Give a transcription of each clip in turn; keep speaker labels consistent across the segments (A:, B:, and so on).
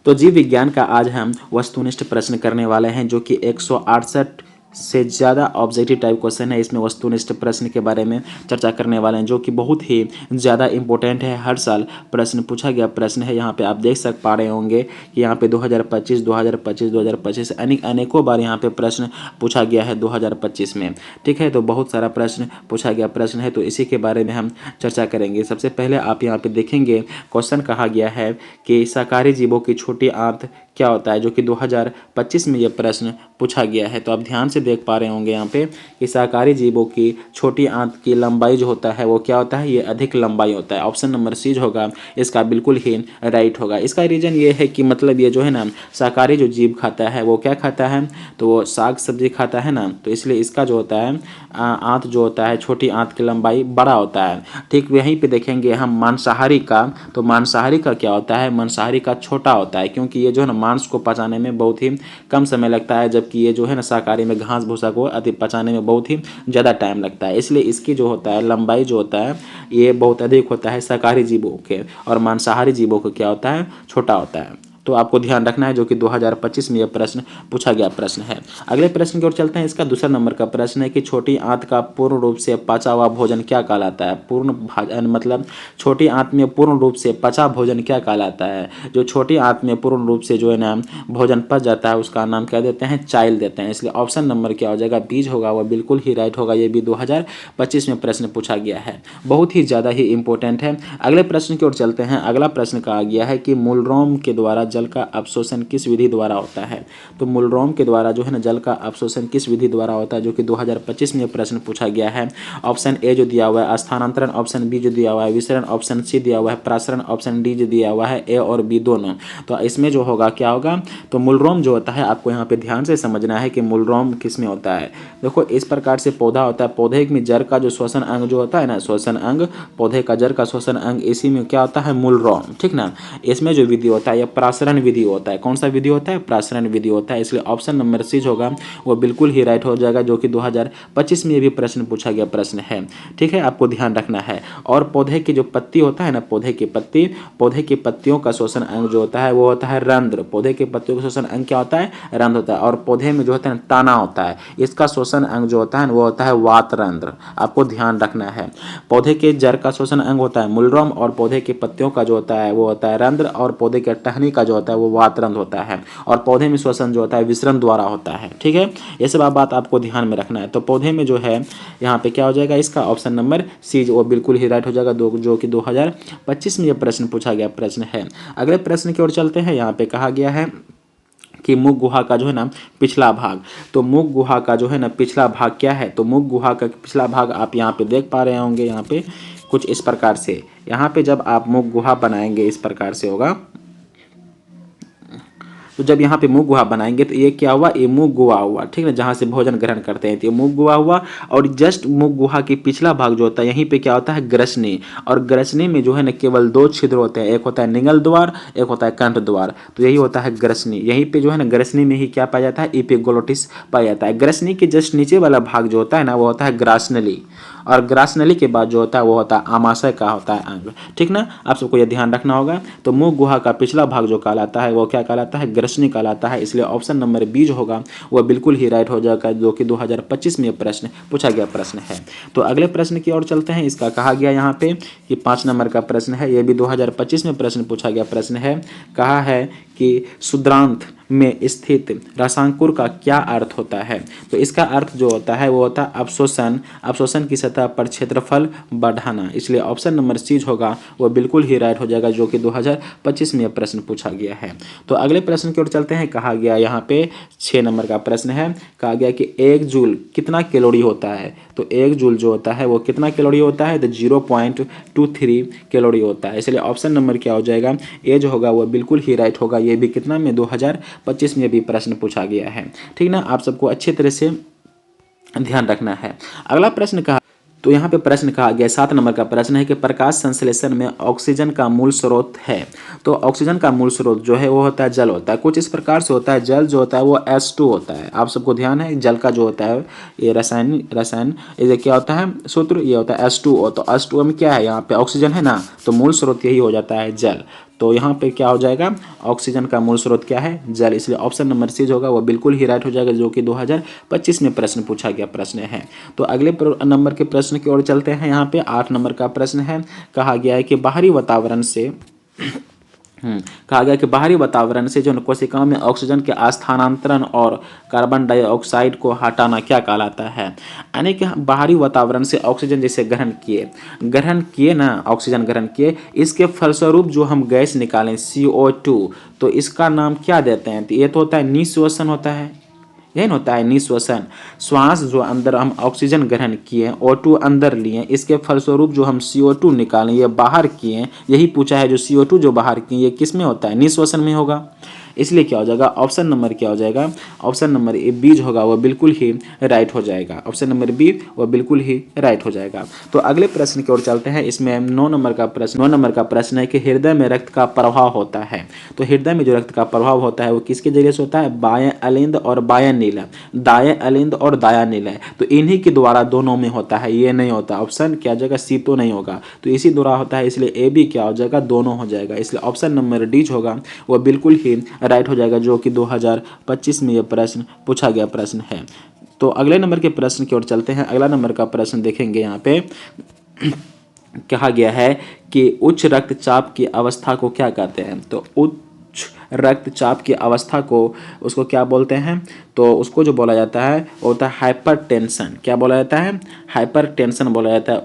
A: तो जीव विज्ञान का आज हम वस्तुनिष्ठ प्रश्न करने वाले हैं, जो कि 168 से ज़्यादा ऑब्जेक्टिव टाइप क्वेश्चन है। इसमें वस्तुनिष्ठ प्रश्न के बारे में चर्चा करने वाले हैं, जो कि बहुत ही ज़्यादा इंपॉर्टेंट है। हर साल प्रश्न पूछा गया प्रश्न है। यहाँ पे आप देख पा रहे होंगे कि यहाँ पे 2025 अनेकों बार यहाँ पे प्रश्न पूछा गया है 2025 में। ठीक है, तो बहुत सारा प्रश्न पूछा गया प्रश्न है, तो इसी के बारे में हम चर्चा करेंगे। सबसे पहले आप यहाँ पे देखेंगे क्वेश्चन कहा गया है कि शाकाहारी जीवों की छोटी आंत क्या होता है, जो कि 2025 में यह प्रश्न पूछा गया है। तो आप ध्यान से देख पा रहे होंगे यहाँ पे कि शाकाहारी जीवों की छोटी आंत की लंबाई जो होता है वो क्या होता है, ये अधिक लंबाई होता है। ऑप्शन नंबर सी जो होगा इसका बिल्कुल ही राइट होगा। इसका रीजन ये है कि मतलब ये जो है ना, शाकाहारी जो जीव खाता है वो क्या खाता है, तो वो साग सब्जी खाता है ना, तो इसलिए इसका जो होता है आंत जो होता है, छोटी आंत की लंबाई बड़ा होता है। ठीक वहीं पे देखेंगे हम मांसाहारी का, तो मांसाहारी का क्या होता है, मांसाहारी का छोटा होता है, क्योंकि ये जो है ना मांस को पचाने में बहुत ही कम समय लगता है, जबकि ये जो है ना शाकाहारी में घास भूसा को पचाने में बहुत ही ज़्यादा टाइम लगता है। इसलिए इसकी जो होता है लंबाई जो होता है ये बहुत अधिक होता है शाकाहारी जीवों के, और मांसाहारी जीवों को क्या होता है, छोटा होता है। तो आपको ध्यान रखना है, जो कि 2025 में यह प्रश्न पूछा गया प्रश्न है। अगले प्रश्न की ओर चलते हैं। इसका दूसरा नंबर का प्रश्न है कि छोटी आंत का पूर्ण रूप से पचा हुआ भोजन क्या कहलाता है। पूर्ण भोजन मतलब छोटी आंत में पूर्ण रूप से पचा भोजन क्या कहलाता है। जो छोटी आंत में पूर्ण रूप से जो है ना भोजन पच जाता है उसका नाम क्या देते हैं, चाइल देते हैं। इसलिए ऑप्शन नंबर क्या हो जाएगा, बीज होगा, वह बिल्कुल ही राइट होगा। ये भी 2025 में प्रश्न पूछा गया है, बहुत ही ज़्यादा ही इंपॉर्टेंट है। अगले प्रश्न की ओर चलते हैं। अगला प्रश्न कहा गया है कि मूलरोम के द्वारा जल का अवशोषण किस विधि द्वारा होता है। तो मूलरोम के द्वारा जो है ना जल का अवशोषण किस विधि द्वारा होता है, जो कि 2025 में प्रश्न पूछा गया है। ऑप्शन ए जो दिया हुआ है स्थानांतरण, ऑप्शन बी जो दिया हुआ है विसरण, ऑप्शन सी दिया हुआ है प्रासरण, ऑप्शन डी जो दिया हुआ है ए और बी दोनों। तो इसमें जो होगा क्या होगा, तो मूलरोम जो होता है आपको यहाँ पे ध्यान से समझना है कि मूलरोम किस में होता है। देखो इस प्रकार से पौधा होता है, पौधे में जड़ का जो श्वसन अंग जो होता है ना, श्वसन अंग, पौधे का जड़ का श्वसन अंग, इसी में क्या होता है, मूलरोम। ठीक ना, इसमें जो विधि होता है यह प्रासरण विधि होता है। कौन सा विधि होता है, प्रासरण विधि होता है। इसलिए ऑप्शन नंबर सी होगा वो बिल्कुल ही राइट हो जाएगा, जो कि 2025 में भी प्रश्न पूछा गया प्रश्न है। ठीक है, आपको ध्यान रखना है। और पौधे की जो पत्ती होता है ना, पौधे की पत्ती, पौधे की पत्तियों का श्वसन अंग जो होता है वो होता है रंध्र। पौधे की पत्तियों का श्वसन अंग क्या होता है, रंध्र होता है। और पौधे में जो होता है तना होता है, इसका श्वसन अंग जो होता है वो होता है वात रंध्र। आपको ध्यान रखना है। पौधे के जड़ का श्वसन अंग होता है मूलरोम, और पौधे की पत्तियों का जो होता है वो होता है रंध्र, और पौधे के टहनी का जो होता है वो वात रंध्र होता है। और पौधे में श्वसन जो होता है विसरण द्वारा होता है। ठीक है, ये सब बात आपको ध्यान में रखना है। तो पौधे में जो है यहाँ पे क्या हो जाएगा, इसका ऑप्शन नंबर सी वो बिल्कुल ही राइट हो जाएगा, जो कि 2025 में यह प्रश्न पूछा गया प्रश्न है। अगले प्रश्न की ओर चलते हैं। यहाँ पे कहा गया है कि मुख गुहा का जो है ना पिछला भाग, तो मुख गुहा का जो है ना पिछला भाग क्या है, तो मुख गुहा का पिछला भाग आप यहाँ पे देख पा रहे होंगे। यहाँ पे कुछ इस प्रकार से, यहाँ पे जब आप मुख गुहा बनाएंगे इस प्रकार से होगा। तो जब यहाँ पे मुख गुहा बनाएंगे तो ये क्या हुआ, ये मुख गुहा हुआ। ठीक है, जहाँ से भोजन ग्रहण करते हैं तो ये मुख गुहा हुआ। और जस्ट मुख गुहा की पिछला भाग जो होता है यहीं पे क्या होता है, ग्रसनी। और ग्रसनी में जो है ना केवल दो छिद्र होते हैं, एक होता है निगल द्वार, एक होता है कंठ द्वार। तो यही होता है ग्रसनी। यहीं पे जो है ना ग्रसनी में ही क्या पाया जाता है, इपिग्लोटिस पाया जाता है। ग्रसनी के जस्ट नीचे वाला भाग जो होता है ना वो होता है ग्रासनली, और ग्रासनली के बाद जो होता है वो होता है आमाशय का होता है अंग। ठीक ना, आप सबको यह ध्यान रखना होगा। तो मुख गुहा का पिछला भाग जो कहलाता है वो क्या कहलाता है, ग्रसनी कहलाता है। इसलिए ऑप्शन नंबर बी जो होगा वह बिल्कुल ही राइट हो जाएगा, जो कि 2025 में प्रश्न पूछा गया प्रश्न है। तो अगले प्रश्न की ओर चलते हैं। इसका कहा गया यहाँ पे कि 5 नंबर का प्रश्न है, यह भी 2025 में प्रश्न पूछा गया प्रश्न है। कहा है कि शुद्रांत में स्थित रसांकुर का क्या अर्थ होता है। तो इसका अर्थ जो होता है वो होता है अवशोषण, अवशोषण की सतह पर क्षेत्रफल बढ़ाना। इसलिए ऑप्शन नंबर सी होगा वो बिल्कुल ही राइट हो जाएगा, जो कि 2025 में यह प्रश्न पूछा गया है। तो अगले प्रश्न की ओर चलते हैं। कहा गया यहाँ पे 6 नंबर का प्रश्न है। कहा गया कि 1 जूल कितना कैलोरी होता है। तो 1 जूल जो होता है वो कितना कैलोरी होता है, तो 0.23 कैलोरी होता है। इसलिए ऑप्शन नंबर क्या हो जाएगा, ए जो होगा वो बिल्कुल ही राइट होगा। ये भी कितना में 2025 में भी प्रश्न पूछा गया है। ठीक ना, आप सबको अच्छे तरह से ध्यान रखना है। अगला प्रश्न कहा, तो यहाँ पे प्रश्न कहा गया 7 नंबर का प्रश्न है कि प्रकाश संश्लेषण में ऑक्सीजन का मूल स्रोत है। तो ऑक्सीजन का मूल स्रोत जो है वो होता है जल होता है। कुछ इस प्रकार से होता है, जल जो होता है वो H2 होता है। आप सबको ध्यान है, जल का जो होता है ये रसायन ये क्या होता है सूत्र, ये होता है H2O। तो H2O में क्या है, यहाँ पे ऑक्सीजन है ना, तो मूल स्रोत यही हो जाता है जल। तो तो यहाँ पे क्या हो जाएगा, ऑक्सीजन का मूल स्रोत क्या है, जल, इसलिए ऑप्शन नंबर सी होगा वो बिल्कुल ही राइट हो जाएगा, जो कि 2025 में प्रश्न पूछा गया प्रश्न है। तो अगले नंबर के प्रश्न की ओर चलते हैं। यहाँ पे 8 नंबर का प्रश्न है, कहा गया है कि बाहरी वातावरण से कहा गया कि बाहरी वातावरण से जो कोशिकाओं में ऑक्सीजन के स्थानांतरण और कार्बन डाइऑक्साइड को हटाना क्या कहलाता है। यानी कि बाहरी वातावरण से ऑक्सीजन जैसे ग्रहण किए ना, ऑक्सीजन ग्रहण किए, इसके फलस्वरूप जो हम गैस निकालें CO2, तो इसका नाम क्या देते हैं। तो ये तो होता है निःश्वसन होता है, यही होता है निःश्वसन। श्वास जो अंदर हम ऑक्सीजन ग्रहण किए, O2 अंदर लिए, इसके फलस्वरूप जो हम CO2 निकालें, ये बाहर किए, यही पूछा है। जो CO2 जो बाहर किए ये किस में होता है, निःश्वसन में होगा। इसलिए क्या हो जाएगा, ऑप्शन नंबर क्या हो जाएगा, ऑप्शन नंबर ए बी जो होगा वो बिल्कुल ही राइट हो जाएगा। ऑप्शन नंबर बी वो बिल्कुल ही राइट हो जाएगा। तो अगले प्रश्न की ओर चलते हैं। इसमें 9 नंबर का प्रश्न है कि हृदय में रक्त का प्रवाह होता है। तो हृदय में जो रक्त का प्रवाह होता है वो किसके जरिए से होता है, बाएं अलिंद और बाएं नीला, दाएं अलिंद और दायां नीला। तो इन्हीं के द्वारा दोनों में होता है, ये नहीं होता। ऑप्शन क्या हो जाएगा, सी तो नहीं होगा, तो इसी द्वारा होता है, इसलिए ए बी क्या हो जाएगा, दोनों हो जाएगा। इसलिए ऑप्शन नंबर डी जो होगा वो बिल्कुल ही राइट हो जाएगा, जो कि 2025 में यह प्रश्न पूछा गया प्रश्न है। तो अगले नंबर के प्रश्न की ओर चलते हैं। अगला नंबर का प्रश्न देखेंगे। यहाँ पे कहा गया है कि उच्च रक्तचाप की अवस्था को क्या कहते हैं। तो उच्च रक्तचाप की अवस्था को उसको क्या बोलते हैं, तो उसको जो बोला जाता है वो होता है हाइपरटेंशन। क्या बोला जाता है, हाइपरटेंशन बोला जाता है।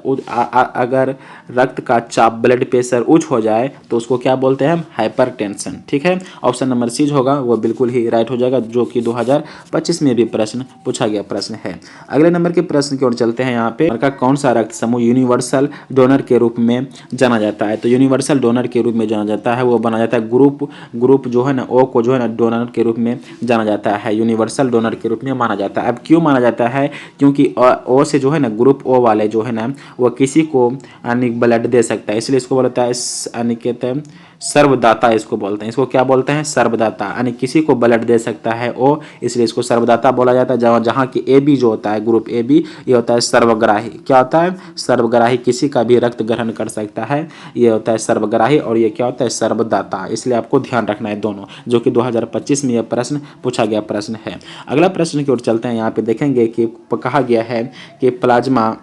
A: अगर रक्त का चाप, ब्लड प्रेशर उच्च हो जाए तो उसको क्या बोलते हैं, हाइपरटेंशन। ठीक है, ऑप्शन नंबर सी होगा वो बिल्कुल ही राइट हो जाएगा, जो कि 2025 में भी प्रश्न पूछा गया प्रश्न है। अगले नंबर के प्रश्न की ओर चलते हैं। यहाँ पे का कौन सा रक्त समूह यूनिवर्सल डोनर के रूप में जाना जाता है। तो यूनिवर्सल डोनर के रूप में जाना जाता है, वो बना जाता है ग्रुप जो है ना, ओ को जो है ना डोनर के रूप में जाना जाता है, यूनिवर्सल डोनर के रूप में माना जाता है। अब क्यों माना जाता है, क्योंकि ओ से जो है ना, ग्रुप ओ वाले जो है ना, वो किसी को यानी ब्लड दे सकता है, इसलिए इसको बोलता है यानी कहते हैं सर्वदाता, इसको बोलते हैं। इसको क्या बोलते हैं, सर्वदाता, यानी किसी को ब्लड दे सकता है ओ, इसलिए इसको सर्वदाता बोला जाता है। जहाँ की ए बी जो होता है, ग्रुप ए बी, ये होता है सर्वग्राही। क्या होता है, सर्वग्राही, किसी का भी रक्त ग्रहण कर सकता है, ये होता है सर्वग्राही, और ये क्या होता है, सर्वदाता। इसलिए आपको ध्यान रखना है दोनों, जो कि 2025 में यह प्रश्न पूछा गया प्रश्न है। अगला प्रश्न की ओर चलते हैं। यहाँ पे देखेंगे कि कहा गया है कि प्लाज्मा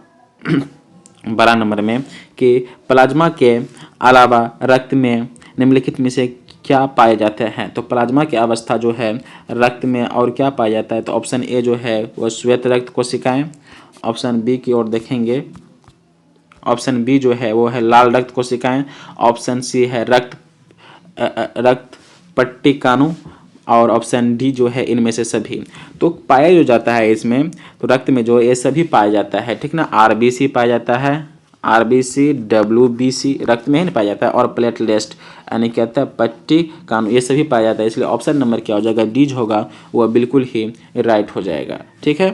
A: 12 नंबर में कि प्लाज्मा के अलावा रक्त में निम्नलिखित में से क्या पाए जाते हैं। तो प्लाज्मा की अवस्था जो है रक्त में और क्या पाया जाता है। तो ऑप्शन ए जो है वो श्वेत रक्त कोशिकाएं, ऑप्शन बी की ओर देखेंगे, ऑप्शन बी जो है वो है लाल रक्त कोशिकाएं, ऑप्शन सी है रक्त पट्टिकाणु, और ऑप्शन डी जो है इनमें से सभी। तो पाया जो जाता है इसमें, तो रक्त में जो ये सभी पाया जाता है, ठीक ना। आरबीसी पाया जाता है, आरबीसी, डब्ल्यूबीसी रक्त में ही पाया जाता है, और प्लेटलेट यानी कहता है पट्टिकाणु, ये सभी पाया जाता है। इसलिए ऑप्शन नंबर क्या हो जाएगा, डी होगा वह बिल्कुल ही राइट हो जाएगा। ठीक है,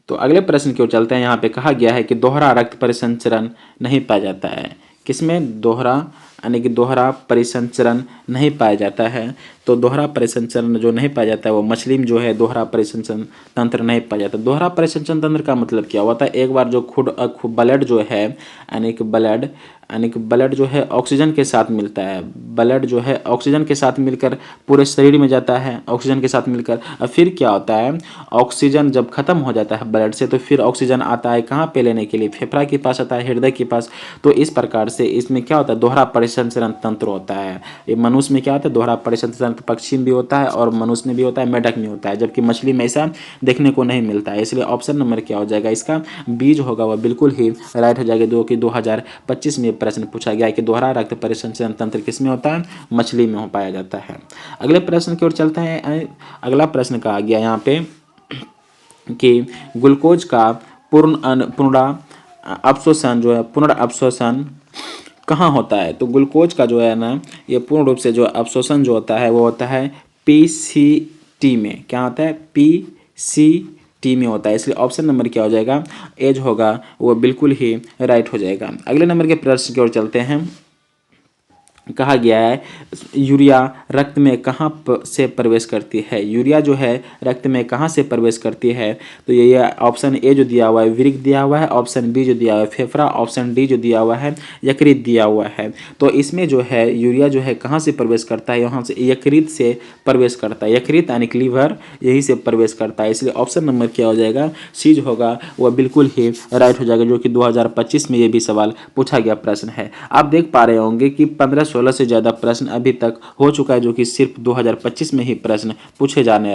A: तो अगले प्रश्न की ओर चलते हैं। यहाँ पे कहा गया है कि दोहरा रक्त परिसंचरण नहीं पाया जाता है। किसमें, दोहरा यानी कि दोहरा परिसंचरण नहीं पाया जाता है। तो दोहरा परिसंचरण जो नहीं पाया जाता है वो मछली में जो है दोहरा परिसंचरण तंत्र नहीं पाया जाता। दोहरा परिसंचरण तंत्र का मतलब क्या होता है, एक बार जो ब्लड जो है यानी कि ब्लड जो है ऑक्सीजन के साथ मिलता है, ब्लड जो है ऑक्सीजन के साथ मिलकर पूरे शरीर में जाता है, ऑक्सीजन के साथ मिलकर। और फिर क्या होता है, ऑक्सीजन जब खत्म हो जाता है ब्लड से, तो फिर ऑक्सीजन आता है कहाँ पे लेने के लिए, फेफड़ा के पास आता है, हृदय के पास। तो इस प्रकार से इसमें क्या होता है, दोहरा परिसंचरण तंत्र होता है। ये मनुष्य में क्या होता है, दोहरा परिसंचरण पक्षी में भी होता है और मनुष्य में भी होता है, मेढक में होता है, जबकि मछली में ऐसा देखने को नहीं मिलता है। इसलिए ऑप्शन नंबर क्या हो जाएगा, इसका बीज होगा वह बिल्कुल ही राइट हो जाएगा, जो कि 2025 में प्रश्न पूछा गया है कि दोहरा रक्त परिसंचरण तंत्र किसमें होता है, मछली में हो पाया जाता है। अगले प्रश्न की ओर चलते हैं। अगला प्रश्न कहा गया यहाँ पे कि ग्लूकोज का पुनर्अवशोषण कहाँ होता है। तो ग्लूकोज का जो है ना, ये पूर्ण रूप से जो अवशोषण जो होता है वो होता है पीसीटी में। क्या होता है, पीसीटी में होता है। इसलिए ऑप्शन नंबर क्या हो जाएगा, एज होगा वो बिल्कुल ही राइट हो जाएगा। अगले नंबर के प्रश्न की ओर चलते हैं। कहा गया है यूरिया रक्त में कहाँ से प्रवेश करती है। यूरिया जो है रक्त में कहाँ से प्रवेश करती है, तो ये ऑप्शन ए जो दिया हुआ है वृक्क दिया हुआ है, ऑप्शन बी जो दिया हुआ है फेफड़ा, ऑप्शन डी जो दिया हुआ है यकृत दिया हुआ है। तो इसमें जो है यूरिया जो है कहाँ से प्रवेश करता है, यहाँ से यकृत से प्रवेश करता है, यकृत यानी कि लीवर यही से प्रवेश करता है। इसलिए ऑप्शन नंबर क्या हो जाएगा, सी जो होगा वह बिल्कुल ही राइट हो जाएगा, जो कि 2025 में ये भी सवाल पूछा गया प्रश्न है। आप देख पा रहे होंगे कि 15-16 से ज़्यादा प्रश्न अभी तक हो चुका है, जो कि सिर्फ 2025 में ही प्रश्न पूछे जाने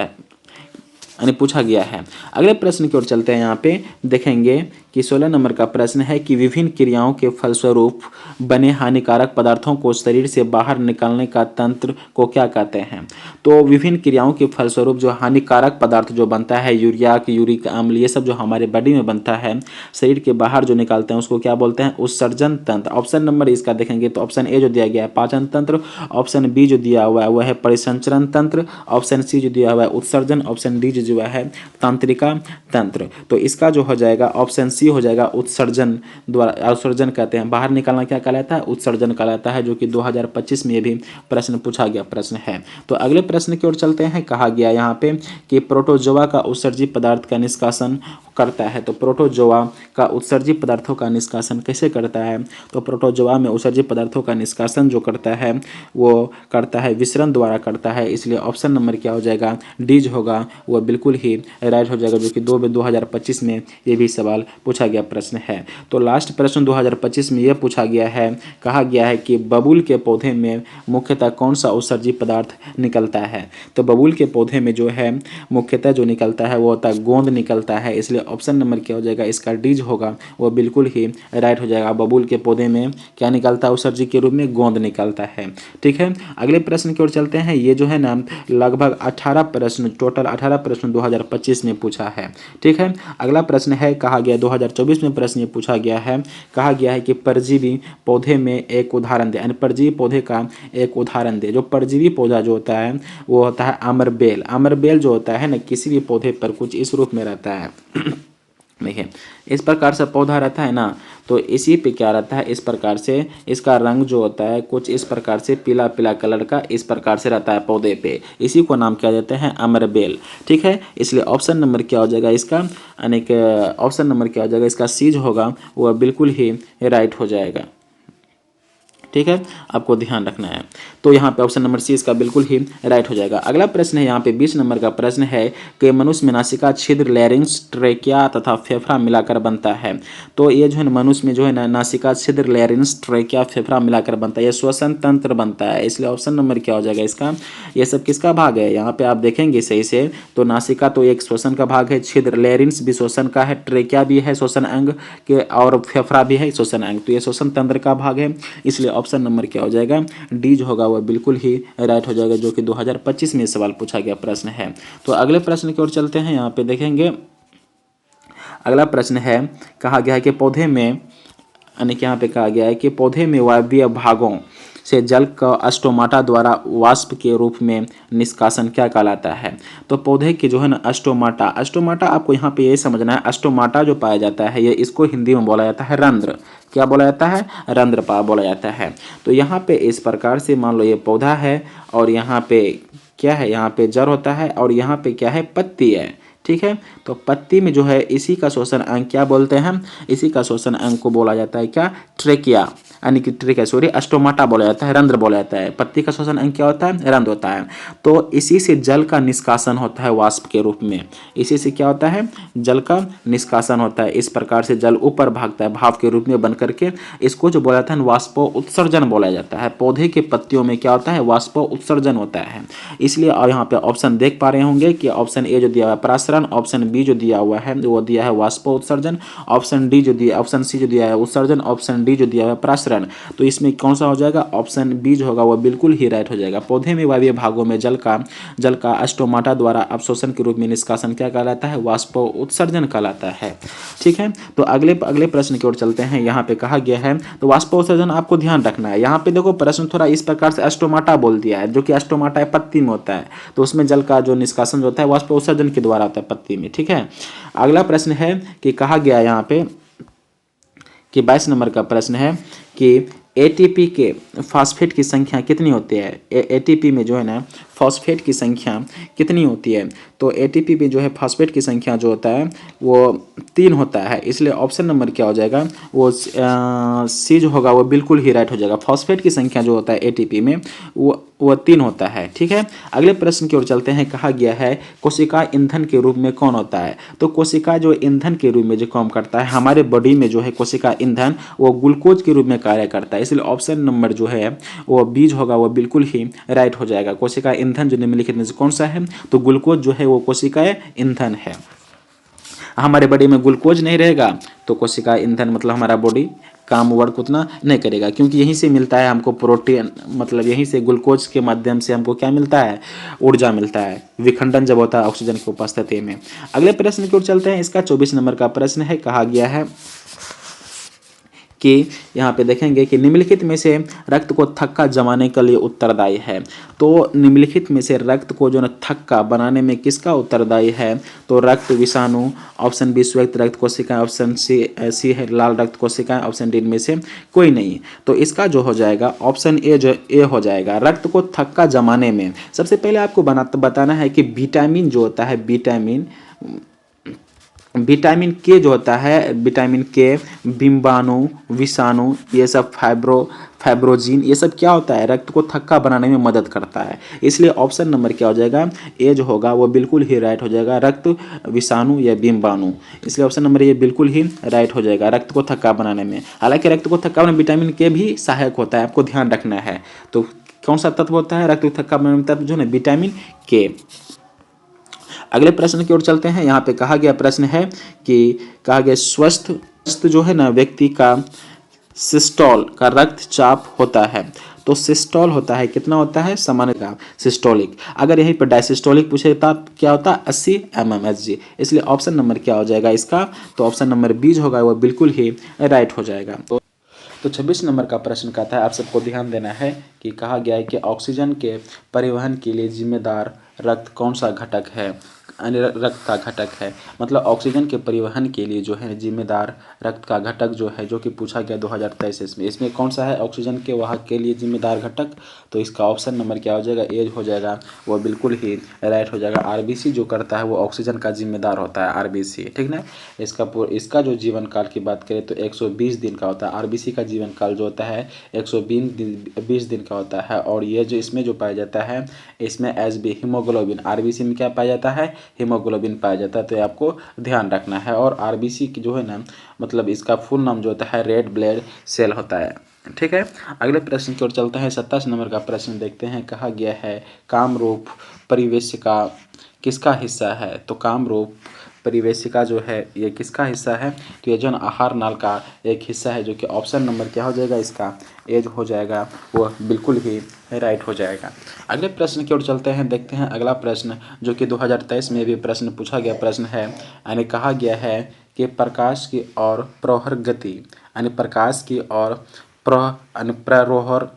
A: यानी पूछा गया है। अगले प्रश्न की ओर चलते हैं। यहाँ पे देखेंगे कि 16 नंबर का प्रश्न है कि विभिन्न क्रियाओं के फलस्वरूप बने हानिकारक पदार्थों को शरीर से बाहर निकालने का तंत्र को क्या कहते हैं। तो विभिन्न क्रियाओं के फलस्वरूप जो हानिकारक पदार्थ जो बनता है, यूरिया यूरिक अम्ल, ये सब जो हमारे बॉडी में बनता है शरीर के बाहर जो निकालते हैं उसको क्या बोलते हैं, उत्सर्जन तंत्र। ऑप्शन नंबर इसका देखेंगे तो ऑप्शन ए जो दिया गया है पाचन तंत्र, ऑप्शन बी जो दिया हुआ है वह है परिसंचरण तंत्र, ऑप्शन सी जो दिया हुआ है उत्सर्जन, ऑप्शन डी जो है तंत्रिका तंत्र। तो इसका जो हो जाएगा ऑप्शन सी हो जाएगा उत्सर्जन द्वारा, उत्सर्जन कहते हैं, बाहर निकालना क्या कहलाता है, उत्सर्जन कहलाता है, जो कि 2025 में ये भी प्रश्न पूछा गया प्रश्न है। तो अगले प्रश्न की ओर चलते हैं। कहा गया यहाँ पे कि प्रोटोजोआ का उत्सर्जित पदार्थ का निष्कासन करता है। तो प्रोटोजोआ का उत्सर्जित पदार्थों का निष्कासन कैसे करता है, तो प्रोटोजोआ में उत्सर्जित पदार्थों का निष्कासन जो करता है वो करता है विसरण द्वारा करता है। इसलिए ऑप्शन नंबर क्या हो जाएगा, डी जो होगा वह बिल्कुल ही राइट हो जाएगा, जो कि 2025 में ये भी सवाल पूछा गया प्रश्न है। तो लास्ट प्रश्न 2025 में यह पूछा गया है, कहा गया है कि बबूल के पौधे में मुख्यतः कौन सा उत्सर्जित पदार्थ निकलता है। तो बबूल के पौधे में जो है मुख्यतः जो निकलता है वो होता है गोंद निकलता है। इसलिए ऑप्शन नंबर क्या हो जाएगा, इसका डी जो होगा वो बिल्कुल ही राइट हो जाएगा। बबूल के पौधे में क्या निकलता है, उत्सर्जित के रूप में गोंद निकलता है। ठीक है, अगले प्रश्न की ओर चलते हैं। ये जो है ना लगभग 18 प्रश्न, टोटल 18 प्रश्न 2025 में पूछा है। ठीक है, अगला प्रश्न है, कहा गया 2024 में प्रश्न ये पूछा गया है, कहा गया है कि परजीवी पौधे में एक उदाहरण दे, यानी परजीवी पौधे का एक उदाहरण दे। जो परजीवी पौधा जो होता है वो होता है अमरबेल। अमरबेल जो होता है ना किसी भी पौधे पर कुछ इस रूप में रहता है देखिए इस प्रकार से पौधा रहता है ना, तो इसी पे क्या रहता है, इस प्रकार से इसका रंग जो होता है कुछ इस प्रकार से पीला पीला कलर का इस प्रकार से रहता है पौधे पे, इसी को नाम क्या देते हैं, अमरबेल। ठीक है, इसलिए ऑप्शन नंबर क्या हो जाएगा इसका, यानी कि ऑप्शन नंबर क्या हो जाएगा इसका सी जो होगा वह बिल्कुल ही राइट हो जाएगा। ठीक है, आपको ध्यान रखना है। तो यहाँ पे ऑप्शन नंबर सी इसका बिल्कुल ही राइट हो जाएगा। अगला प्रश्न है यहाँ पे 20 नंबर का प्रश्न है कि मनुष्य में नासिका छिद्र, लैरिंक्स, ट्रेकिया तथा फेफड़ा मिलाकर बनता है। तो ये जो है मनुष्य में जो है ना नासिका छिद्र, लैरिंक्स, ट्रेकिया, फेफड़ा मिलाकर बनता है, ये श्वसन तंत्र बनता है। इसलिए ऑप्शन नंबर क्या हो जाएगा इसका, ये सब किसका भाग है, यहाँ पे आप देखेंगे सही से तो नासिका तो एक श्वसन का भाग है, छिद्र लैरिंक्स भी श्वसन का है, ट्रेकिया भी है श्वसन अंग के, और फेफड़ा भी है श्वसन अंग, तो ये श्वसन तंत्र का भाग है। इसलिए ऑप्शन नंबर क्या हो जाएगा, डी जो होगा वह बिल्कुल ही राइट हो जाएगा, जो कि 2025 में सवाल पूछा गया प्रश्न है। तो अगले प्रश्न की ओर चलते हैं। यहाँ पे देखेंगे अगला प्रश्न है, कहा गया है कि पौधे में, यानी कि यहाँ पे कहा गया है कि पौधे में वायवीय भागों से जल का स्टोमाटा द्वारा वाष्प के रूप में निष्कासन क्या कहलाता है। तो पौधे के जो है ना स्टोमाटा, स्टोमाटा आपको यहाँ पे ये समझना है, स्टोमाटा जो पाया जाता है ये इसको हिंदी में बोला जाता है रंध्र। क्या बोला जाता है, रंध्र बोला जाता है। तो यहाँ पे इस प्रकार से मान लो ये पौधा है और यहाँ पे क्या है, यहाँ पे जड़ होता है और यहाँ पे क्या है, पत्ती है। ठीक है, तो पत्ती में जो है इसी का श्वसन अंग क्या बोलते हैं, इसी का श्वसन अंग को बोला जाता है क्या, ट्रेकिया, यानी कि ट्रेकिया सॉरी स्टोमाटा बोला जाता है, रंध्र बोला जाता है। पत्ती का श्वसन अंग क्या होता है, रंध्र होता है। तो इसी से जल का निष्कासन होता है वाष्प के रूप में, इसी से क्या होता है, जल का निष्कासन होता है। इस प्रकार से जल ऊपर भागता है भाप के रूप में बन करके, इसको जो बोला जाता है वाष्पो उत्सर्जन बोला जाता है। पौधे के पत्तियों में क्या होता है, वाष्पो उत्सर्जन होता है। इसलिए और यहाँ पे ऑप्शन देख पा रहे होंगे कि ऑप्शन ए जो दिया हुआ है प्रासरण, ऑप्शन बी जो दिया हुआ है वो दिया है वाष्पो उत्सर्जन, ऑप्शन डी जो दिया, ऑप्शन सी जो दिया है उत्सर्जन, ऑप्शन डी जो दिया है प्रासरण। तो इसमें कौन सा हो जाएगा, ऑप्शन बी जो होगा वो बिल्कुल ही राइट हो जाएगा। पौधे में वायवीय भागों में जल का स्टोमाटा द्वारा अवशोषण के रूप में निष्कासन क्या कहलाता है, वाष्पो उत्सर्जन कहलाता है। ठीक है, तो अगले प्रश्न की ओर चलते हैं। यहाँ पे कहा गया है, तो वाष्पो उत्सर्जन आपको ध्यान रखना है। यहाँ पे देखो प्रश्न थोड़ा इस प्रकार से स्टोमाटा बोल दिया है, जो कि स्टोमाटा पत्ती में होता है, तो उसमें जल का जो निष्कासन होता है वाष्पो उत्सर्जन के द्वारा होता है पत्ती में। ठीक है, अगला प्रश्न है कि कहा गया यहाँ पे कि 22 नंबर का प्रश्न है कि एटीपी के फॉस्फेट की संख्या कितनी होती है? एटीपी में जो है ना फॉस्फेट की संख्या कितनी होती है? तो एटीपी में जो है फॉस्फेट की संख्या जो होता है वो 3 होता है, इसलिए ऑप्शन नंबर क्या हो जाएगा? वो सी जो होगा वो बिल्कुल ही राइट हो जाएगा। फॉस्फेट की संख्या जो होता है एटीपी में वो 3 होता है। ठीक है, अगले प्रश्न की ओर चलते हैं। कहा गया है कोशिका ईंधन के रूप में कौन होता है? तो कोशिका जो ईंधन के रूप में जो काम करता है हमारे बॉडी में जो है कोशिका ईंधन वो ग्लूकोज के रूप में कार्य करता है, इसलिए ऑप्शन नंबर जो है वो बीज होगा वो बिल्कुल ही राइट हो जाएगा। कोशिका ईंधन जो निम्नलिखित में से कौन सा है? तो ग्लूकोज जो है वो कोशिका ईंधन है। हमारे बॉडी में ग्लूकोज नहीं रहेगा तो कोशिका ईंधन मतलब हमारा बॉडी काम वर्क उतना नहीं करेगा, क्योंकि यहीं से मिलता है हमको प्रोटीन, मतलब यहीं से ग्लूकोज के माध्यम से हमको क्या मिलता है? ऊर्जा मिलता है, विखंडन जब होता है ऑक्सीजन की उपस्थिति में। अगले प्रश्न की ओर चलते हैं। इसका 24 नंबर का प्रश्न है। कहा गया है कि यहाँ पे देखेंगे कि निम्नलिखित में से रक्त को थक्का जमाने के लिए उत्तरदायी है। तो निम्नलिखित में से रक्त को जो है थक्का बनाने में किसका उत्तरदायी है? तो रक्त विषाणु, ऑप्शन बी श्वेत रक्त कोशिकाएं, ऑप्शन सी है लाल रक्त कोशिकाएं, ऑप्शन डी इनमें से कोई नहीं। तो इसका जो हो जाएगा ऑप्शन ए हो जाएगा। रक्त को थक्का जमाने में सबसे पहले आपको बताना है कि विटामिन जो होता है विटामिन के जो होता है, विटामिन के, बिम्बाणु, विषाणु, ये सब फाइब्रोजिन, ये सब क्या होता है? रक्त को थक्का बनाने में मदद करता है, इसलिए ऑप्शन नंबर क्या हो जाएगा? ए जो होगा वो बिल्कुल ही राइट हो जाएगा, रक्त विषाणु या बिम्बाणु। इसलिए ऑप्शन नंबर ये बिल्कुल ही राइट हो जाएगा रक्त को थक्का बनाने में। हालांकि रक्त को थक्का बनाने में विटामिन के भी सहायक होता है, आपको ध्यान रखना है। तो कौन सा तत्व होता है रक्त को थक्का बनाने में? तत्व जो है विटामिन के। अगले प्रश्न की ओर चलते हैं। यहाँ पे कहा गया प्रश्न है कि कहा गया स्वस्थ जो है ना व्यक्ति का सिस्टोल का रक्तचाप होता है। तो सिस्टोल होता है कितना होता है? सामान्य का सिस्टोलिक। अगर यहीं पर डायसिस्टोलिक पूछे तो क्या होता है? 80 mmHg। इसलिए ऑप्शन नंबर क्या हो जाएगा इसका? तो ऑप्शन नंबर बी होगा वो बिल्कुल ही राइट हो जाएगा। तो 26 नंबर का प्रश्न कहता है, आप सबको ध्यान देना है कि कहा गया है कि ऑक्सीजन के परिवहन के लिए जिम्मेदार रक्त कौन सा घटक है? रक्त का घटक है, मतलब ऑक्सीजन के परिवहन के लिए जो है जिम्मेदार रक्त का घटक जो है, जो कि पूछा गया 2023 में। इसमें कौन सा है ऑक्सीजन के वाहक के लिए जिम्मेदार घटक? तो इसका ऑप्शन नंबर क्या हो जाएगा? ए हो जाएगा, वो बिल्कुल ही राइट हो जाएगा। आरबीसी जो करता है वो ऑक्सीजन का जिम्मेदार होता है, आरबीसी। ठीक ना। इसका जो जीवन काल की बात करें तो 120 दिन का होता है। आरबीसी का जीवन काल जो होता है 120 दिन का होता है। और ये जो इसमें जो पाया जाता है, इसमें एसबी हीमोग्लोबिन, आरबीसी में क्या पाया जाता है? हीमोग्लोबिन पाया जाता है। तो ये आपको ध्यान रखना है। और आरबीसी की जो है ना, मतलब इसका फुल नाम जो होता है रेड ब्लड सेल होता है। ठीक है, अगले प्रश्न की ओर चलते हैं। 27 नंबर का प्रश्न देखते हैं। कहा गया है कामरूप परिवेशिका किसका हिस्सा है? तो कामरूप परिवेशिका जो है ये किसका हिस्सा है? तो ये जो आहार नाल का एक हिस्सा है, जो कि ऑप्शन नंबर क्या हो जाएगा इसका? एज हो जाएगा, वो बिल्कुल ही राइट हो जाएगा। अगले प्रश्न की ओर चलते हैं। देखते हैं अगला प्रश्न, जो कि 2023 में भी प्रश्न पूछा गया प्रश्न है। यानी कहा गया है कि प्रकाश की और प्रहर गति, यानी प्रकाश की और प्ररोहर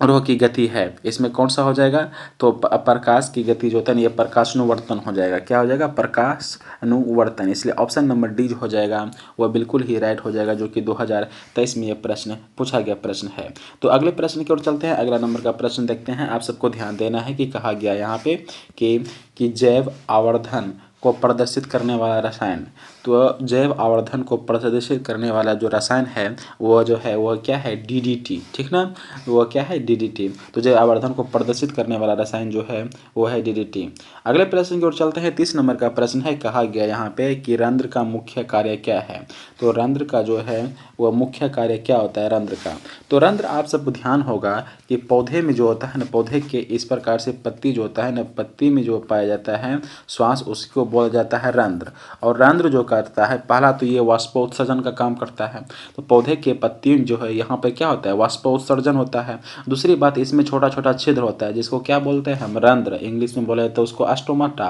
A: रोह की गति है, इसमें कौन सा हो जाएगा? तो प्रकाश की गति जो होता है ना, ये प्रकाशानुवर्तन हो जाएगा। क्या हो जाएगा? प्रकाशानुवर्तन। इसलिए ऑप्शन नंबर डी हो जाएगा, वह बिल्कुल ही राइट हो जाएगा, जो कि 2023 में ये प्रश्न पूछा गया प्रश्न है। तो अगले प्रश्न की ओर चलते हैं। अगला नंबर का प्रश्न देखते हैं। आप सबको ध्यान देना है कि कहा गया यहाँ पे कि जैव आवर्धन को प्रदर्शित करने वाला रसायन, तो जैव आवर्धन को प्रदर्शित करने वाला जो रसायन है वो जो है वो क्या है? डीडीटी। ठीक ना, वो क्या है? डीडीटी। तो जैव आवर्धन को प्रदर्शित करने वाला रसायन जो है वो है डीडीटी। अगले प्रश्न की ओर चलते हैं। 30 नंबर का प्रश्न है। कहा गया यहाँ पे कि रंध्र का मुख्य कार्य क्या है? तो रंध्र का जो है वह मुख्य कार्य क्या होता है रंध्र का? तो रंध्र आप सबको ध्यान होगा कि पौधे में जो होता है ना, पौधे के इस प्रकार से पत्ती जो होता है ना, पत्ती में जो पाया जाता है श्वास, उसको बोला जाता है रंध्र। और रंध्र जो करता है, पहला तो ये वाष्पोत्सर्जन का काम करता है। तो पौधे के पत्ती जो है यहाँ पे क्या होता है? वाष्पोत्सर्जन होता है। दूसरी बात, इसमें छोटा छोटा छिद्र होता है जिसको क्या बोलते हैं हम? रंध्र। इंग्लिश में बोले तो उसको स्टोमाटा।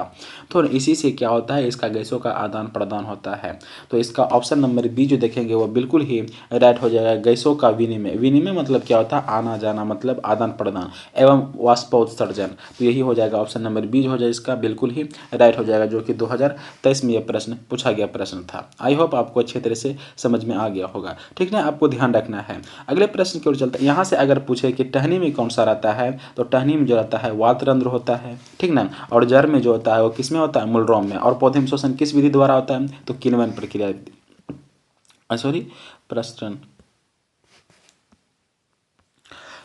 A: तो इसी से क्या होता है? इसका गैसों का आदान प्रदान होता है। तो इसका ऑप्शन नंबर नंबर बी जो देखेंगे वो बिल्कुल ही राइट हो जाएगा। गैसों का विनिमय, विनिमय मतलब क्या होता है, आना जाना, मतलब आदान प्रदान एवं वाष्पोत्सर्जन। तो यही हो जाएगा ऑप्शन नंबर बी जो हो जाए इसका बिल्कुल ही राइट हो जाएगा, जो कि 2023 में यह प्रश्न पूछा गया प्रश्न था। आई होप आपको अच्छे तरह से समझ में आ गया होगा, ठीक ना। आपको ध्यान रखना है। अगले प्रश्न की ओर चलते हैं। यहाँ से अगर पूछे कि टहनी में कौन सा रहता है, तो टहनी में जो रहता है वातरंध्र होता है, ठीक ना। और जड़ में जो होता है वो किस में होता है, मूलरोम में। और पौधे में शोषण किस विधि द्वारा होता है, तो किण्वन प्रक्रिया, सॉरी प्रसरण।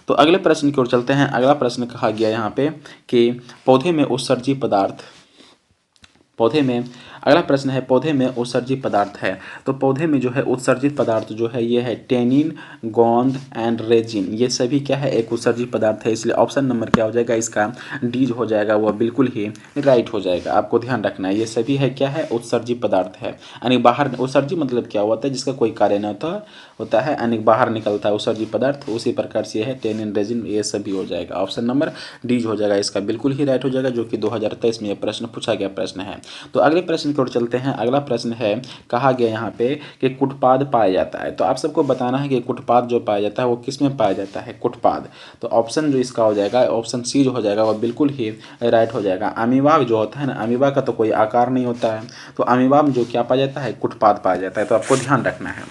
A: तो अगले प्रश्न की ओर चलते हैं। अगला प्रश्न कहा गया यहाँ पे कि पौधे में उत्सर्जी पदार्थ, पौधे में, अगला प्रश्न है पौधे में उत्सर्जित पदार्थ है। तो पौधे में जो है उत्सर्जित पदार्थ जो है ये है टेनिन, गोंद एंड रेजिन। ये सभी क्या है, एक उत्सर्जित पदार्थ है। इसलिए ऑप्शन नंबर क्या हो जाएगा इसका, डी जो हो जाएगा वह बिल्कुल ही राइट हो जाएगा। आपको ध्यान रखना है, ये सभी है क्या है, उत्सर्जित पदार्थ है। यानी बाहर, उत्सर्जित मतलब क्या होता है, जिसका कोई कार्य न होता है, यानी बाहर निकलता है उत्सर्जित पदार्थ। उसी प्रकार से है टेनिन, रेजिन, ये सभी हो जाएगा। ऑप्शन नंबर डी हो जाएगा इसका बिल्कुल ही राइट हो जाएगा, जो कि 2023 में यह प्रश्न पूछा गया प्रश्न है। तो अगले प्रश्न की ओर चलते हैं। अगला प्रश्न है, कहा गया यहाँ पे कि कुटपाद पाया जाता है। तो आप सबको बताना है कि कुटपाद जो पाया जाता है वो किस में पाया जाता है, कुटपाद। तो ऑप्शन जो इसका हो जाएगा, ऑप्शन सी जो हो जाएगा वह बिल्कुल ही राइट हो जाएगा। अमीबा जो होता है ना, अमीबा का तो कोई आकार नहीं होता है, तो अमीबा में जो क्या पाया जाता है, कुटपाद पाया जाता है। तो आपको ध्यान रखना है।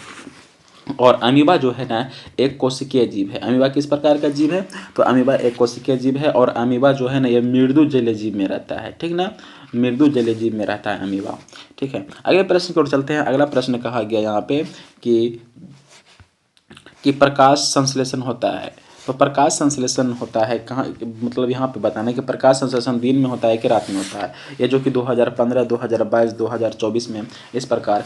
A: और अमीबा जो है ना एक कोशिकीय जीव है। अमीबा किस प्रकार का जीव है, तो अमीबा एक कोशिकीय जीव है। और अमीबा जो है ना ये मृदु जलीय जीव में रहता है, ठीक ना, मृदु जलीय जीव में रहता है अमीबा, ठीक है। अगले प्रश्न की ओर चलते हैं। अगला प्रश्न कहा गया यहाँ पे कि प्रकाश संश्लेषण होता है। तो प्रकाश संश्लेषण होता है कहाँ, मतलब यहाँ पे बताना है कि प्रकाश संश्लेषण दिन में होता है कि रात में होता है। ये जो कि 2015, 2022, 2024 में इस प्रकार।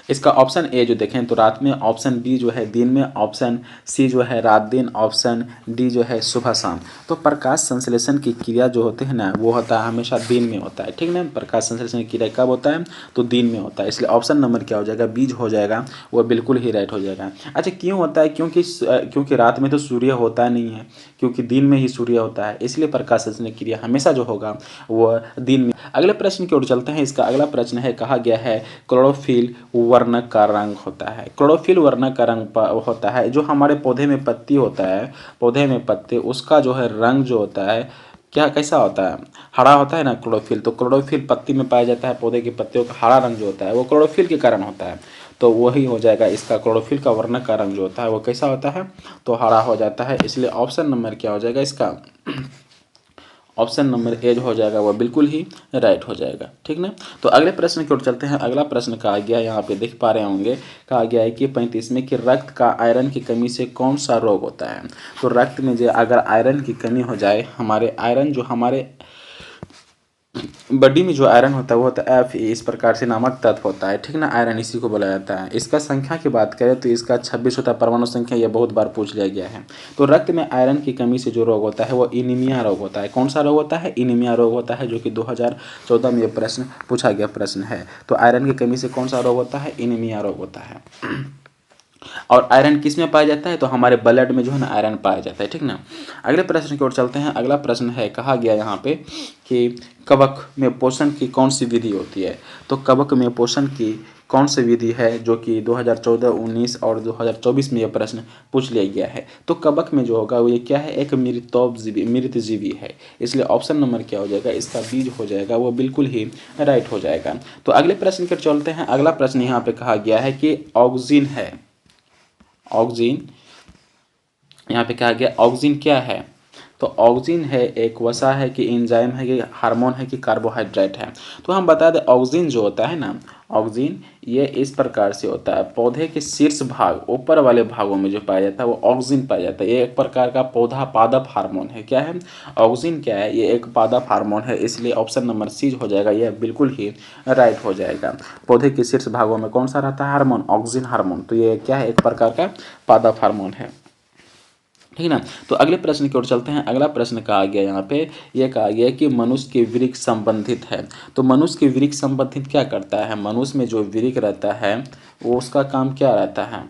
A: इसका ऑप्शन ए जो देखें तो रात में, ऑप्शन बी जो है दिन में, ऑप्शन सी जो है रात दिन, ऑप्शन डी जो है सुबह शाम। तो प्रकाश संश्लेषण की क्रिया जो होते हैं ना वो होता है हमेशा दिन में होता है, ठीक ना। प्रकाश संश्लेषण की क्रिया कब होता है, तो दिन में होता है। इसलिए ऑप्शन नंबर क्या हो जाएगा, बी हो जाएगा, वो बिल्कुल ही राइट हो जाएगा। अच्छा क्यों होता है, क्योंकि रात में तो सूर्य होता नहीं है, क्योंकि दिन में ही सूर्य होता है, इसलिए प्रकाश संश्लेषण की क्रिया हमेशा जो होगा वो दिन में। अगले प्रश्न की ओर चलते हैं। इसका अगला प्रश्न है, कहा गया है क्लोरोफिल वर्णक का रंग होता है। क्लोरोफिल वर्णक का रंग होता है जो हमारे पौधे में पत्ती होता है, पौधे में पत्ते, उसका जो है रंग जो होता है क्या, कैसा होता है, हरा होता है ना क्लोरोफिल। तो क्लोरोफिल पत्ती में पाया जाता है, पौधे की पत्तियों का हरा रंग जो होता है वो क्लोरोफिल के कारण होता है। तो वही हो जाएगा इसका, क्लोरोफिल का वर्णक का रंग जो होता है वो कैसा होता है, तो हरा हो जाता है। इसलिए ऑप्शन नंबर क्या हो जाएगा इसका, ऑप्शन नंबर ए जो हो जाएगा वह बिल्कुल ही राइट हो जाएगा, ठीक ना। तो अगले प्रश्न की ओर चलते हैं। अगला प्रश्न कहा गया, यहाँ पे देख पा रहे होंगे, कहा गया है कि 35 में कि रक्त का आयरन की कमी से कौन सा रोग होता है। तो रक्त में जो अगर आयरन की कमी हो जाए, हमारे आयरन जो हमारे बॉडी में जो आयरन होता है वो होता है एफ, इस प्रकार से नामक तत्व होता है, ठीक ना। आयरन इसी को बोला जाता है। इसका संख्या की बात करें तो इसका 26 होता है परमाणु संख्या, यह बहुत बार पूछ लिया गया है। तो रक्त में आयरन की कमी से जो रोग होता है वो इनीमिया रोग होता है। कौन सा रोग होता है, इनीमिया रोग होता है, जो कि 2014 में यह प्रश्न पूछा गया प्रश्न है। तो आयरन की कमी से कौन सा रोग होता है, इनीमिया रोग होता है। और आयरन किस में पाया जाता है, तो हमारे ब्लड में जो है ना आयरन पाया जाता है, ठीक ना। अगले प्रश्न की ओर चलते हैं। अगला प्रश्न है, कहा गया यहाँ पे कि कवक में पोषण की कौन सी विधि होती है। तो कवक में पोषण की कौन सी विधि है, जो कि 2014, 19 और 2024 में यह प्रश्न पूछ लिया गया है। तो कवक में जो होगा वो ये क्या है, एक मृत जीवी है। इसलिए ऑप्शन नंबर क्या हो जाएगा इसका, बीज हो जाएगा, वो बिल्कुल ही राइट हो जाएगा। तो अगले प्रश्न की ओर चलते हैं। अगला प्रश्न यहाँ पे कहा गया है कि ऑक्सीजन है, ऑक्सीजन, यहाँ पे कहा गया ऑक्सीजन क्या है। तो ऑक्सीजन है एक वसा है कि एंजाइम है कि हार्मोन है कि कार्बोहाइड्रेट है। तो हम बता दें ऑक्सीजन जो होता है ना, ऑक्सीजन ये इस प्रकार से होता है, पौधे के शीर्ष भाग, ऊपर वाले भागों में जो पाया जाता है वो ऑक्सीजन पाया जाता है। ये एक प्रकार का पौधा पादप हार्मोन है। क्या है, ऑक्सीजन क्या है, ये एक पादप हार्मोन है। इसलिए ऑप्शन नंबर सी हो जाएगा, यह बिल्कुल ही राइट हो जाएगा। पौधे के शीर्ष भागों में कौन सा रहता है हार्मोन, ऑक्सीजन हार्मोन। तो ये क्या है, एक प्रकार का पादप हार्मोन है, ठीक ना। तो अगले प्रश्न की ओर चलते हैं। अगला प्रश्न कहा गया यहाँ पे, यह कहा गया कि मनुष्य के वृक्क संबंधित है। तो मनुष्य के वृक्क संबंधित क्या करता है, मनुष्य में जो वृक्क रहता है वो उसका काम क्या रहता है,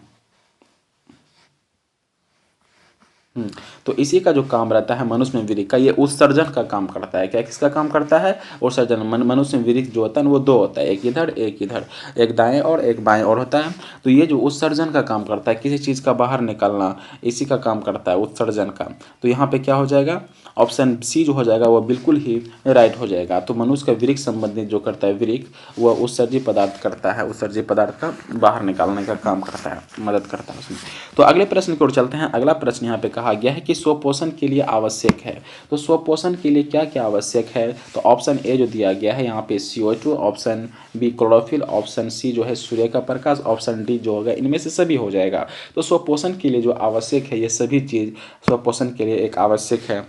A: तो इसी का जो काम रहता है मनुष्य में विरिक का, ये उत्सर्जन का काम करता है। क्या किसका काम करता है? उत्सर्जन। मनुष्य में विरिक जो होता है वो दो होता है, एक इधर एक इधर, एक दाएं और एक बाएं और होता है। तो ये जो उत्सर्जन का काम करता है, किसी चीज़ का बाहर निकलना, इसी का काम करता है उत्सर्जन का। तो यहाँ पे क्या हो जाएगा? ऑप्शन सी जो हो जाएगा वो बिल्कुल ही राइट हो जाएगा। तो मनुष्य का विरिक संबंधित जो करता है विरिक, वह उत्सर्जी पदार्थ करता है, उत्सर्जी पदार्थ का बाहर निकालने का काम करता है, मदद करता है उसमें। तो अगले प्रश्न की ओर चलते हैं। अगला प्रश्न यहाँ पे कहा गया है कि स्वपोषण के लिए आवश्यक है। तो स्वपोषण के लिए क्या क्या आवश्यक है? तो ऑप्शन ए जो दिया गया है यहाँ पे CO2, option B chlorophyll, option C जो है सूर्य का प्रकाश, ऑप्शन डी जो होगा इनमें से सभी हो जाएगा। तो स्वपोषण के लिए जो आवश्यक है, ये सभी चीज़ स्वपोषण के लिए एक आवश्यक है,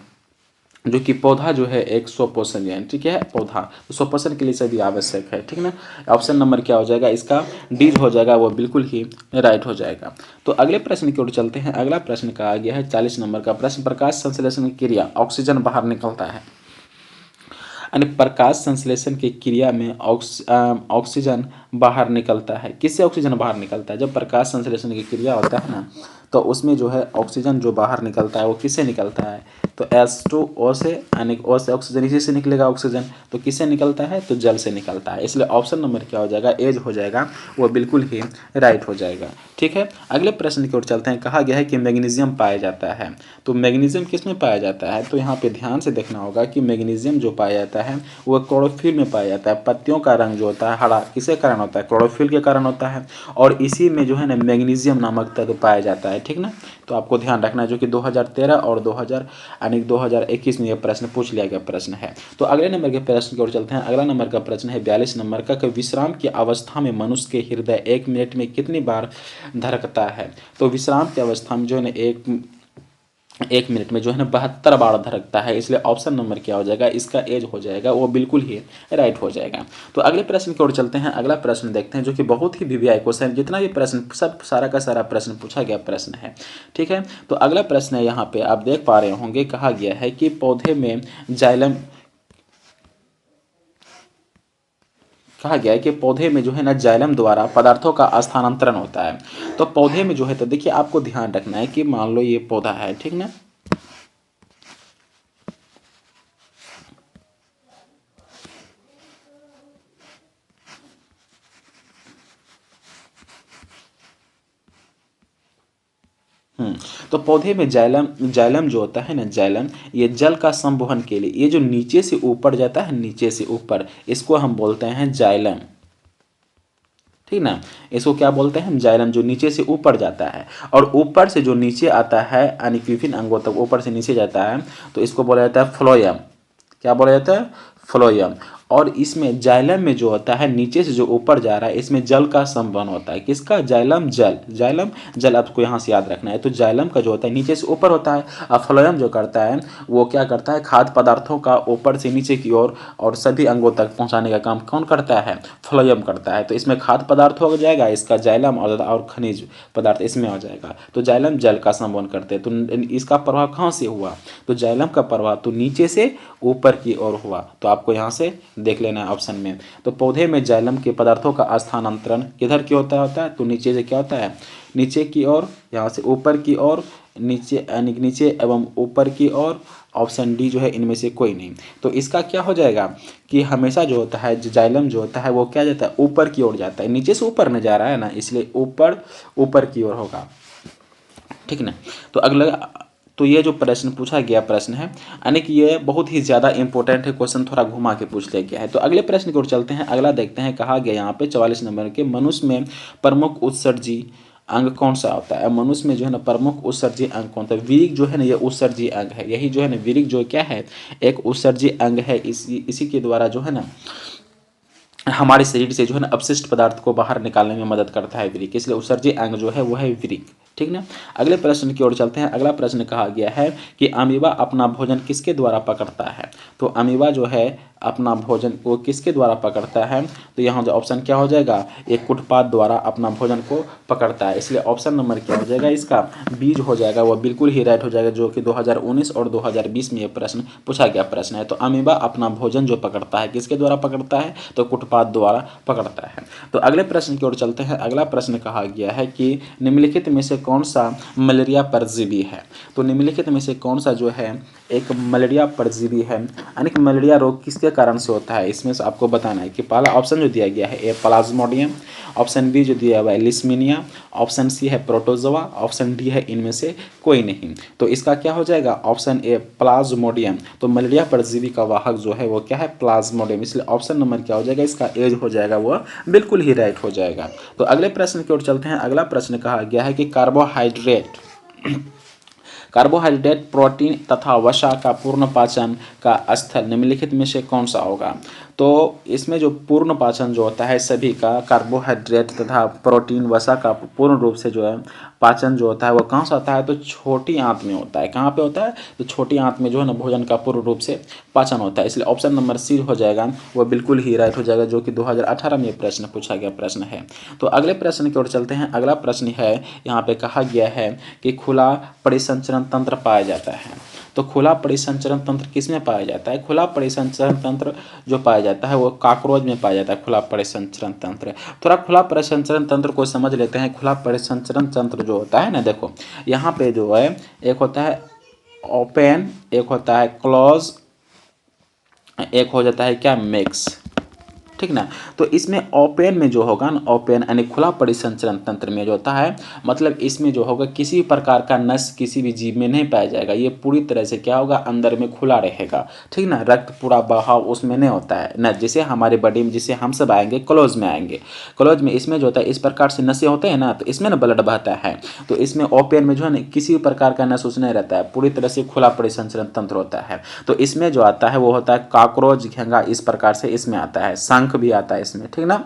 A: जो कि पौधा जो है एक स्वपोषण है, ठीक है, पौधा तो स्वपोषण के लिए सभी आवश्यक है, ठीक ना। ऑप्शन नंबर क्या हो जाएगा इसका? डी हो जाएगा, वो बिल्कुल ही राइट हो जाएगा। तो अगले प्रश्न की ओर चलते हैं। अगला प्रश्न का आ गया है 40 नंबर का प्रश्न। प्रकाश संश्लेषण की क्रिया, ऑक्सीजन बाहर निकलता है, यानी प्रकाश संश्लेषण की क्रिया में ऑक्सीजन बाहर निकलता है। किससे ऑक्सीजन बाहर निकलता है? जब प्रकाश संश्लेषण की क्रिया होता है ना, तो उसमें जो है ऑक्सीजन जो बाहर निकलता है वो किससे निकलता है? तो H2O से, यानी O से ऑक्सीजन, इसी से निकलेगा ऑक्सीजन। तो किससे निकलता है? तो जल से निकलता है। इसलिए ऑप्शन नंबर क्या हो जाएगा? एज हो जाएगा, वो बिल्कुल ही राइट हो जाएगा, ठीक है। अगले प्रश्न की ओर चलते हैं। कहा गया है कि मैग्नीशियम पाया जाता है। तो मैग्नीशियम किस में पाया जाता है? तो यहाँ पे ध्यान से देखना होगा कि मैग्नीशियम जो पाया जाता है वो क्लोरोफिल में पाया जाता है। पत्तियों का रंग जो होता है हरा, किसके कारण होता है? क्लोरोफिल के कारण होता है। और इसी में जो है ना मैग्नीशियम नामक तत्व पाया जाता है, ठीक ना। तो आपको ध्यान रखना है, जो कि 2013 और 2021 में यह प्रश्न पूछ लिया गया प्रश्न है। तो अगले नंबर के प्रश्न की ओर चलते हैं। अगला नंबर का प्रश्न है 42 नंबर का कि विश्राम की अवस्था में मनुष्य के हृदय 1 मिनट में कितनी बार धड़कता है? तो विश्राम की अवस्था में जो है ना एक मिनट में जो है ना 72 बार धड़कता है। इसलिए ऑप्शन नंबर क्या हो जाएगा? इसका एज हो जाएगा, वो बिल्कुल ही राइट हो जाएगा। तो अगले प्रश्न की ओर चलते हैं। अगला प्रश्न देखते हैं, जो कि बहुत ही वीवीआई क्वेश्चन, जितना भी प्रश्न सब सारा का सारा प्रश्न पूछा गया प्रश्न है, ठीक है। तो अगला प्रश्न है, यहाँ पे आप देख पा रहे होंगे, कहा गया है कि पौधे में जाइलम, कहा गया है कि पौधे में जो है ना जाइलम द्वारा पदार्थों का स्थानांतरण होता है। तो पौधे में जो है, तो देखिए आपको ध्यान रखना है कि मान लो ये पौधा है, ठीक ना। तो पौधे में जाइलम, जाइलम जो होता है ना, जाइलम, ये जल का संवहन के लिए, ये जो नीचे से ऊपर जाता है, नीचे से ऊपर, इसको हम बोलते हैं जाइलम, ठीक ना। इसको क्या बोलते हैं हम? जाइलम, जो नीचे से ऊपर जाता है। और ऊपर से जो नीचे आता है, यानी विभिन्न अंगों तक ऊपर से नीचे जाता है, तो इसको बोला जाता है फ्लोयम। क्या बोला जाता है? फ्लोयम। और इसमें जाइलम में जो होता है नीचे से जो ऊपर जा रहा है, इसमें जल का संवहन होता है। किसका? जाइलम, जल, जाइलम जल, आपको यहाँ से याद रखना है। तो जाइलम का जो होता है नीचे से ऊपर होता है, और फ्लोयम जो करता है वो क्या करता है? खाद्य पदार्थों का ऊपर से नीचे की ओर और सभी अंगों तक पहुँचाने का काम कौन करता है? फ्लोयम करता है। तो इसमें खाद्य पदार्थ हो जाएगा, इसका जाइलम, और खनिज पदार्थ इसमें आ जाएगा। तो जाइलम जल का संवहन करते हैं। तो इसका प्रभाव कहाँ से हुआ? तो जाइलम का प्रभाव तो नीचे से ऊपर की ओर हुआ। तो आपको यहाँ से देख लेना है ऑप्शन में। तो पौधे में जाइलम के पदार्थों का स्थानांतरण किधर की होता है? तो नीचे से क्या होता है? नीचे की ओर, यहाँ से ऊपर की ओर, नीचे, यानी नीचे एवं ऊपर की ओर। ऑप्शन डी जो है इनमें से कोई नहीं। तो इसका क्या हो जाएगा कि हमेशा जो होता है जाइलम जो होता है वो क्या जाता है? ऊपर की ओर जाता है, नीचे से ऊपर न जा रहा है ना, इसलिए ऊपर, ऊपर की ओर होगा, ठीक ना। तो अगला, तो ये जो प्रश्न पूछा गया प्रश्न है, यानी कि ये बहुत ही ज़्यादा इंपॉर्टेंट है, क्वेश्चन थोड़ा घुमा के पूछ लिया गया है। तो अगले प्रश्न की ओर चलते हैं। अगला देखते हैं, कहा गया यहाँ पे 44 नंबर के, मनुष्य में प्रमुख उत्सर्जी अंग कौन सा होता है? मनुष्य में जो है ना प्रमुख उत्सर्जी अंग कौन सा? विरिक जो है ना, ये उत्सर्जी अंग है। यही जो है ना विरिक जो क्या है? एक उत्सर्जी अंग है। इसी के द्वारा जो है ना हमारे शरीर से जो है ना अपशिष्ट पदार्थ को बाहर निकालने में मदद करता है विरिक। इसलिए उत्सर्जी अंग जो है वो है विरिक, ठीक ना। अगले प्रश्न की ओर चलते हैं। अगला प्रश्न कहा गया है कि अमीबा अपना भोजन किसके द्वारा पकड़ता है? तो अमीबा जो है अपना भोजन वो किसके द्वारा पकड़ता है? तो यहाँ जो ऑप्शन क्या हो जाएगा? एक कुटपाद द्वारा अपना भोजन को पकड़ता है। इसलिए ऑप्शन नंबर क्या हो जाएगा? इसका बीज हो जाएगा, वो बिल्कुल ही राइट हो जाएगा, जो कि 2019 और 2020 में ये प्रश्न पूछा गया प्रश्न है। तो अमीबा अपना भोजन जो पकड़ता है किसके द्वारा पकड़ता है? तो कुटपाद द्वारा पकड़ता है। तो अगले प्रश्न की ओर चलते हैं। अगला प्रश्न कहा गया है कि निम्नलिखित में से कौन सा मलेरिया परजीवी है? तो निम्नलिखित में से कौन सा जो है एक मलेरिया परजीवी है, यानी कि मलेरिया रोग किसके कारण से होता है? इसमें से आपको बताना है कि पहला ऑप्शन जो दिया गया है ए प्लाज्मोडियम, ऑप्शन बी जो दिया हुआ है लिस्मीनिया, ऑप्शन सी है प्रोटोजोआ, ऑप्शन डी है इनमें से कोई नहीं। तो इसका क्या हो जाएगा? Option A Plasmodium. तो मलेरिया परजीवी का वाहक जो है वो क्या है? प्लाज्मोडियम। इसलिए ऑप्शन नंबर क्या हो जाएगा? इसका एज हो जाएगा वो बिल्कुल ही राइट हो जाएगा। तो अगले प्रश्न की ओर चलते हैं। अगला प्रश्न कहा गया है कि कार्बोहाइड्रेट, प्रोटीन तथा वसा का पूर्ण पाचन का स्थल निम्नलिखित में से कौन सा होगा? तो इसमें जो पूर्ण पाचन जो होता है सभी का, कार्बोहाइड्रेट तथा प्रोटीन वसा का पूर्ण रूप से जो है पाचन जो होता है वो कहाँ से होता है? तो छोटी आंत में होता है। कहाँ पे होता है? तो छोटी आंत में जो है ना भोजन का पूर्ण रूप से पाचन होता है। इसलिए ऑप्शन नंबर सी हो जाएगा वो बिल्कुल ही राइट हो जाएगा, जो कि 2018 में प्रश्न पूछा गया प्रश्न है। तो अगले प्रश्न की ओर चलते हैं। अगला प्रश्न है, यहाँ पे कहा गया है कि खुला परिसंचरण तंत्र पाया जाता है। तो खुला परिसंचरण तंत्र किसमें पाया जाता है? खुला परिसंचरण तंत्र जो पाया जाता है वो कॉकरोच में पाया जाता है। खुला परिसंचरण तंत्र, थोड़ा खुला परिसंचरण तंत्र को समझ लेते हैं। खुला परिसंचरण तंत्र जो होता है ना, देखो यहाँ पे जो है एक होता है ओपन, एक होता है क्लोज, एक हो जाता है क्या? मिक्स। ठीक ना। तो इसमें ओपन में जो होगा ना, ओपन यानी खुला परिसंचरण तंत्र में जो होता है, मतलब इसमें जो होगा किसी प्रकार का नस किसी भी जीव में नहीं पाया जाएगा। ये पूरी तरह से क्या होगा? अंदर में खुला रहेगा। ठीक ना। रक्त पूरा बहाव उसमें नहीं होता है ना, जैसे हमारे बॉडी में जिसे हम सब आएंगे क्लोज में आएंगे। क्लोज में इसमें जो होता है इस प्रकार से नसें होते हैं ना, तो इसमें ना ब्लड बहता है। तो इसमें ओपन में जो है ना किसी प्रकार का नस उसमें नहीं रहता है, पूरी तरह से खुला परिसंचरण तंत्र होता है। तो इसमें जो आता है वो होता है कॉकरोच, घेंगा, इस प्रकार से इसमें आता है। शंख भी आता है इसमें। ठीक ना।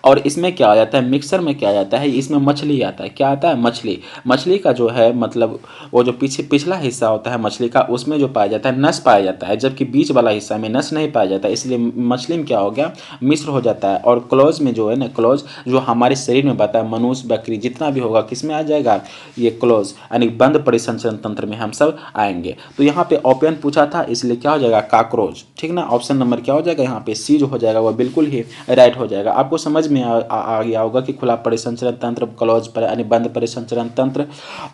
A: और इसमें क्या आ जाता है? मिक्सर में क्या आ जाता है? इसमें मछली आता है। क्या आता है? मछली। मछली का जो है मतलब वो जो पिछला हिस्सा होता है मछली का, उसमें जो पाया जाता है नस पाया जाता है, जबकि बीच वाला हिस्सा में नस नहीं पाया जाता है। इसलिए मछली में क्या हो गया? मिश्र हो जाता है। और क्लोज में जो है ना, क्लोज जो हमारे शरीर में बता है, मनुष्य, बकरी जितना भी होगा किस में आ जाएगा? ये क्लोज यानी बंद परिसंचरण तंत्र में हम सब आएंगे। तो यहाँ पे ओपन पूछा था, इसलिए क्या हो जाएगा? कॉकरोच। ठीक ना। ऑप्शन नंबर क्या हो जाएगा? यहाँ पे सी जो हो जाएगा वो बिल्कुल ही राइट हो जाएगा। आपको समझ में आ गया होगा कि खुला परिसंचरण तंत्र, क्लोज पर यानी बंद परिसंचरण तंत्र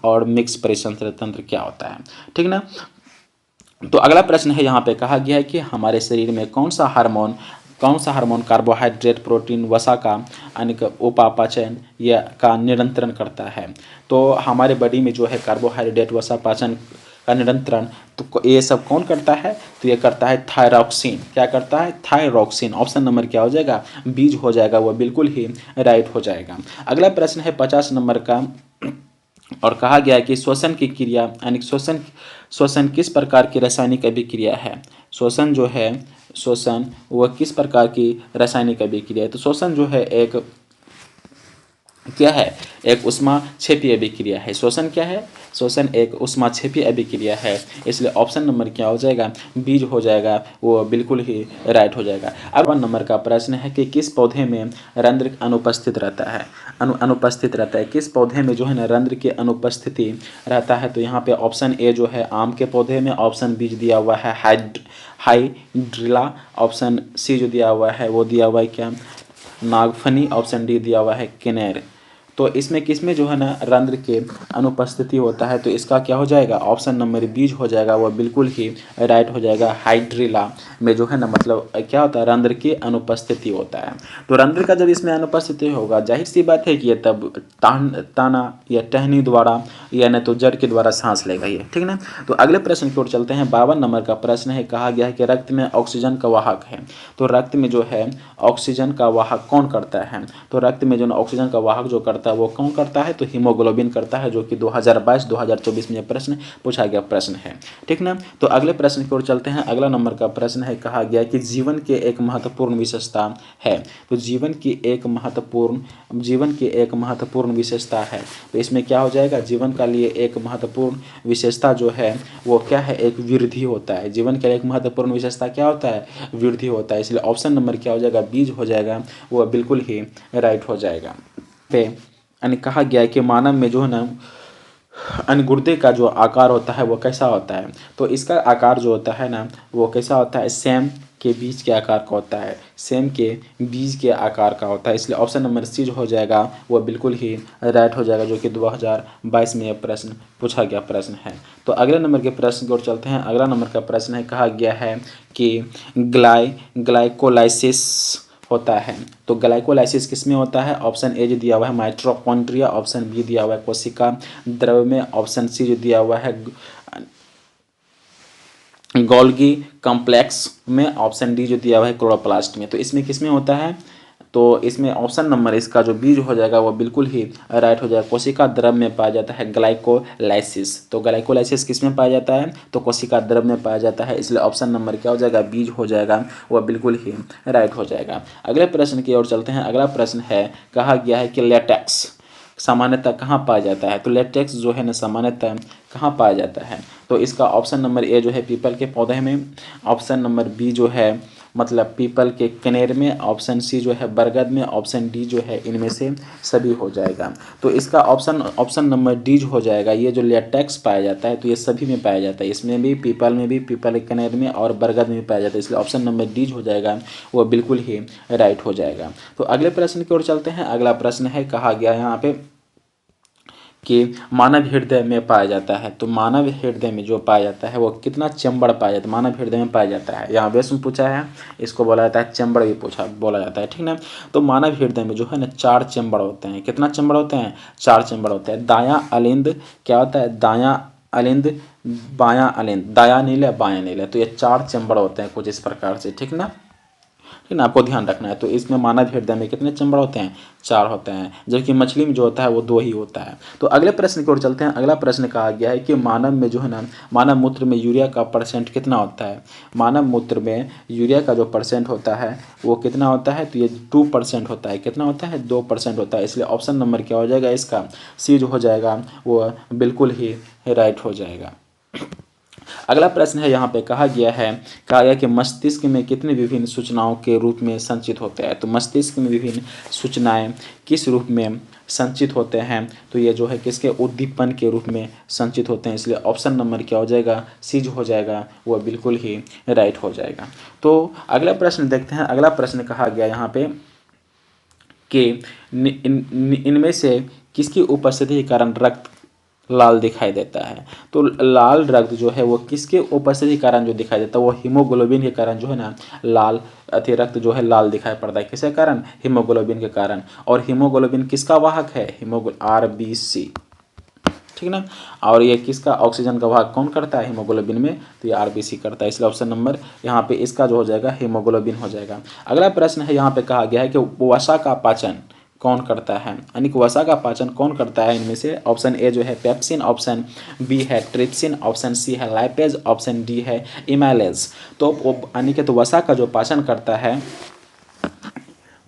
A: और मिक्स परिसंचरण तंत्र क्या होता है। ठीक ना। तो अगला प्रश्न है, यहाँ पे कहा गया है कि हमारे शरीर में कौन सा हार्मोन कार्बोहाइड्रेट, प्रोटीन, वसा का यानी उपापचयन या का नियंत्रण करता है? तो हमारे बॉडी में जो है कार्बोहाइड्रेट, वसा, पाचन का नियंत्रण तो ये सब कौन करता है? तो ये करता है थायरॉक्सिन। क्या करता है? थायरॉक्सिन। ऑप्शन नंबर क्या हो जाएगा? बीज हो जाएगा, वो बिल्कुल ही राइट हो जाएगा। अगला प्रश्न है 50 नंबर का, और कहा गया है कि श्वसन की क्रिया यानी श्वसन किस प्रकार की रासायनिक अभिक्रिया है? श्वसन जो है, श्वसन वह किस प्रकार की रासायनिक अभिक्रिया है? तो श्वसन जो है एक क्या है? एक ऊष्माक्षेपी अभिक्रिया है। श्वसन क्या है? श्वसन एक ऊष्माक्षेपी अभिक्रिया है। इसलिए ऑप्शन नंबर क्या हो जाएगा? बीज हो जाएगा, वो बिल्कुल ही राइट हो जाएगा। अब 1 नंबर का प्रश्न है कि किस पौधे में रंध्र अनुपस्थित रहता है? अनुपस्थित रहता है। किस पौधे में जो है ना रंध्र की अनुपस्थिति रहता है? तो यहाँ पे ऑप्शन ए जो है आम के पौधे में, ऑप्शन बी दिया हुआ है हाइड्रिला, ऑप्शन सी जो दिया हुआ है वो दिया हुआ है क्या? नागफनी, ऑप्शन डी दिया हुआ है किनेर। तो इसमें किसमें जो है ना रंध्र के अनुपस्थिति होता है? तो इसका क्या हो जाएगा? ऑप्शन नंबर बीज हो जाएगा, वो बिल्कुल ही राइट हो जाएगा। हाइड्रिला में जो है ना मतलब क्या होता है? रंध्र की अनुपस्थिति होता है। तो रंध्र का जब इसमें अनुपस्थिति होगा, जाहिर सी बात है कि ये तब ताना या टहनी द्वारा या न तो जड़ के द्वारा सांस लेगा ये। ठीक ना। तो अगले प्रश्न की ओर चलते हैं। 52 नंबर का प्रश्न है, कहा गया है कि रक्त में ऑक्सीजन का वाहक है। तो रक्त में जो है ऑक्सीजन का वाहक कौन करता है? तो रक्त में जो ऑक्सीजन का वाहक जो करता है वो कौन करता है? तो हीमोग्लोबिन करता है, जो कि 2022-2024 में प्रश्न पूछा गया प्रश्न है। ठीक ना। तो अगले प्रश्न की ओर चलते हैं। अगला नंबर का प्रश्न है, कहा गया कि जीवन के एक महत्वपूर्ण विशेषता है। तो जीवन की एक महत्वपूर्ण विशेषता है। तो इसमें क्या हो जाएगा? जीवन का लिए एक महत्वपूर्ण विशेषता जो है वो क्या है? एक वृद्धि होता है। जीवन के लिए एक महत्वपूर्ण विशेषता क्या होता है? वृद्धि होता है। इसलिए ऑप्शन नंबर क्या हो जाएगा? बीज हो जाएगा, वो बिल्कुल ही राइट हो जाएगा। पे यानी कहा गया है कि मानव में जो है ना गुर्दे का जो आकार होता है वो कैसा होता है? तो इसका आकार जो होता है ना वो कैसा होता है? सेम के बीज के आकार का होता है, सेम के बीज के आकार का होता है, इसलिए ऑप्शन नंबर सी जो हो जाएगा वो बिल्कुल ही राइट हो जाएगा, जो कि 2022 में यह प्रश्न पूछा गया प्रश्न है। तो अगले नंबर के प्रश्न की ओर चलते हैं। अगला नंबर का प्रश्न है, कहा गया है कि ग्लाइकोलाइसिस होता है। तो ग्लाइकोलाइसिस किस में होता है? ऑप्शन ए जो दिया हुआ है माइटोकॉन्ड्रिया, ऑप्शन बी दिया हुआ है कोशिका द्रव्य में, ऑप्शन सी जो दिया हुआ है गोल्गी कॉम्प्लेक्स में, ऑप्शन डी जो दिया हुआ है क्लोरोप्लास्ट में। तो इसमें किस में होता है? तो इसमें ऑप्शन नंबर इसका जो बी जो हो जाएगा वो बिल्कुल ही राइट हो जाएगा, कोशिका द्रव में पाया जाता है ग्लाइकोलाइसिस। तो ग्लाइकोलाइसिस किस में पाया जाता है? तो कोशिका द्रव में पाया जाता है, इसलिए ऑप्शन नंबर क्या हो जाएगा? बीज हो जाएगा, वह बिल्कुल ही राइट हो जाएगा। अगले प्रश्न की ओर चलते हैं। अगला प्रश्न है, कहा गया है कि लेटेक्स सामान्यतः कहाँ पाया जाता है? तो लेटेक्स जो है ना सामान्यतः कहाँ पाया जाता है? तो इसका ऑप्शन नंबर ए जो है पीपल के पौधे में, ऑप्शन नंबर बी जो है मतलब पीपल के कनेर में, ऑप्शन सी जो है बरगद में, ऑप्शन डी जो है इनमें से सभी हो जाएगा। तो इसका ऑप्शन नंबर डी जो हो जाएगा, ये जो लेटेक्स पाया जाता है तो ये सभी में पाया जाता है, इसमें भी, पीपल में भी, पीपल के कनेर में और बरगद में भी पाया जाता है, इसलिए ऑप्शन नंबर डी जो हो जाएगा वो बिल्कुल ही राइट हो जाएगा। तो अगले प्रश्न की ओर चलते हैं। अगला प्रश्न है, कहा गया यहाँ पे कि मानव हृदय में पाया जाता है। तो मानव हृदय में जो पाया जाता है वो कितना चैम्बर पाया जाता है? मानव हृदय में पाया जाता है, यहाँ वेस्ट में पूछा है, इसको बोला जाता है चैम्बर भी बोला जाता है, ठीक ना। तो मानव हृदय में जो है ना 4 चैम्बर होते हैं। कितना चैम्बर होते हैं? 4 चैम्बर होते हैं। दायां अलिंद क्या होता है? दायां अलिंद, बायां अलिंद, दायां नील है, बायां नील है। तो ये 4 चैम्बर होते हैं कुछ इस प्रकार से, ठीक ना, ठीक ना, आपको ध्यान रखना है। तो इसमें मानव हृदय में कितने चैम्बर होते हैं? 4 होते हैं, जबकि मछली में जो होता है वो 2 ही होता है। तो अगले प्रश्न की ओर चलते हैं। अगला प्रश्न कहा गया है कि मानव में जो है ना, मानव मूत्र में यूरिया का परसेंट कितना होता है? मानव मूत्र में यूरिया का जो परसेंट होता है वो कितना होता है? तो ये 2% होता है। कितना होता है? 2% होता है, इसलिए ऑप्शन नंबर क्या हो जाएगा इसका? सी जो हो जाएगा वो बिल्कुल ही राइट हो जाएगा। अगला प्रश्न है, यहाँ पे कहा गया कि मस्तिष्क में कितने विभिन्न सूचनाओं के रूप में संचित होते हैं? तो मस्तिष्क में विभिन्न सूचनाएं किस रूप में संचित होते हैं? तो ये जो है किसके उद्दीपन के रूप में संचित होते हैं, इसलिए ऑप्शन नंबर क्या हो जाएगा? सी जो हो जाएगा वो बिल्कुल ही राइट हो जाएगा। तो अगला प्रश्न देखते हैं। अगला प्रश्न कहा गया यहाँ पे कि इनमें से किसकी उपस्थिति के कारण रक्त लाल दिखाई देता है? तो लाल रक्त जो है वो किसके उपस्थिति के कारण जो दिखाई देता है? वो हीमोग्लोबिन के कारण जो है ना लाल रक्त जो है लाल दिखाई पड़ता है। किसके कारण? हीमोग्लोबिन के कारण। और हीमोग्लोबिन किसका वाहक है? RBC, ठीक ना। और ये किसका ऑक्सीजन का वाहक कौन करता है हीमोग्लोबिन में? तो ये RBC करता है, इसलिए ऑप्शन नंबर यहाँ पे इसका जो हो जाएगा हीमोग्लोबिन हो जाएगा। अगला प्रश्न है, यहाँ पे कहा गया है कि वसा का पाचन कौन करता है? यानी कि वसा का पाचन कौन करता है इनमें से? ऑप्शन ए जो है पेप्सिन, ऑप्शन बी है ट्रिप्सिन, ऑप्शन सी है लाइपेज, ऑप्शन डी है इमाइलेज। तो यानी कि तो वसा का जो पाचन करता है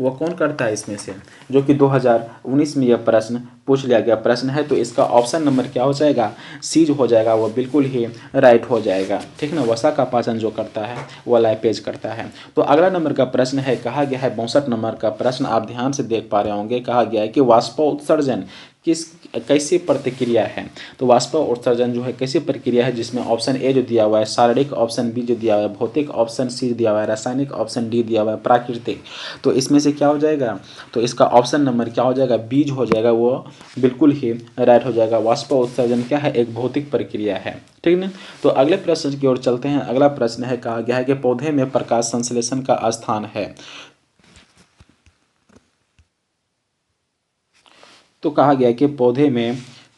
A: वो कौन करता है इसमें से? जो कि 2019 में यह प्रश्न पूछ लिया गया प्रश्न है। तो इसका ऑप्शन नंबर क्या हो जाएगा? सी जो हो जाएगा वो बिल्कुल ही राइट हो जाएगा, ठीक ना। वसा का पाचन जो करता है वो लाइपेज करता है। तो अगला नंबर का प्रश्न है, कहा गया है 62 नंबर का प्रश्न, आप ध्यान से देख पा रहे होंगे। कहा गया है कि वाष्पोत्सर्जन कैसी प्रतिक्रिया है? तो वाष्पोत्सर्जन जो है कैसी प्रक्रिया है, जिसमें ऑप्शन ए जो दिया हुआ है शारीरिक, ऑप्शन बी जो दिया हुआ है भौतिक, ऑप्शन सी दिया हुआ है रासायनिक, ऑप्शन डी दिया हुआ है प्राकृतिक। तो इसमें से क्या हो जाएगा? तो इसका ऑप्शन नंबर क्या हो जाएगा? बीज हो जाएगा, वो बिल्कुल ही राइट हो जाएगा। वाष्पोत्सर्जन क्या है? एक भौतिक प्रक्रिया है, ठीक ना। तो अगले प्रश्न की ओर चलते हैं। अगला प्रश्न है, कहा गया है कि पौधे में प्रकाश संश्लेषण का स्थान है। तो कहा गया है कि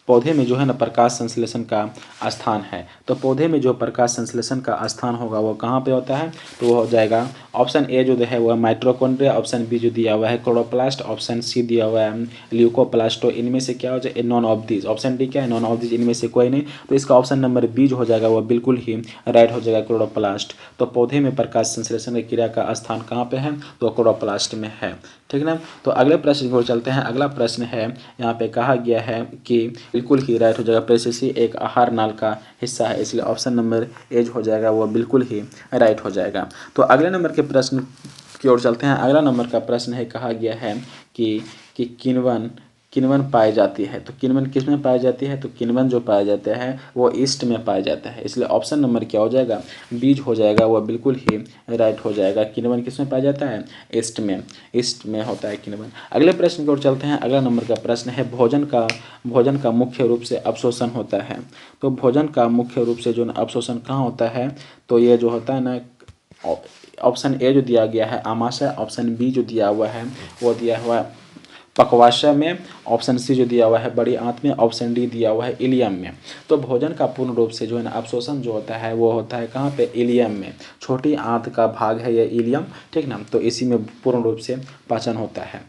A: पौधे में जो है ना प्रकाश संश्लेषण का स्थान है। तो पौधे में जो प्रकाश संश्लेषण का स्थान होगा वो कहाँ पे होता है? तो वो हो जाएगा ऑप्शन ए जो है वो माइटोकॉन्ड्रिया, ऑप्शन बी जो दिया हुआ है क्लोरोप्लास्ट, ऑप्शन सी दिया हुआ है ल्यूकोप्लास्ट। तो इनमें से क्या हो जाए? None of this. Option D क्या है? नॉन ऑफ दिस, इनमें से कोई नहीं। तो इसका ऑप्शन नंबर बी जो हो जाएगा वो बिल्कुल ही राइट हो जाएगा, क्लोरोप्लास्ट। तो पौधे में प्रकाश संश्लेषण की क्रिया का स्थान कहाँ पे है? तो क्लोरोप्लास्ट में है, ठीक ना। तो अगले प्रश्न की ओर चलते हैं। अगला प्रश्न है, यहाँ पे कहा गया है कि बिल्कुल ही राइट हो जाएगा, पेशिशी एक आहार नाल का हिस्सा है, इसलिए ऑप्शन नंबर ए जो हो जाएगा वो बिल्कुल ही राइट हो जाएगा। तो अगले नंबर के प्रश्न की ओर चलते हैं। अगला नंबर का प्रश्न है, कहा गया है कि किण्वन पाई जाती है। तो किण्वन किस में पाई जाती है? तो किण्वन जो पाए जाते हैं वो ईस्ट में पाया जाता है, इसलिए ऑप्शन नंबर क्या हो जाएगा? बीज हो जाएगा, वो बिल्कुल ही राइट हो जाएगा। किण्वन किस में पाया जाता है? ईस्ट में, ईस्ट में होता है किण्वन। अगले प्रश्न की ओर चलते हैं। अगला नंबर का प्रश्न है भोजन का मुख्य रूप से अवशोषण होता है। तो भोजन का मुख्य रूप से जो अवशोषण कहाँ होता है? तो ये जो होता है ना, ऑप्शन ए जो दिया गया है आमाशय, ऑप्शन बी जो दिया हुआ है वो दिया हुआ है पक्वाशय में, ऑप्शन सी जो दिया हुआ है बड़ी आंत में, ऑप्शन डी दिया हुआ है इलियम में। तो भोजन का पूर्ण रूप से जो है ना अवशोषण जो होता है वो होता है कहाँ पे? इलियम में। छोटी आंत का भाग है ये इलियम, ठीक ना। तो इसी में पूर्ण रूप से पाचन होता है,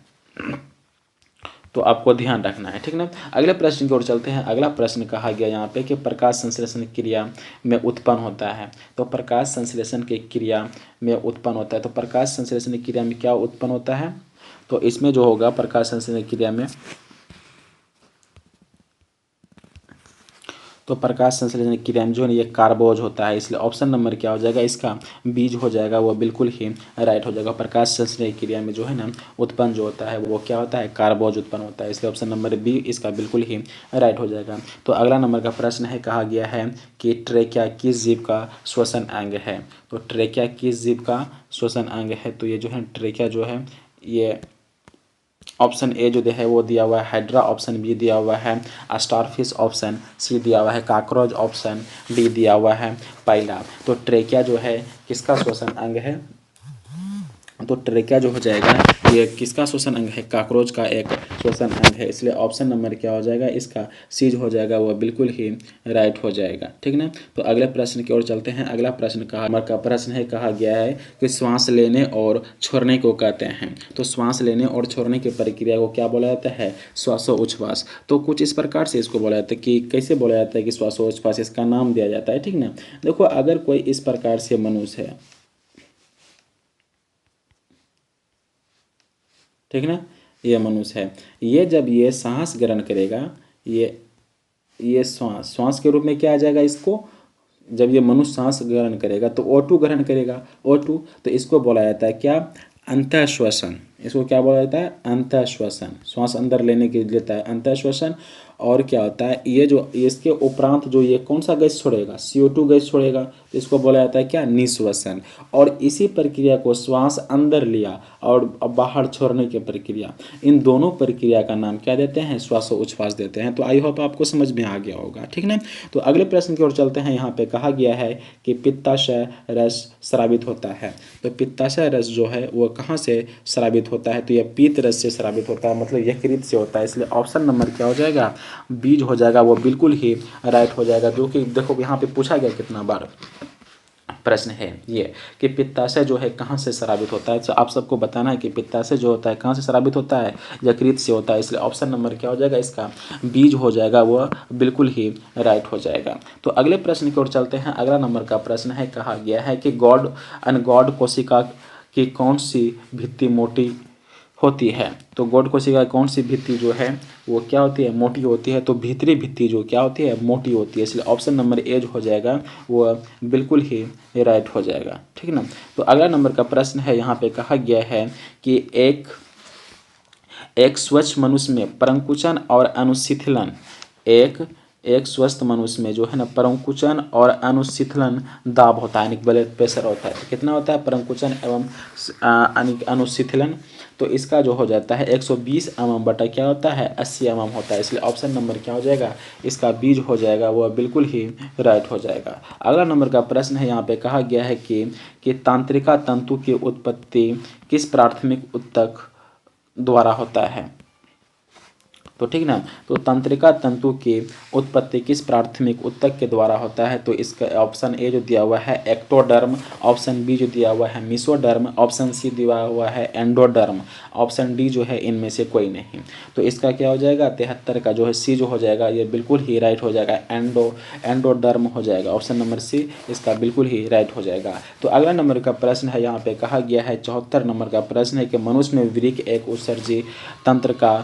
A: तो आपको ध्यान रखना है, ठीक ना। अगले प्रश्न की ओर चलते हैं। अगला प्रश्न कहा गया यहाँ पे कि प्रकाश संश्लेषण क्रिया में उत्पन्न होता है। तो प्रकाश संश्लेषण की क्रिया में उत्पन्न होता है। तो प्रकाश संश्लेषण क्रिया में क्या उत्पन्न होता है? तो इसमें जो होगा प्रकाश संश्लेषण क्रिया में, तो प्रकाश संश्लेषण क्रिया में जो है ये कार्बोज होता है, इसलिए ऑप्शन नंबर क्या हो जाएगा? इसका बीज हो जाएगा, वो बिल्कुल ही राइट हो जाएगा। प्रकाश संश्लेषण क्रिया में जो है ना उत्पन्न जो होता है वो क्या होता है? कार्बोज उत्पन्न होता है, इसलिए ऑप्शन नंबर बी इसका बिल्कुल ही राइट हो जाएगा। तो अगला नंबर का प्रश्न है, कहा गया है कि ट्रेकिया किस जीव का श्वसन अंग है? तो ट्रेकिया किस जीव का श्वसन अंग है? तो ये जो है ट्रेकिया जो है ये ऑप्शन ए जो है वो दिया हुआ है हाइड्रा, ऑप्शन बी दिया हुआ है स्टारफिश, ऑप्शन सी दिया हुआ है कॉकरोच, ऑप्शन डी दिया हुआ है पाइला। तो ट्रेकिया जो है किसका श्वसन अंग है? तो ट्रेकिया जो हो जाएगा ये किसका श्वसन अंग है? कॉकरोच का एक श्वसन अंग है, इसलिए ऑप्शन नंबर क्या हो जाएगा? इसका सी जो हो जाएगा वो बिल्कुल ही राइट हो जाएगा, ठीक ना। तो अगले प्रश्न की ओर चलते हैं। अगला प्रश्न कहा गया है कि श्वास लेने और छोड़ने को कहते हैं। तो श्वास लेने और छोड़ने की प्रक्रिया को क्या बोला जाता है? श्वासोच्छ्वास। तो कुछ इस प्रकार से इसको बोला जाता है कि कैसे बोला जाता है कि श्वासोच्छ्वास, इसका नाम दिया जाता है, ठीक ना। देखो अगर कोई इस प्रकार से मनुष्य है, ठीक ना, ये मनुष्य है, ये जब ये सांस ग्रहण करेगा, ये श्वास के रूप में क्या आ जाएगा इसको? जब ये मनुष्य सांस ग्रहण करेगा तो O2 ग्रहण करेगा, O2, तो इसको बोला जाता है क्या? अंतःश्वसन। इसको क्या बोला जाता है? अंतःश्वसन। श्वास अंदर लेने के लिए लेता है अंतःश्वसन। और क्या होता है ये जो इसके उपरांत जो ये कौन सा गैस छोड़ेगा? CO2 गैस छोड़ेगा, तो इसको बोला जाता है क्या? निश्वसन। और इसी प्रक्रिया को श्वास अंदर लिया और बाहर छोड़ने की प्रक्रिया, इन दोनों प्रक्रिया का नाम क्या देते हैं? श्वासोच्छ्वास देते हैं। तो आई होप आपको समझ में आ गया होगा, ठीक ना। तो अगले प्रश्न की ओर चलते हैं। यहाँ पे कहा गया है कि पित्ताशय रस स्रावित होता है। तो पित्ताशय रस जो है वो कहाँ से स्रावित होता है? तो यह पीत रस से स्रावित होता है, मतलब यकृत से होता है, इसलिए ऑप्शन नंबर क्या हो जाएगा? बीज हो जाएगा, वो बिल्कुल ही राइट हो जाएगा। जो कि देखो यहाँ पे पूछा गया कितना बार प्रश्न है ये कि पित्ताशय जो है कहाँ से स्रावित होता है। तो आप सबको बताना है कि पित्ताशय जो होता है कहाँ से स्रावित होता है? यकृत से होता है, इसलिए ऑप्शन नंबर क्या हो जाएगा? इसका बीज हो जाएगा, वो बिल्कुल ही राइट हो जाएगा। तो अगले प्रश्न की ओर चलते हैं। अगला नंबर का प्रश्न है, कहा गया है कि गॉड अनगॉड कोशिका की कौन सी भित्ति मोटी होती है? तो गॉड कोशिका की कौन सी भित्ति जो है वो क्या होती है? मोटी होती है। तो भीतरी भित्ति जो क्या होती है? मोटी होती है, इसलिए ऑप्शन नंबर ए जो हो जाएगा वो बिल्कुल ही राइट हो जाएगा, ठीक ना। तो अगला नंबर का प्रश्न है, यहाँ पे कहा गया है कि एक स्वच्छ मनुष्य में परंकुचन और अनुशिथिलन, एक स्वस्थ मनुष्य में जो है ना परंकुचन और अनुशिथिलन दाब होता है, यानी ब्लड प्रेशर होता है। तो कितना होता है परंकुचन एवं अनुशिथिलन? तो इसका जो हो जाता है 120 mm बटा क्या होता है? 80 mm होता है, इसलिए ऑप्शन नंबर क्या हो जाएगा? इसका बीज हो जाएगा, वह बिल्कुल ही राइट हो जाएगा। अगला नंबर का प्रश्न है, यहाँ पे कहा गया है कि तांत्रिका तंतु की उत्पत्ति किस प्राथमिक ऊतक द्वारा होता है? तो ठीक ना। तो तंत्रिका तंतु की उत्पत्ति किस प्राथमिक ऊतक के द्वारा होता है? तो इसका ऑप्शन ए जो दिया हुआ है एक्टोडर्म, ऑप्शन बी जो दिया हुआ है मिसोडर्म, ऑप्शन सी दिया हुआ है एंडोडर्म, ऑप्शन डी जो है इनमें से कोई नहीं। तो इसका क्या हो जाएगा? 73 का जो है सी जो हो जाएगा ये बिल्कुल ही राइट हो जाएगा, एंडोडर्म हो जाएगा, ऑप्शन नंबर सी इसका बिल्कुल ही राइट हो जाएगा। तो अगला नंबर का प्रश्न है, यहाँ पे कहा गया है 74 नंबर का प्रश्न है कि मनुष्य में वृक्क एक उत्सर्जी तंत्र का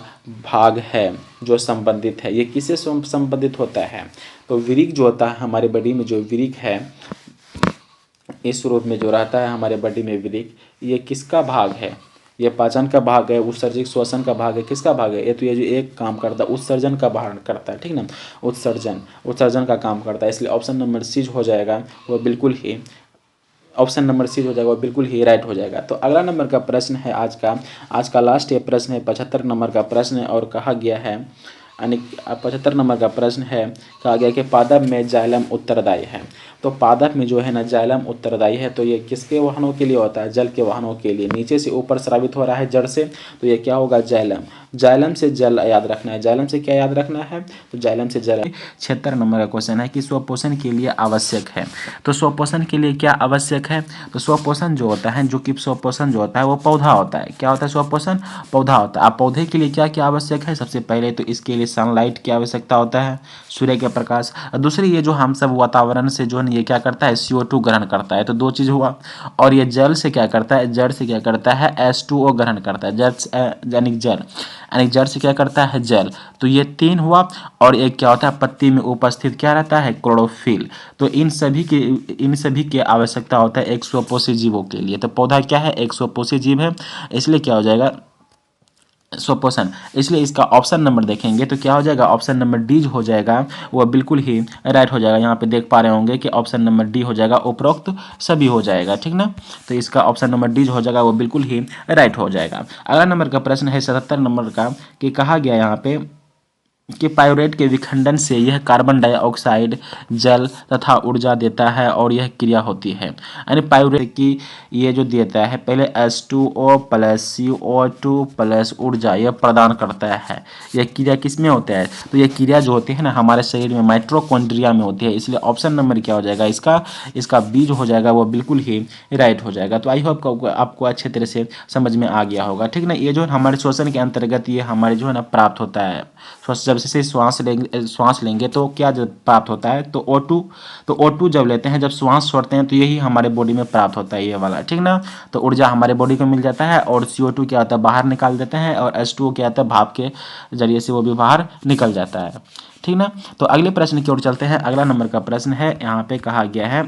A: भाग है जो संबंधित है, ये किससे संबंधित होता है? तो वृक्क जो होता है हमारे बॉडी में, जो वृक्क है इस रूप में जो रहता है हमारे बॉडी में वृक्क, ये किसका भाग है? ये पाचन का भाग है, उत्सर्जक श्वसन का भाग है, किसका भाग है? ये तो ये जो एक काम करता है उत्सर्जन का भाग करता है, ठीक ना, उत्सर्जन का काम करता है। इसलिए ऑप्शन नंबर सी हो जाएगा वो बिल्कुल ही, ऑप्शन नंबर सी हो जाएगा वो बिल्कुल ही राइट हो जाएगा। तो अगला नंबर का प्रश्न है आज का लास्ट ये प्रश्न है, 75 नंबर का प्रश्न है और कहा गया है, यानी 75 नंबर का प्रश्न है, कहा गया कि पादप में जाइलम उत्तरदायी है। तो पादप में जो है ना जाइलम उत्तरदायी है, तो ये किसके वाहनों के लिए होता है? जल के वाहनों के लिए। नीचे से ऊपर स्रावित हो रहा है जड़ से, तो ये क्या होगा? जाइलम। जाइलम से जल याद रखना है, जाइलम से क्या याद रखना है? तो जाइलम से जल। 76 नंबर का क्वेश्चन है कि स्वपोषण के लिए आवश्यक है। तो स्वपोषण के लिए क्या आवश्यक है? तो स्वपोषण जो होता है, जो कि स्वपोषण जो होता है वो पौधा होता है। क्या होता है स्वपोषण? पौधा होता है। अब पौधे के लिए क्या क्या आवश्यक है? सबसे पहले तो इसके लिए सनलाइट की आवश्यकता होता है, सूर्य के प्रकाश। दूसरी ये जो हम सब वातावरण से जो है ये क्या करता है? CO2 ग्रहण करता है, तो दो चीज़ हुआ। और ये जल से क्या करता है? जड़ से क्या करता है? H2O ग्रहण करता है, यानी जड़ से क्या करता है? जल। तो ये 3 हुआ। और एक क्या होता है? पत्ती में उपस्थित क्या रहता है? क्लोरोफिल। तो इन सभी की आवश्यकता होता है एक स्वपोषी जीवों के लिए। तो पौधा क्या है? एक स्वपोषी जीव है, इसलिए क्या हो जाएगा? स्वपोषण। इसलिए इसका ऑप्शन नंबर देखेंगे तो क्या हो जाएगा? ऑप्शन नंबर डी हो जाएगा वो बिल्कुल ही राइट हो जाएगा। यहाँ पे देख पा रहे होंगे कि ऑप्शन नंबर डी हो जाएगा, उपरोक्त सभी हो जाएगा, ठीक ना। तो इसका ऑप्शन नंबर डी हो जाएगा वो बिल्कुल ही राइट हो जाएगा। अगला नंबर का प्रश्न है 77 नंबर का, कि कहा गया यहाँ पे कि पाइरूवेट के विखंडन से यह कार्बन डाइऑक्साइड, जल तथा ऊर्जा देता है और यह क्रिया होती है। यानी पाइरूवेट की ये जो देता है, पहले H2O प्लस CO2 प्लस ऊर्जा यह प्रदान करता है। यह क्रिया किस में होता है? तो यह क्रिया जो होती है ना हमारे शरीर में माइटोकॉन्ड्रिया में होती है। इसलिए ऑप्शन नंबर क्या हो जाएगा? इसका बी जो हो जाएगा वो बिल्कुल ही राइट हो जाएगा। तो आई होप आपको अच्छे तरह से समझ में आ गया होगा, ठीक ना। ये जो है हमारे श्वसन के अंतर्गत ये हमारे जो है ना प्राप्त होता है। जब से श्वास लेंगे तो क्या प्राप्त होता है? तो O2 जब लेते हैं, जब श्वास छोड़ते हैं, तो यही हमारे बॉडी में प्राप्त होता है, ये वाला, ठीक ना। तो ऊर्जा हमारे बॉडी को मिल जाता है। और CO2 क्या होता है? बाहर निकाल देते हैं। और H2O क्या होता है? भाप के जरिए से वो भी बाहर निकल जाता है, ठीक ना। तो अगले प्रश्न की ओर चलते हैं। अगला नंबर का प्रश्न है, यहाँ पे कहा गया है,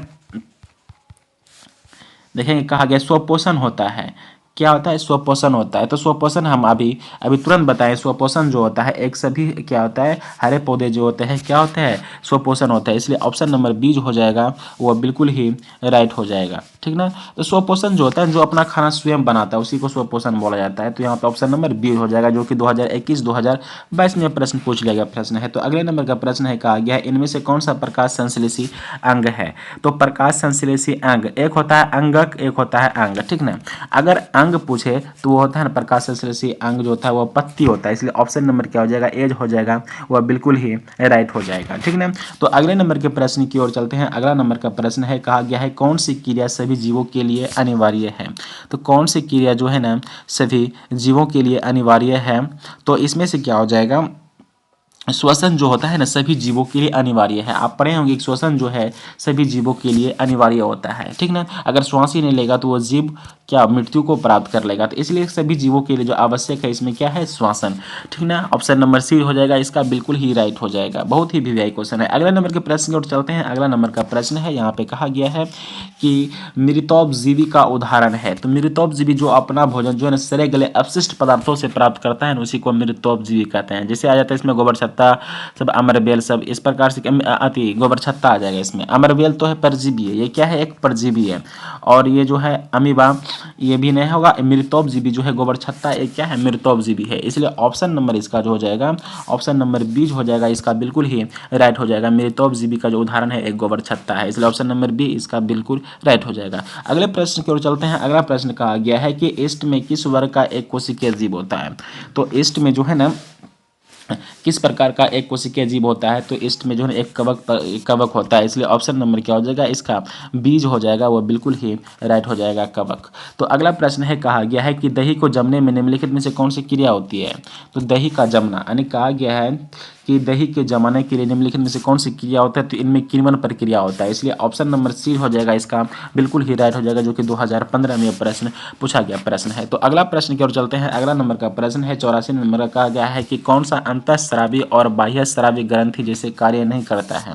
A: देखेंगे, कहा गया स्वपोषण होता है। क्या होता है? स्वपोषण होता है। तो स्वपोषण हम अभी तुरंत बताएं। स्वपोषण जो होता है एक सभी क्या होता है? हरे पौधे जो होते हैं क्या होते हैं? स्वपोषण होता है। इसलिए ऑप्शन नंबर बी जो हो जाएगा वो बिल्कुल ही राइट हो जाएगा, ठीक ना। तो स्वपोषण जो होता है, जो अपना खाना स्वयं बनाता है उसी को स्वपोषण बोला जाता है। तो यहाँ पे ऑप्शन नंबर बी हो जाएगा, जो कि 2021-2022 में प्रश्न पूछ लिया गया प्रश्न है। तो अगले नंबर का प्रश्न है, कहा गया है इनमें से कौन सा प्रकाश संश्लेषी अंग है? तो प्रकाश संश्लेषी अंग एक होता है अंगक, एक होता है अंग, ठीक ना। अगर अंग पूछे तो वो होता है ना प्रकाश संश्लेषी अंग जो होता है वो पत्ती होता है। इसलिए ऑप्शन नंबर क्या हो जाएगा? एज हो जाएगा, वह बिल्कुल ही राइट हो जाएगा, ठीक ना। तो अगले नंबर के प्रश्न की ओर चलते हैं। अगला नंबर का प्रश्न है, कहा गया है कौन सी क्रिया सभी जीवों के लिए अनिवार्य है? तो कौन सी क्रिया जो है ना सभी जीवों के लिए अनिवार्य है? तो इसमें से क्या हो जाएगा? श्वसन जो होता है ना सभी जीवों के लिए अनिवार्य है। आप पढ़े होंगे कि श्वसन जो है सभी जीवों के लिए अनिवार्य होता है, ठीक ना। अगर श्वास ही नहीं लेगा तो वो जीव क्या मृत्यु को प्राप्त कर लेगा। तो इसलिए सभी जीवों के लिए जो आवश्यक है इसमें क्या है? श्वसन, ठीक ना। ऑप्शन नंबर सी हो जाएगा, इसका बिल्कुल ही राइट हो जाएगा। बहुत ही वीवीआई क्वेश्चन है। अगला नंबर के प्रश्न की ओर चलते हैं। अगला नंबर का प्रश्न है, यहाँ पे कहा गया है कि मृतोपजीवी का उदाहरण है। तो मृतोपजीवी जो अपना भोजन जो है ना सड़े गले अपशिष्ट पदार्थों से प्राप्त करता है ना उसी को मृतोपजीवी कहते हैं। जैसे आ जाता है इसमें गोबर छत्ता, सब अमरबेल, सब इस प्रकार से आती गोबर छत्ता आ जाएगा इसमें। अमरबेल तो है परजीवी है, ये क्या है? एक परजीवी है। और ये जो है अमीबा, ये भी नहीं होगा। मृतोपजीवी जो है गोबर छत्ता, एक क्या है? मृतोपजीवी है। इसलिए ऑप्शन नंबर इसका जो हो जाएगा, ऑप्शन नंबर बी हो जाएगा, इसका बिल्कुल ही राइट हो जाएगा। मृतोपजीवी का जो उदाहरण है एक गोबर छत्ता है, इसलिए ऑप्शन नंबर बी इसका बिल्कुल राइट हो जाएगा। अगले प्रश्न की ओर चलते हैं। अगला प्रश्न कहा गया है कि ईस्ट में किस वर्ग का एक कोशिकीय जीव होता है? तो ईस्ट में जो है ना किस प्रकार का एक कोशिकीय जीव होता है? तो ईस्ट में जो है एक कवक होता है। इसलिए ऑप्शन नंबर क्या हो जाएगा? इसका बीज हो जाएगा, वो बिल्कुल ही राइट हो जाएगा, कवक। तो अगला प्रश्न है, कहा गया है कि दही को जमने में निम्नलिखित में से कौन सी क्रिया होती है? तो दही का जमना, यानी कहा गया है कि दही के जमाने के लिए निम्नलिखित में से कौन सी क्रिया होता है? तो इनमें किण्वन प्रक्रिया होता है। इसलिए ऑप्शन नंबर सी हो जाएगा, इसका बिल्कुल ही राइट हो जाएगा, जो कि 2015 में प्रश्न पूछा गया प्रश्न है। तो अगला प्रश्न की ओर चलते हैं। अगला नंबर का प्रश्न है 84 नंबर का, कहा गया है कि कौन सा अंतःस्रावी और बाह्य स्रावी ग्रंथि जैसे कार्य नहीं करता है?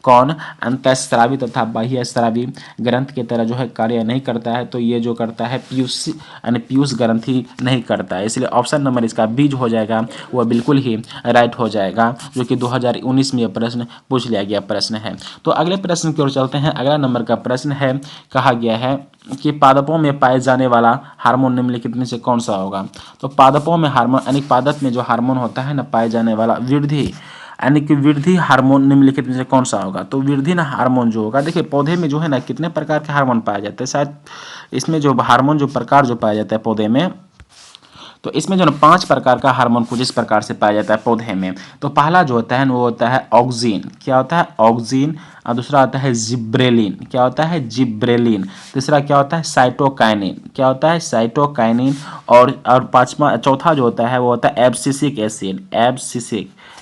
A: कौन अंतःस्रावी तथा बाह्यस्रावी ग्रंथ की तरह जो है कार्य नहीं करता है, तो ये जो करता है पीयूष यानी पीयूष ग्रंथि नहीं करता है। इसलिए ऑप्शन नंबर इसका बी जो हो जाएगा वह बिल्कुल ही राइट हो जाएगा, जो कि 2019 में यह प्रश्न पूछ लिया गया प्रश्न है। तो अगले प्रश्न की ओर चलते हैं। अगला नंबर का प्रश्न है, कहा गया है कि पादपों में पाए जाने वाला हार्मोन निम्नलिखित में से कौन सा होगा। तो पादपों में हार्मोन यानी पादप में जो हार्मोन होता है ना पाए जाने वाला वृद्धि यानी कि वृद्धि हार्मोन निम्नलिखित में से कौन सा होगा। तो वृद्धि ना हार्मोन जो होगा, देखिए पौधे में जो है ना कितने प्रकार के हार्मोन पाए जाते हैं, शायद इसमें जो हार्मोन जो प्रकार जो पाया जाता है पौधे में, तो इसमें जो ना 5 प्रकार का हार्मोन कुछ इस प्रकार से पाया जाता है पौधे में। तो पहला जो होता है वो होता है ऑक्सिन। क्या होता है? ऑक्सिन। और दूसरा होता है जिब्रेलिन। क्या होता है? जिब्रेलिन। तीसरा क्या होता है? साइटोकाइनिन। क्या होता है? साइटोकाइनिन। और पांचवा चौथा जो होता है वो होता है एब्सिसिक एसिड।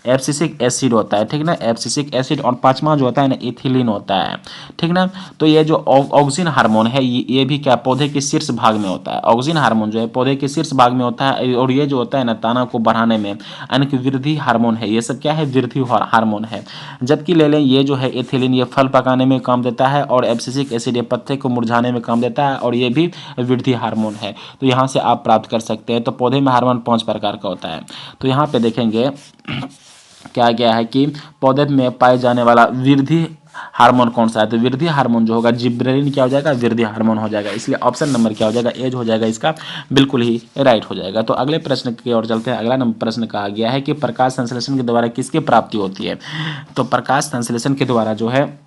A: एब्सिसिक एसिड होता है, ठीक ना, एब्सिसिक एसिड। और पांचवा जो होता है ना इथिलीन होता है, ठीक ना। तो ये जो ऑक्सिन हार्मोन है ये भी क्या पौधे के शीर्ष भाग में होता है। ऑक्सिन हार्मोन जो है पौधे के शीर्ष भाग में होता है। और ये जो होता है ना तना को बढ़ाने में यानी कि वृद्धि हार्मोन है। ये सब क्या है? वृद्धि हार्मोन है। जबकि ले लें ये जो है इथिलीन, ये फल पकाने में काम देता है। और एब्सिसिक एसिड ये पत्ते को मुरझाने में काम देता है, और ये भी वृद्धि हार्मोन है। तो यहाँ से आप प्राप्त कर सकते हैं। तो पौधे में हार्मोन 5 प्रकार का होता है। तो यहाँ पे देखेंगे क्या गया है कि पौधे में पाए जाने वाला वृद्धि हार्मोन कौन सा है। तो वृद्धि हार्मोन जो होगा जिब्रेलिन क्या हो जाएगा? वृद्धि हार्मोन हो जाएगा। इसलिए ऑप्शन नंबर क्या हो जाएगा? एज हो जाएगा इसका, बिल्कुल ही राइट हो जाएगा। तो अगले प्रश्न की ओर चलते हैं। अगला नंबर प्रश्न कहा गया है कि प्रकाश संश्लेषण के द्वारा किसकी प्राप्ति होती है। तो प्रकाश संश्लेषण के द्वारा जो है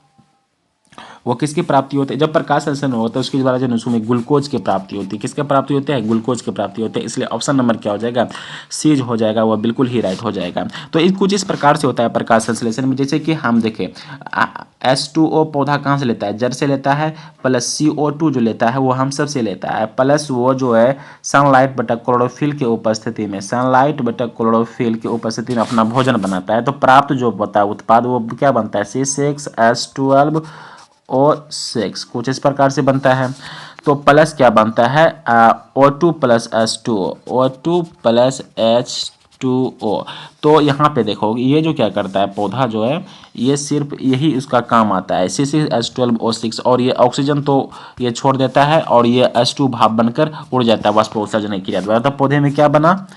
A: वो किसकी प्राप्ति होती है? जब प्रकाश संश्लेषण होता है उसके द्वारा जो उसमें ग्लूकोज की प्राप्ति होती है। किसकी प्राप्ति होती है? ग्लूकोज की प्राप्ति होती है। इसलिए ऑप्शन नंबर क्या हो जाएगा? सी हो जाएगा, वह बिल्कुल ही राइट हो जाएगा। तो कुछ इस प्रकार से होता है प्रकाश संश्लेषण में, जैसे कि हम देखें H2O पौधा कहाँ से लेता है? जड़ से लेता है, प्लस CO2 जो लेता है वो हम सब से लेता है, प्लस वो जो है सनलाइट बटा क्लोरोफिल के उपस्थिति में अपना भोजन बनाता है। तो प्राप्त जो होता है उत्पाद वो क्या बनता है? C6H12O6 कुछ इस प्रकार से बनता है। तो प्लस क्या बनता है? O2 plus H2O। तो यहाँ पे देखो ये जो क्या करता है पौधा जो है ये सिर्फ यही उसका काम आता है C6H12O6। और ये ऑक्सीजन तो ये छोड़ देता है और ये H2 भाप बनकर उड़ जाता है, वाष्पोत्सर्जन नहीं किया जाता है। तो पौधे में क्या बना?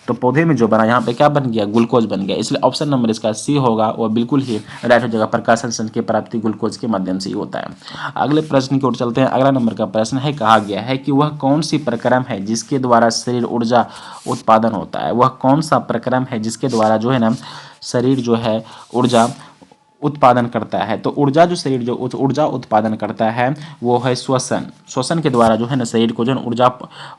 A: तो पौधे में जो बना यहाँ पे क्या बन गया? ग्लूकोज बन गया। इसलिए ऑप्शन नंबर इसका सी होगा, वो बिल्कुल ही राइट हो जाएगा। प्रकाश संश्लेषण की प्राप्ति ग्लूकोज के माध्यम से ही होता है। अगले प्रश्न की ओर चलते हैं। अगला नंबर का प्रश्न है, कहा गया है कि वह कौन सी प्रक्रम है जिसके द्वारा शरीर ऊर्जा उत्पादन होता है। वह कौन सा प्रक्रम है जिसके द्वारा जो है ना शरीर जो है ऊर्जा उत्पादन करता है। तो ऊर्जा जो शरीर जो ऊर्जा उत्पादन करता है वो है श्वसन के द्वारा जो है ना शरीर को जो ऊर्जा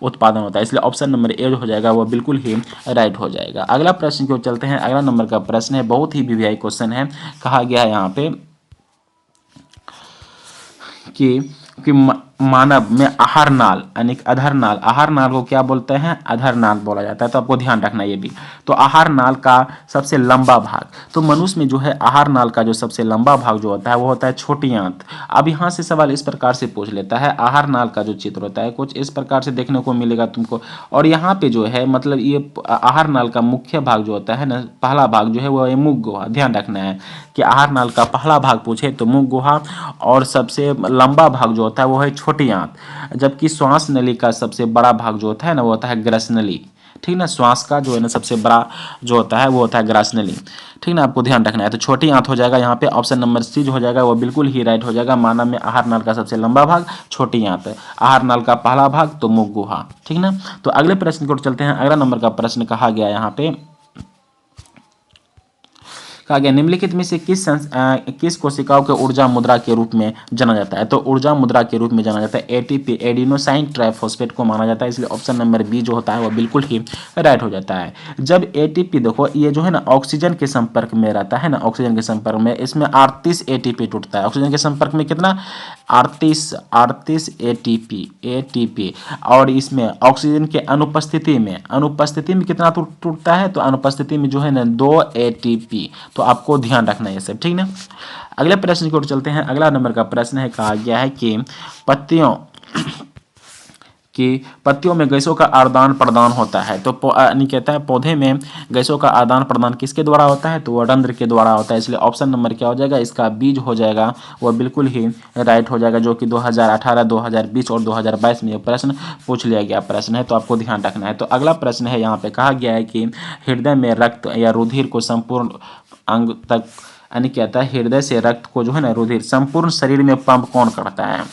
A: उत्पादन होता है। इसलिए ऑप्शन नंबर ए जो हो जाएगा वो बिल्कुल ही राइट हो जाएगा। अगला प्रश्न की ओर चलते हैं। अगला नंबर का प्रश्न है, बहुत ही वीवीआई क्वेश्चन है। कहा गया है यहाँ पे कि मानव में आहार नाल यानी अधर नाल, आहार नाल को क्या बोलते हैं? अधर नाल बोला जाता है। तो आपको ध्यान रखना ये भी। तो आहार नाल का सबसे लंबा भाग, तो मनुष्य में जो है आहार नाल का जो सबसे लंबा भाग जो होता है वो होता है छोटी आंत। अब यहाँ से सवाल इस प्रकार से पूछ लेता है, आहार नाल का जो चित्र होता है कुछ इस प्रकार से देखने को मिलेगा तुमको। और यहाँ पे जो है मतलब ये आहार नाल का मुख्य भाग जो होता है ना, पहला भाग जो है वो है मुख गुहा। ध्यान रखना है कि आहार नाल का पहला भाग पूछे तो मुख गुहा, और सबसे लंबा भाग जो होता है वो है छोटी आंत। जबकि श्वास नली का सबसे बड़ा भाग जो होता है ना वो होता है ग्रसनली, ठीक ना। श्वास का जो है ना सबसे बड़ा जो होता है वो होता है ग्रसनली, ठीक ना। आपको ध्यान रखना है। तो छोटी आंत हो जाएगा यहाँ पे, ऑप्शन नंबर सी जो हो जाएगा वो बिल्कुल ही राइट हो जाएगा। मानव में आहार नाल का सबसे लंबा भाग छोटी आंत, आहार नाल का पहला भाग तो मुख गुहा, ठीक ना। तो अगले प्रश्न को चलते हैं। अगला नंबर का प्रश्न कहा गया यहाँ पे, कहा गया निम्नलिखित में से किस कोशिकाओं को ऊर्जा मुद्रा के रूप में जाना जाता है। तो ऊर्जा मुद्रा के रूप में जाना जाता है एटीपी एडिनोसाइन ट्राइफॉस्फेट को माना जाता है। इसलिए ऑप्शन नंबर बी जो होता है वो बिल्कुल ही राइट हो जाता है। जब एटीपी देखो ये जो है ना ऑक्सीजन के संपर्क में रहता है ना, ऑक्सीजन के संपर्क में इसमें 38 एटीपी टूटता है। ऑक्सीजन के संपर्क में कितना? 38 एटीपी। और इसमें ऑक्सीजन के अनुपस्थिति में कितना टूटता है? तो अनुपस्थिति में जो है ना 2 एटीपी। तो आपको ध्यान रखना है ये सब, ठीक ना। अगले प्रश्न की ओर चलते हैं। अगला नंबर का प्रश्न है, कहा गया है कि पत्तियों कि पत्तियों में गैसों का आदान प्रदान होता है। तो यानी कहता है पौधे में गैसों का आदान प्रदान किसके द्वारा होता है, तो वह रंध्र के द्वारा होता है। इसलिए ऑप्शन नंबर क्या हो जाएगा, इसका बीज हो जाएगा, वह बिल्कुल ही राइट हो जाएगा, जो कि 2018, 2020 और 2022 में यह प्रश्न पूछ लिया गया प्रश्न है, तो आपको ध्यान रखना है। तो अगला प्रश्न है, यहाँ पे कहा गया है कि हृदय में रक्त या रुधिर को संपूर्ण अंग तक, यानी कहता है हृदय से रक्त को जो है ना रुधिर संपूर्ण शरीर में पंप कौन करता है।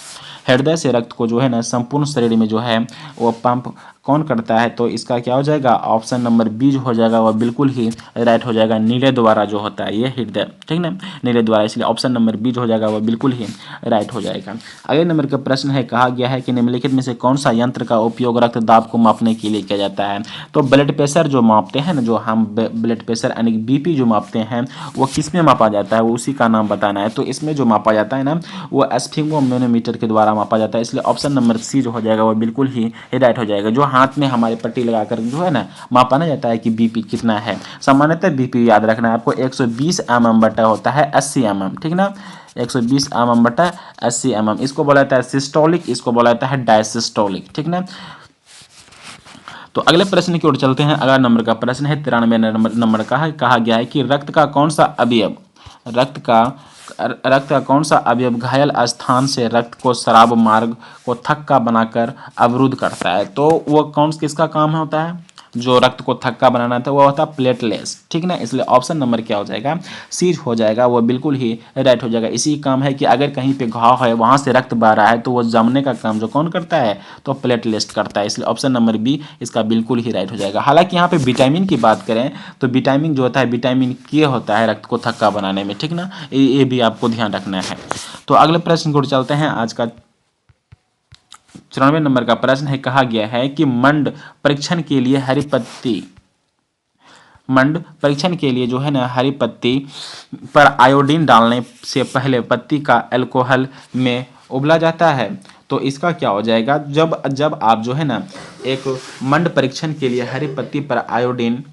A: हृदय से रक्त को जो है ना संपूर्ण शरीर में जो है वो पंप कौन करता है, तो इसका क्या हो जाएगा, ऑप्शन नंबर बी जो हो जाएगा वह बिल्कुल ही राइट हो जाएगा, नीले द्वारा जो होता है ये हृदय, ठीक ना, नीले द्वारा। इसलिए ऑप्शन नंबर बी जो हो जाएगा वह बिल्कुल ही राइट हो जाएगा। अगले नंबर का प्रश्न है, कहा गया है कि निम्नलिखित में से कौन सा यंत्र का उपयोग रक्तदाब को मापने के लिए किया जाता है। तो ब्लड प्रेशर जो मापते हैं ना, जो हम ब्लड प्रेशर यानी बीपी जो मापते हैं वो किस में मापा जाता है, वो उसी का नाम बताना है। तो इसमें जो मापा जाता है ना वो स्फिग्मोमेनोमीटर के द्वारा मापा जाता है। इसलिए ऑप्शन नंबर सी जो हो जाएगा वो बिल्कुल ही राइट हो जाएगा। जो हाथ में हमारे पट्टी लगाकर जो है ना मापा ना जाता है कि बीपी कितना है। सामान्यतः बीपी याद रखना है आपको 120 mm बटा होता है 80 mm, ठीक ना, 120 mm बटा 80 mm। इसको बोला जाता है सिस्टोलिक, इसको बोला जाता है डायसिस्टोलिक, ठीक ना। तो अगले प्रश्न की ओर चलते हैं। अगला नंबर का प्रश्न है 93 नंबर का है, कहा गया है कि रक्त का कौन सा अवयव, रक्त का कौन सा अवयव घायल स्थान से रक्त को स्राव मार्ग को थक्का बनाकर अवरुद्ध करता है। तो वो कौन किसका काम होता है, जो रक्त को थक्का बनाना था वो होता है प्लेटलेट्स, ठीक ना। इसलिए ऑप्शन नंबर क्या हो जाएगा, सी हो जाएगा, वो बिल्कुल ही राइट हो जाएगा। इसी काम है कि अगर कहीं पे घाव है वहां से रक्त बह रहा है तो वो जमने का काम जो कौन करता है, तो प्लेटलेट्स करता है। इसलिए ऑप्शन नंबर बी इसका बिल्कुल ही राइट हो जाएगा। हालांकि यहाँ पे विटामिन की बात करें तो विटामिन जो होता है विटामिन के होता है रक्त को थक्का बनाने में, ठीक ना, ये भी आपको ध्यान रखना है। तो अगले प्रश्न को चलते हैं। आज का 94 नंबर का प्रश्न है, कहा गया है कि मंड परीक्षण के लिए हरी पत्ती, मंड परीक्षण के लिए जो है ना हरी पत्ती पर आयोडीन डालने से पहले पत्ती का अल्कोहल में उबला जाता है। तो इसका क्या हो जाएगा, जब जब आप जो है ना एक मंड परीक्षण के लिए हरी पत्ती पर आयोडीन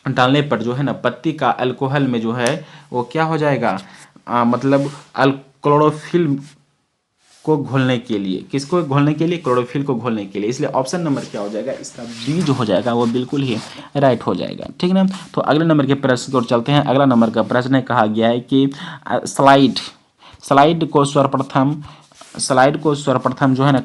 A: डालने पर जो है ना पत्ती का अल्कोहल में जो है वो क्या हो जाएगा, मतलब क्लोरोफिल को घोलने के लिए, किसको घोलने के लिए, क्लोरोफिल को घोलने के लिए। इसलिए ऑप्शन नंबर क्या हो जाएगा, इसका बी जो हो जाएगा वो बिल्कुल ही राइट हो जाएगा, ठीक ना। तो अगले नंबर के प्रश्न की ओर चलते हैं। अगला नंबर का प्रश्न है, कहा गया है कि स्लाइड स्लाइड को सर्वप्रथम जो है ना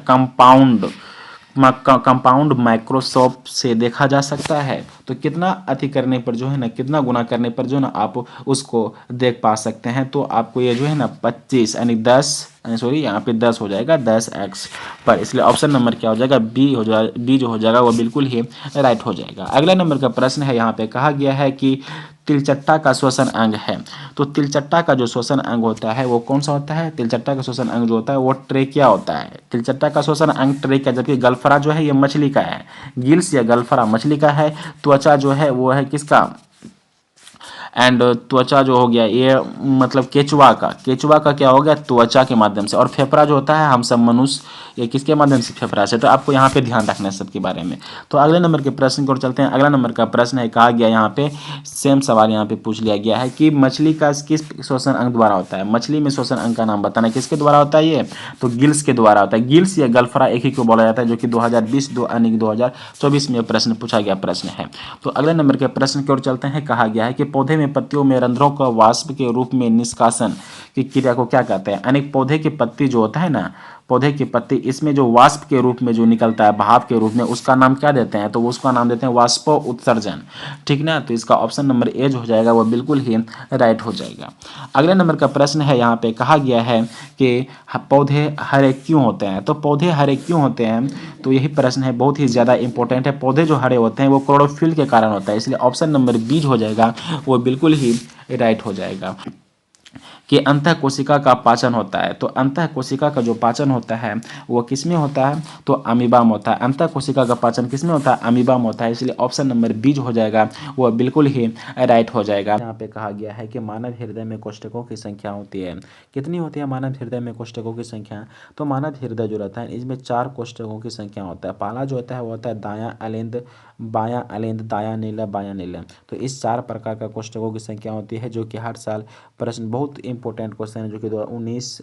A: कंपाउंड माइक्रोस्कोप से देखा जा सकता है। तो कितना अति करने पर जो है ना, कितना गुना करने पर जो है ना आप उसको देख पा सकते हैं। तो आपको ये जो है ना 25 यानी 10 सॉरी यहाँ पे 10 हो जाएगा 10x पर। इसलिए ऑप्शन नंबर क्या हो जाएगा, बी हो जाएगा, बी जो हो जाएगा वो बिल्कुल ही राइट हो जाएगा। अगला नंबर का प्रश्न है, यहाँ पे कहा गया है कि तिलचट्टा का श्वसन अंग है। तो तिलचट्टा का जो श्वसन अंग होता है वो कौन सा होता है, तिलचट्टा का श्वसन अंग जो होता है वो ट्रेकिया होता है। तिलचट्टा का श्वसन अंग ट्रेकिया, जबकि गलफरा जो है ये मछली का है, गिल्स या गलफरा मछली का है। त्वचा जो है वो है किसका, एंड त्वचा जो हो गया ये मतलब केचुआ का क्या हो गया, त्वचा के माध्यम से। और फेफड़ा जो होता है हम सब मनुष्य, ये किसके माध्यम से, फेफड़ा से। तो आपको यहाँ पे ध्यान रखना है सबके बारे में। तो अगले नंबर के प्रश्न की ओर चलते हैं। अगला नंबर का प्रश्न है, कहा गया यहाँ पे सेम सवाल यहाँ पे पूछ लिया गया है कि मछली का किस श्वसन अंग द्वारा होता है। मछली में श्वसन अंग का नाम बताना, किसके द्वारा होता है ये, तो गिल्स के द्वारा होता है। गिल्स या गलफरा एक ही को बोला जाता है, जो कि 2024 में प्रश्न पूछा गया प्रश्न है। तो अगले नंबर के प्रश्न की ओर चलते हैं। कहा गया है कि पौधे में पत्तियों में रंध्रों का वाष्प के रूप में निष्कासन की क्रिया को क्या कहते हैं। यानी पौधे की पत्ती जो होता है ना, पौधे की पत्ती, इसमें जो वाष्प के रूप में जो निकलता है भाप के रूप में, उसका नाम क्या देते हैं, तो उसका नाम देते हैं वाष्पो उत्सर्जन, ठीक ना। तो इसका ऑप्शन नंबर ए जो हो जाएगा वो बिल्कुल ही राइट हो जाएगा। अगले नंबर का प्रश्न है, यहाँ पे कहा गया है कि पौधे हरे क्यों होते हैं। तो पौधे हरे क्यों होते हैं, तो यही प्रश्न है, बहुत ही ज़्यादा इंपॉर्टेंट है। पौधे जो हरे होते हैं वो क्लोरोफिल के कारण होता है। इसलिए ऑप्शन नंबर बी हो जाएगा वो बिल्कुल ही राइट हो जाएगा कि अंतः कोशिका का पाचन होता है। तो अंतः कोशिका का जो पाचन होता है वो किसमें होता है, तो अमीबा में होता है। अंतः कोशिका का पाचन किसमें होता है, अमीबा में होता है। इसलिए ऑप्शन नंबर बी जो हो जाएगा वो बिल्कुल ही राइट हो जाएगा। यहाँ पे कहा गया है कि मानव हृदय में कोशिकाओं की संख्या होती है, कितनी होती है मानव हृदय में कोशिकाओं की संख्या। तो मानव हृदय जो रहता है इसमें 4 कोशिकाओं की संख्या होता है। पहला जो होता है वो होता है दायां अलिंद, बायां अलिंद, दायां नीला, बायां नीला। तो इस 4 प्रकार का कोशिकाओं की संख्या होती है, जो कि हर साल प्रश्न बहुत इंपॉर्टेंट क्वेश्चन है, जो कि 2019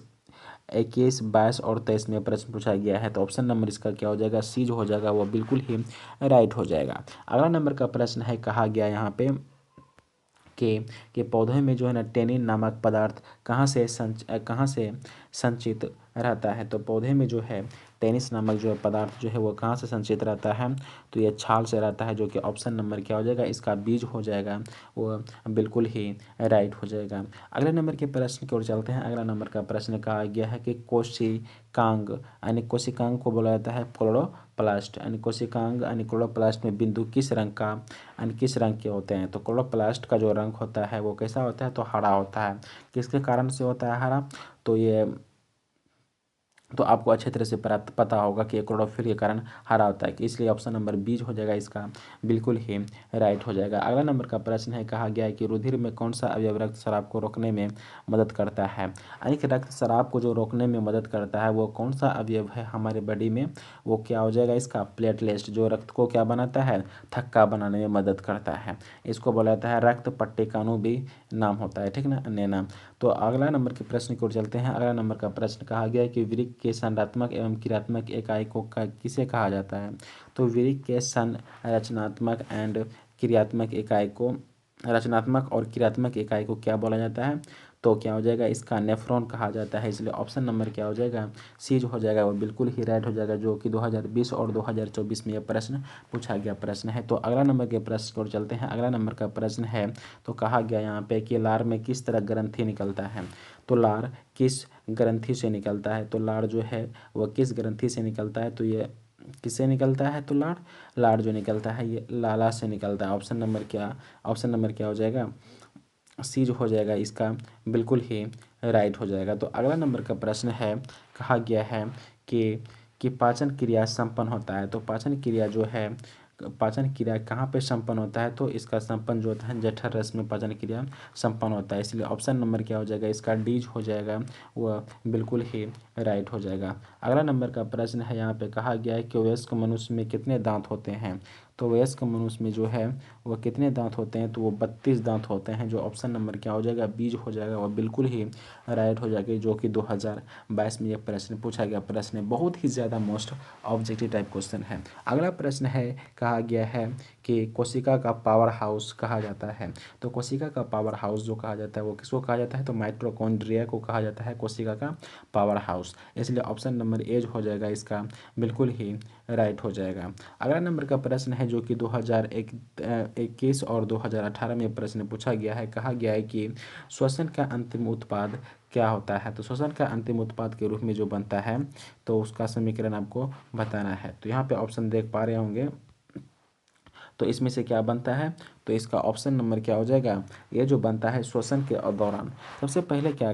A: 21, 22 और 23 में प्रश्न पूछा गया है। तो ऑप्शन नंबर इसका क्या हो जाएगा, सी जो हो जाएगा वो बिल्कुल ही राइट हो जाएगा। अगला नंबर का प्रश्न है, कहा गया यहाँ पे कि पौधे में जो है ना टेनिन नामक पदार्थ कहाँ से संचित रहता है। तो पौधे में जो है टेनिस नामक जो पदार्थ जो है वो कहाँ से संचित रहता है, तो ये छाल से रहता है, जो कि ऑप्शन नंबर क्या हो जाएगा, इसका बीज हो जाएगा, वो बिल्कुल ही राइट हो जाएगा। अगले नंबर के प्रश्न की ओर चलते हैं। अगला नंबर का प्रश्न कहा गया है कि कोशिकांग यानी कोशिकांग को बोला जाता है क्लोरोप्लास्ट, यानी कोशिकांग यानी क्लोरोप्लास्ट में बिंदु किस रंग का यानी किस रंग के होते हैं। तो क्लोरोप्लास्ट का जो रंग होता है वो कैसा होता है, तो हरा होता है। किसके कारण से होता है हरा, तो ये तो आपको अच्छे तरह से पता होगा कि क्लोरोफिल के कारण हरा होता है, कि इसलिए ऑप्शन नंबर बीज हो जाएगा, इसका बिल्कुल ही राइट हो जाएगा। अगला नंबर का प्रश्न है, कहा गया है कि रुधिर में कौन सा अवयव रक्त शराब को रोकने में मदद करता है, यानी कि रक्त शराब को जो रोकने में मदद करता है वो कौन सा अवयव है हमारे बॉडी में, वो क्या हो जाएगा, इसका प्लेटलेट्स, जो रक्त को क्या बनाता है, थक्का बनाने में मदद करता है। इसको बोला जाता है रक्त पट्टिकाणु भी नाम होता है, ठीक ना, अन्य नाम। तो अगला नंबर के प्रश्न की ओर चलते हैं। अगला नंबर का प्रश्न कहा गया है कि वृक्क के संरचनात्मक एवं क्रियात्मक इकाई को किसे कहा जाता है। तो वृक्क के संरचनात्मक एंड क्रियात्मक इकाई को रचनात्मक और क्रियात्मक इकाई को क्या बोला जाता है, तो क्या हो जाएगा, इसका नेफ्रॉन कहा जाता है। इसलिए ऑप्शन नंबर क्या हो जाएगा, सी जो हो जाएगा वो बिल्कुल ही राइट हो जाएगा, जो कि 2020 और 2024 में यह प्रश्न पूछा गया प्रश्न है। तो अगला नंबर के प्रश्न की ओर चलते हैं। अगला नंबर का प्रश्न है, तो कहा गया यहाँ पे कि लार में किस तरह ग्रंथि निकलता है। तो लार किस ग्रंथि से निकलता है, तो लार जो है वह किस ग्रंथि से निकलता है, तो ये किससे निकलता है, तो लार जो निकलता है ये लाला से निकलता है। ऑप्शन नंबर क्या हो जाएगा, सी जो हो जाएगा, इसका बिल्कुल ही राइट हो जाएगा। तो अगला नंबर का प्रश्न है, कहा गया है कि पाचन क्रिया संपन्न होता है। तो पाचन क्रिया कहाँ पे संपन्न होता है, तो इसका संपन्न जो होता है जठर रस में पाचन क्रिया संपन्न होता है। इसलिए ऑप्शन नंबर क्या हो जाएगा, इसका डीज हो जाएगा, वह बिल्कुल ही राइट हो जाएगा। अगला नंबर का प्रश्न है, यहाँ पे कहा गया है कि वयस्क मनुष्य में कितने दांत होते हैं। तो वयस्क मनुष्य में जो है वह कितने दांत होते हैं, तो वो 32 दांत होते हैं, जो ऑप्शन नंबर क्या हो जाएगा, बीज हो जाएगा, वह बिल्कुल ही राइट हो जाएगी, जो कि 2022 में यह प्रश्न पूछा गया प्रश्न है। बहुत ही ज़्यादा मोस्ट ऑब्जेक्टिव टाइप क्वेश्चन है। अगला प्रश्न है, कहा गया है कि कोशिका का पावर हाउस कहा जाता है। तो कोशिका का पावर हाउस जो कहा जाता है वो किसको कहा जाता है, तो माइटोकॉन्ड्रिया को कहा जाता है कोशिका का पावर हाउस। इसलिए ऑप्शन नंबर ए जो हो जाएगा, इसका बिल्कुल ही राइट हो जाएगा। अगला नंबर का प्रश्न है, जो कि 2021 और 2018 में प्रश्न पूछा गया है। कहा गया है कि श्वसन का अंतिम उत्पाद क्या होता है। तो श्वसन का अंतिम उत्पाद के रूप में जो बनता है, तो उसका समीकरण आपको बताना है। तो यहाँ पे ऑप्शन देख पा रहे होंगे, तो इसमें से क्या बनता है, तो इसका ऑप्शन नंबर क्या हो जाएगा, ये जो बनता है श्वसन के दौरान सबसे पहले क्या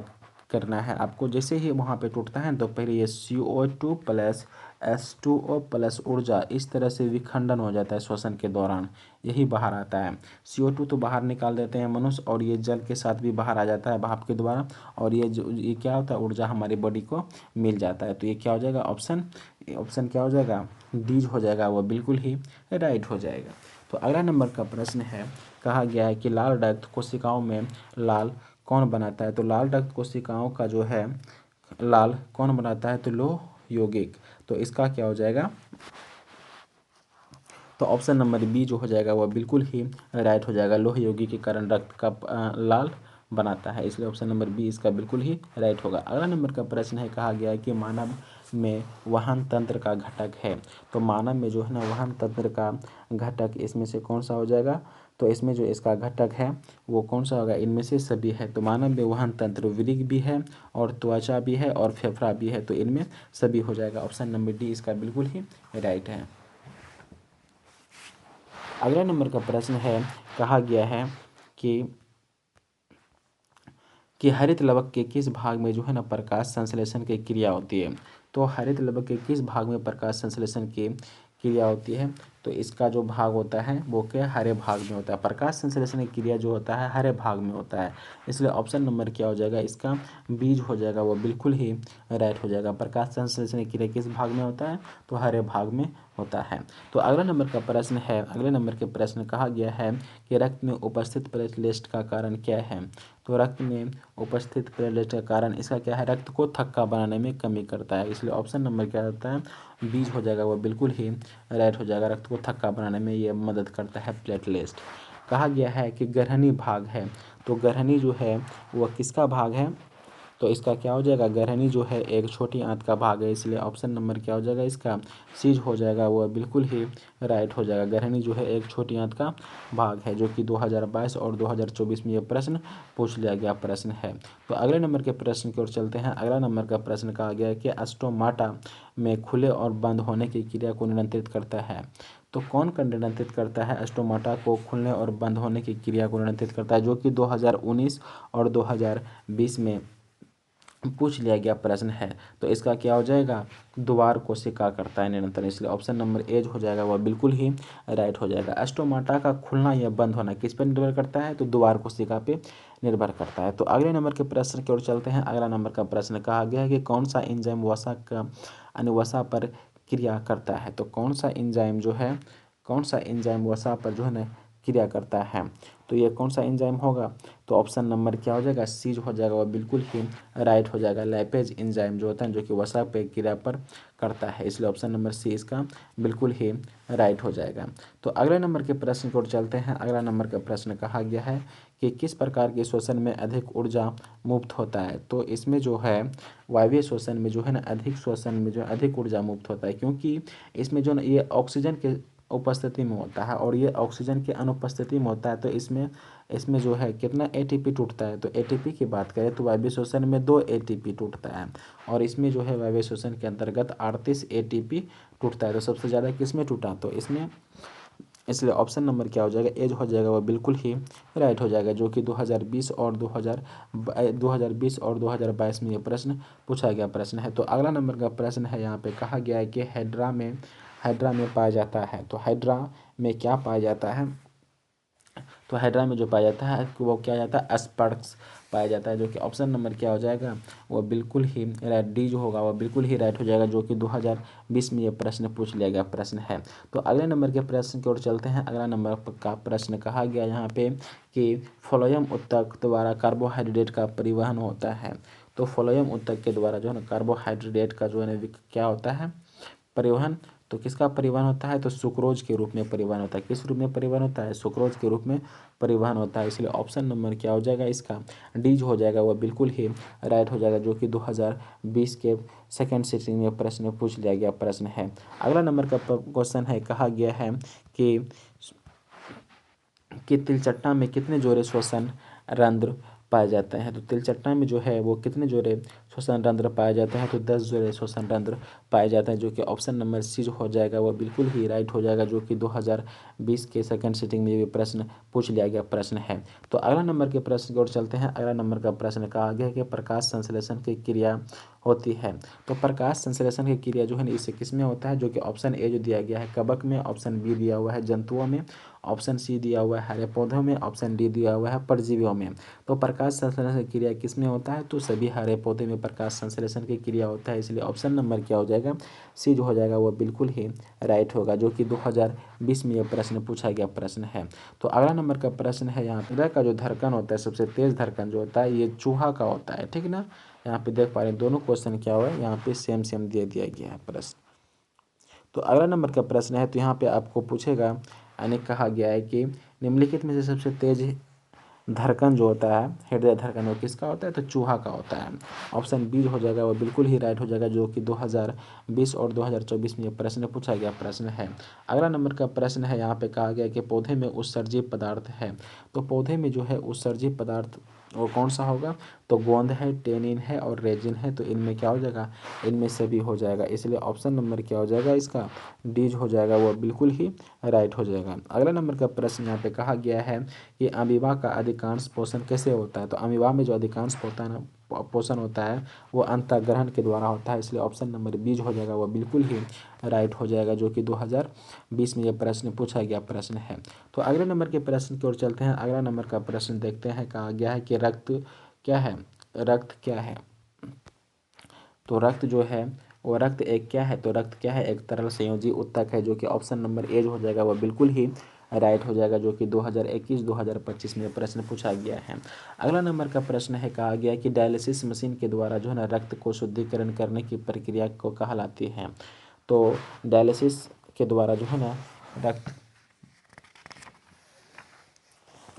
A: करना है आपको, जैसे ही वहाँ पे टूटता है तो पहले ये CO2 प्लस H2O प्लस ऊर्जा इस तरह से विखंडन हो जाता है श्वसन के दौरान, यही बाहर आता है। CO2 तो बाहर निकाल देते हैं मनुष्य, और ये जल के साथ भी बाहर आ जाता है भाप के द्वारा, और ये क्या होता है, ऊर्जा हमारी बॉडी को मिल जाता है। तो ये क्या हो जाएगा, ऑप्शन क्या हो जाएगा, डीज हो जाएगा, वो बिल्कुल ही राइट हो जाएगा। तो अगला नंबर का प्रश्न है, कहा गया है कि लाल रक्त कोशिकाओं में लाल कौन बनाता है। तो लाल रक्त कोशिकाओं का जो है लाल कौन बनाता है, तो लोह यौगिक। तो इसका क्या हो जाएगा, तो ऑप्शन नंबर बी जो हो जाएगा वह बिल्कुल ही राइट हो जाएगा, लोह यौगिक के कारण रक्त का लाल बनाता है, इसलिए ऑप्शन नंबर बी इसका बिल्कुल ही राइट होगा। अगला नंबर का प्रश्न है, कहा गया है कि मानव में वहन तंत्र का घटक है। तो मानव में जो है ना वहन तंत्र का घटक इसमें से कौन सा हो जाएगा, तो इसमें जो इसका घटक है वो कौन सा होगा, इनमें से सभी है। तो मानव में वहन तंत्र वृक्क भी है और त्वचा भी है और फेफड़ा भी है, तो इनमें सभी हो जाएगा, ऑप्शन नंबर डी इसका बिल्कुल ही राइट है। अगला नंबर का प्रश्न है, कहा गया है कि हरित लवक के किस भाग में जो है ना प्रकाश संश्लेषण की क्रिया होती है। तो हरित लवक के किस भाग में प्रकाश संश्लेषण की क्रिया होती है, तो इसका जो भाग होता है वो क्या हरे भाग में होता है। प्रकाश संश्लेषण की क्रिया जो होता है हरे भाग में होता है, इसलिए ऑप्शन नंबर क्या हो जाएगा इसका बीज हो जाएगा, वो बिल्कुल ही राइट हो जाएगा। प्रकाश संश्लेषण की क्रिया किस भाग में होता है, तो हरे भाग में होता है। तो अगला नंबर का प्रश्न है, अगले नंबर के प्रश्न कहा गया है कि रक्त में उपस्थित प्लेटलेट्स का कारण क्या है। तो रक्त में उपस्थित प्लेटलेट्स का कारण इसका क्या है, रक्त को थक्का बनाने में कमी करता है, इसलिए ऑप्शन नंबर क्या होता है बीज हो जाएगा, वो बिल्कुल ही राइट हो जाएगा। रक्त को थक्का बनाने में ये मदद करता है प्लेटलेट्स। कहा गया है कि ग्रहणी भाग है, तो ग्रहणी जो है वह किसका भाग है, तो इसका क्या हो जाएगा, ग्रहणी जो है एक छोटी आंत का भाग है, इसलिए ऑप्शन नंबर क्या हो जाएगा इसका सीज हो जाएगा, वह बिल्कुल ही राइट हो जाएगा। ग्रहणी जो है एक छोटी आंत का भाग है, जो कि 2022 और 2024 में यह प्रश्न पूछ लिया गया प्रश्न है। तो अगले नंबर के प्रश्न की ओर चलते हैं। अगला नंबर का प्रश्न कहा गया है कि स्टोमाटा में खुले और बंद होने की क्रिया को नियंत्रित करता है। तो कौन का नियंत्रित करता है, स्टोमाटा को खुलने और बंद होने की क्रिया को नियंत्रित करता है, जो कि 2019 और 2020 में पूछ लिया गया प्रश्न है। तो इसका क्या हो जाएगा, द्वार कोशिका करता है निरंतर, इसलिए ऑप्शन नंबर एज हो जाएगा, वह बिल्कुल ही राइट हो जाएगा। स्टोमाटा का खुलना या बंद होना किस पर निर्भर करता है, तो द्वार कोशिका पे निर्भर करता है। तो अगले नंबर के प्रश्न की ओर चलते हैं। अगला नंबर का प्रश्न कहा गया है कि कौन सा एंजाइम वसा का अनुवसा पर क्रिया करता है। तो कौन सा एंजाइम जो है, कौन सा एंजाइम वसा पर जो है ना क्रिया करता है, तो ये कौन सा एंजाइम होगा, तो ऑप्शन नंबर क्या हो जाएगा सीज हो जाएगा, वह बिल्कुल ही राइट हो जाएगा। लैपेज एंजाइम जो होता है जो कि वसा पे क्रिया पर करता है, इसलिए ऑप्शन नंबर सी इसका बिल्कुल ही राइट हो जाएगा। तो अगले नंबर के प्रश्न की ओर चलते हैं। अगला नंबर का प्रश्न कहा गया है कि किस प्रकार के श्वसन में अधिक ऊर्जा मुक्त होता है। तो इसमें जो है वायवीय श्वसन में जो है ना अधिक श्वसन में जो अधिक ऊर्जा मुक्त होता है, क्योंकि इसमें जो ना ये ऑक्सीजन के उपस्थिति में होता है और ये ऑक्सीजन की अनुपस्थिति में होता है। तो इसमें इसमें जो है कितना एटीपी टूटता है, तो एटीपी की बात करें तो वायवीय श्वसन में 2 एटीपी टूटता है, और इसमें जो है वायवीय श्वसन के अंतर्गत 38 एटीपी टूटता है। तो सबसे ज़्यादा किस में टूटा, तो इसमें, इसलिए ऑप्शन नंबर क्या हो जाएगा एज हो जाएगा, वह बिल्कुल ही राइट हो जाएगा, जो कि 2020 और 2022 में ये प्रश्न पूछा गया प्रश्न है। तो अगला नंबर का प्रश्न है, यहाँ पे कहा गया है कि हाइड्रा में पाया जाता है। तो हाइड्रा में क्या पाया जाता है, तो हाइड्रा में जो पाया जाता है वो क्या जाता है स्पर्क्स पाया जाता है, जो कि ऑप्शन नंबर क्या हो जाएगा, वो बिल्कुल ही राइट डी जो होगा वो बिल्कुल ही राइट हो जाएगा, जो कि 2020 में ये प्रश्न पूछ लिया गया प्रश्न है। तो अगले नंबर के प्रश्न की ओर चलते हैं। अगला नंबर का प्रश्न कहा गया यहाँ पे कि फ्लोएम ऊतक द्वारा कार्बोहाइड्रेट का परिवहन होता है। तो फ्लोएम ऊतक के द्वारा जो है ना कार्बोहाइड्रेट का जो है ना क्या होता है परिवहन, तो किसका परिवहन होता है, तो सुक्रोज के रूप में परिवहन होता है। किस रूप में परिवहन होता है, सुक्रोज के रूप में परिवहन होता है, इसलिए ऑप्शन नंबर क्या हो जाएगा इसका डीज हो जाएगा, वह बिल्कुल ही राइट हो जाएगा, जो कि 2020 के सेकेंड सिटिंग में प्रश्न पूछ लिया गया प्रश्न है। अगला नंबर का क्वेश्चन है, कहा गया है कि तिलचट्टा में कितने जोड़े श्वसन रंध्र पाए जाते हैं। तो तिलचट्टा में जो है वो कितने जोड़े श्वसन रंध्र पाए जाते हैं, तो 10 जोड़े श्वसन रंध्र पाए जाते हैं, जो कि ऑप्शन नंबर सी हो जाएगा, वो बिल्कुल ही राइट हो जाएगा, जो कि 2020 के सेकंड सिटिंग में भी प्रश्न पूछ लिया गया प्रश्न है। तो अगला नंबर के प्रश्न की ओर चलते हैं। अगला नंबर का प्रश्न कहा गया है कि प्रकाश संश्लेषण की क्रिया होती है। तो प्रकाश संश्लेषण की क्रिया जो है ना इससे किस में होता है, जो कि ऑप्शन ए जो दिया गया है कवक में, ऑप्शन बी दिया हुआ है जंतुओं में, ऑप्शन सी दिया हुआ है हरे पौधों में, ऑप्शन डी दिया हुआ है परजीवियों में। तो प्रकाश संश्लेषण की क्रिया किस में होता है, तो सभी हरे पौधे में प्रकाश संश्लेषण की क्रिया होता है, इसलिए ऑप्शन नंबर क्या हो जाएगा सी जो हो जाएगा, वो बिल्कुल ही राइट होगा, जो कि 2020 में यह प्रश्न पूछा गया प्रश्न है। तो अगला नंबर का प्रश्न है, यहाँ हृदय का जो धड़कन होता है सबसे तेज धड़कन जो होता है ये चूहा का होता है, ठीक ना। यहाँ पे देख पा रहे हैं दोनों क्वेश्चन क्या हुआ है, यहाँ पे सेम सेम दे दिया गया है प्रश्न। तो अगला नंबर का प्रश्न है, तो यहाँ पे आपको पूछेगा यानी कहा गया है कि निम्नलिखित में से सबसे तेज धड़कन जो होता है हृदय धड़कन वो किसका होता है, तो चूहा का होता है। ऑप्शन बी हो जाएगा, वो बिल्कुल ही राइट हो जाएगा, जो कि 2020 और 2024 में ये प्रश्न पूछा गया प्रश्न है। अगला नंबर का प्रश्न है, यहाँ पे कहा गया कि पौधे में उत्सर्जित पदार्थ है। तो पौधे में जो है उत्सर्जित पदार्थ वो कौन सा होगा, तो गोंद है, टेनिन है और रेजिन है। तो इनमें क्या हो जाएगा, इनमें से भी हो जाएगा, इसलिए ऑप्शन नंबर क्या हो जाएगा इसका डीज हो जाएगा, वो बिल्कुल ही राइट हो जाएगा। अगला नंबर का प्रश्न यहाँ पे कहा गया है कि अमीबा का अधिकांश पोषण कैसे होता है। तो अमीबा में जो अधिकांश होता है ना पोषण होता है वो अंतःग्रहण के द्वारा होता है, इसलिए ऑप्शन नंबर बी जो हो जाएगा वो बिल्कुल ही राइट हो जाएगा, जो कि 2020 में यह प्रश्न पूछा गया प्रश्न है। तो अगले नंबर के प्रश्न की ओर चलते हैं। अगला नंबर का प्रश्न देखते हैं, कहा गया है कि रक्त क्या है, रक्त क्या है। तो रक्त जो है वो रक्त एक क्या है, तो रक्त क्या है, एक तरल संयोजी उत्तक है, जो कि ऑप्शन नंबर ए जो हो जाएगा वो बिल्कुल ही राइट हो जाएगा, जो कि 2021-2025 में प्रश्न पूछा गया है। अगला नंबर का प्रश्न है, कहा गया कि डायलिसिस मशीन के द्वारा जो है ना रक्त को शुद्धिकरण करने की प्रक्रिया को कहलाती है। तो डायलिसिस के द्वारा जो है ना रक्त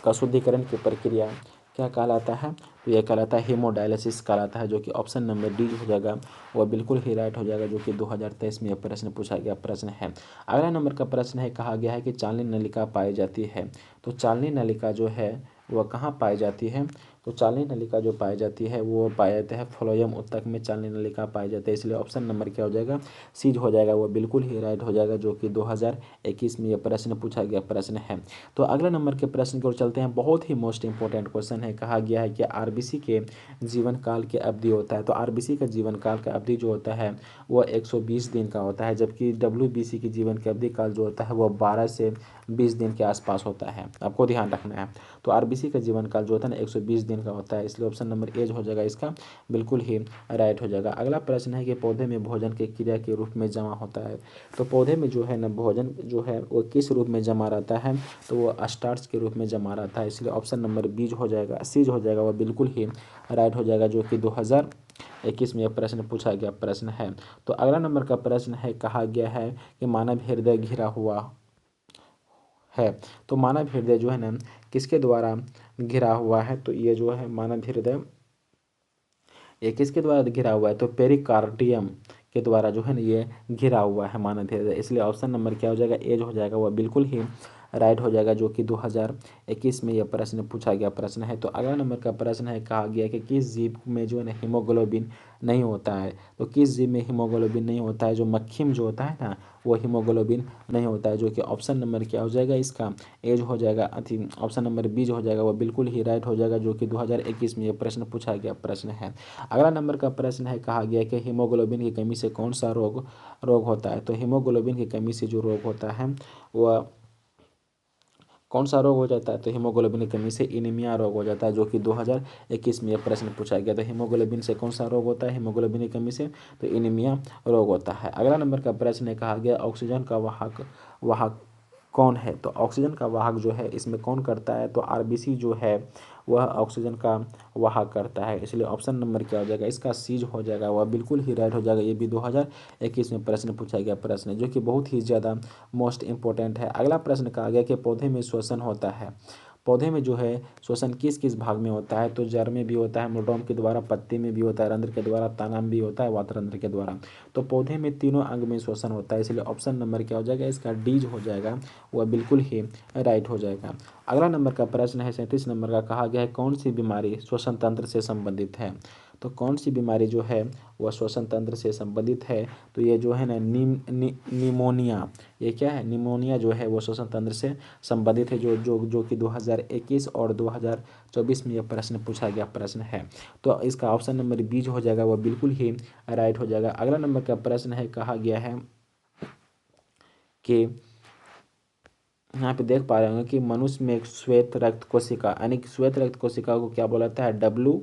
A: का शुद्धिकरण की प्रक्रिया क्या कहलाता है, तो यह कहलाता है हीमोडायलिसिस कहलाता है, जो कि ऑप्शन नंबर डी हो जाएगा वह बिल्कुल ही राइट हो जाएगा, जो कि 2023 में यह प्रश्न पूछा गया प्रश्न है। अगला नंबर का प्रश्न है, कहा गया है कि चालनी नलिका पाई जाती है। तो चालनी नलिका जो है वह कहाँ पाई जाती है, तो चालनी नलिका जो पाई जाती है वो पाया जाता है फ्लोएम उत्तक में चालनी नलिका पाई जाती है, इसलिए ऑप्शन नंबर क्या हो जाएगा, सी हो जाएगा, वो बिल्कुल ही राइट हो जाएगा, जो कि 2021 में यह प्रश्न पूछा गया प्रश्न है। तो अगले नंबर के प्रश्न की ओर चलते हैं। बहुत ही मोस्ट इंपॉर्टेंट क्वेश्चन है, कहा गया है कि आरबीसी के जीवन काल की अवधि होता है। तो आरबीसी का जीवन काल का अवधि जो होता है वह 120 दिन का होता है, जबकि डब्ल्यूबीसी की जीवन की अवधि काल जो होता है वह 12 से 20 दिन के आसपास होता है, आपको ध्यान रखना है। तो आरबीसी का जीवन काल जो होता है ना 120 दिन का होता है, इसलिए ऑप्शन नंबर ए हो जाएगा इसका बिल्कुल ही राइट हो जाएगा। अगला प्रश्न है कि पौधे में भोजन के क्रिया के रूप में जमा होता है। तो पौधे में जो है ना भोजन जो है वो किस रूप में जमा रहता है, तो वो स्टार्च के रूप में जमा रहता है, इसलिए ऑप्शन नंबर बी हो जाएगा, सी हो जाएगा, वह बिल्कुल ही राइट हो जाएगा, जो कि 2021 में यह प्रश्न पूछा गया प्रश्न है। तो अगला नंबर का प्रश्न है, कहा गया है कि मानव हृदय घिरा हुआ है। तो मानव हृदय जो है ना किसके द्वारा घिरा हुआ है, तो ये जो है मानव हृदय ये किसके द्वारा घिरा हुआ है, तो पेरिकार्डियम के द्वारा जो है ना ये घिरा हुआ है मानव हृदय, इसलिए ऑप्शन नंबर क्या हो जाएगा, ए हो जाएगा, वह बिल्कुल ही राइट हो जाएगा, जो कि 2021 में यह प्रश्न पूछा गया प्रश्न है। तो अगला नंबर का प्रश्न है, कहा गया कि किस जीव में जो है ना हीमोग्लोबिन नहीं होता है। तो किस जीव में हीमोग्लोबिन नहीं होता है, जो मक्खी में जो होता है ना वो हीमोग्लोबिन नहीं होता है, जो कि ऑप्शन नंबर क्या हो जाएगा इसका एज हो जाएगा, अथी ऑप्शन नंबर बी हो जाएगा, वह बिल्कुल ही राइट हो जाएगा, जो कि 2021 में यह प्रश्न पूछा गया प्रश्न है। अगला नंबर का प्रश्न है, कहा गया कि हीमोग्लोबिन की कमी से कौन सा रोग होता है। तो हीमोग्लोबिन की कमी से जो रोग होता है वह कौन सा रोग हो जाता है, तो हीमोग्लोबिन की कमी से एनीमिया रोग हो जाता है, जो कि 2021 में यह प्रश्न पूछा गया। तो हीमोग्लोबिन से कौन सा रोग होता है, हीमोग्लोबिन की कमी से तो एनीमिया रोग होता है। अगला नंबर का प्रश्न है, कहा गया ऑक्सीजन का वाहक वाहक कौन है। तो ऑक्सीजन का वाहक जो है इसमें कौन करता है, तो आरबीसी जो है वह ऑक्सीजन का वाहक करता है, इसलिए ऑप्शन नंबर क्या हो जाएगा इसका सीज हो जाएगा, वह बिल्कुल ही राइट हो जाएगा। ये भी 2021 में प्रश्न पूछा गया प्रश्न है, जो कि बहुत ही ज़्यादा मोस्ट इंपॉर्टेंट है। अगला प्रश्न कहा गया कि पौधे में श्वसन होता है। पौधे में जो है श्वसन किस किस भाग में होता है, तो जड़ में भी होता है, मूलरोम के द्वारा, पत्ती में भी होता है, रंध्र के द्वारा, तना में भी होता है, वातरंध्र के द्वारा। तो पौधे में तीनों अंग में श्वसन होता है, इसलिए ऑप्शन नंबर क्या हो जाएगा इसका डीज हो जाएगा, वह बिल्कुल ही राइट हो जाएगा। अगला नंबर का प्रश्न है 37 नंबर का, कहा गया है कौन सी बीमारी श्वसन तंत्र से संबंधित है। तो कौन सी बीमारी जो है वह श्वसन तंत्र से संबंधित है, तो ये जो है ना निमोनिया, ये क्या है, निमोनिया जो है वो श्वसन तंत्र से संबंधित है, जो कि 2021 और 2024 में यह प्रश्न पूछा गया प्रश्न है। तो इसका ऑप्शन नंबर बी हो जाएगा, वह बिल्कुल ही राइट हो जाएगा। अगला नंबर का प्रश्न है, कहा गया है कि यहाँ पे देख पा रहे होंगे कि मनुष्य में एक श्वेत रक्त कोशिका यानी कि श्वेत रक्त कोशिका को क्या बोला जाता है, डब्लू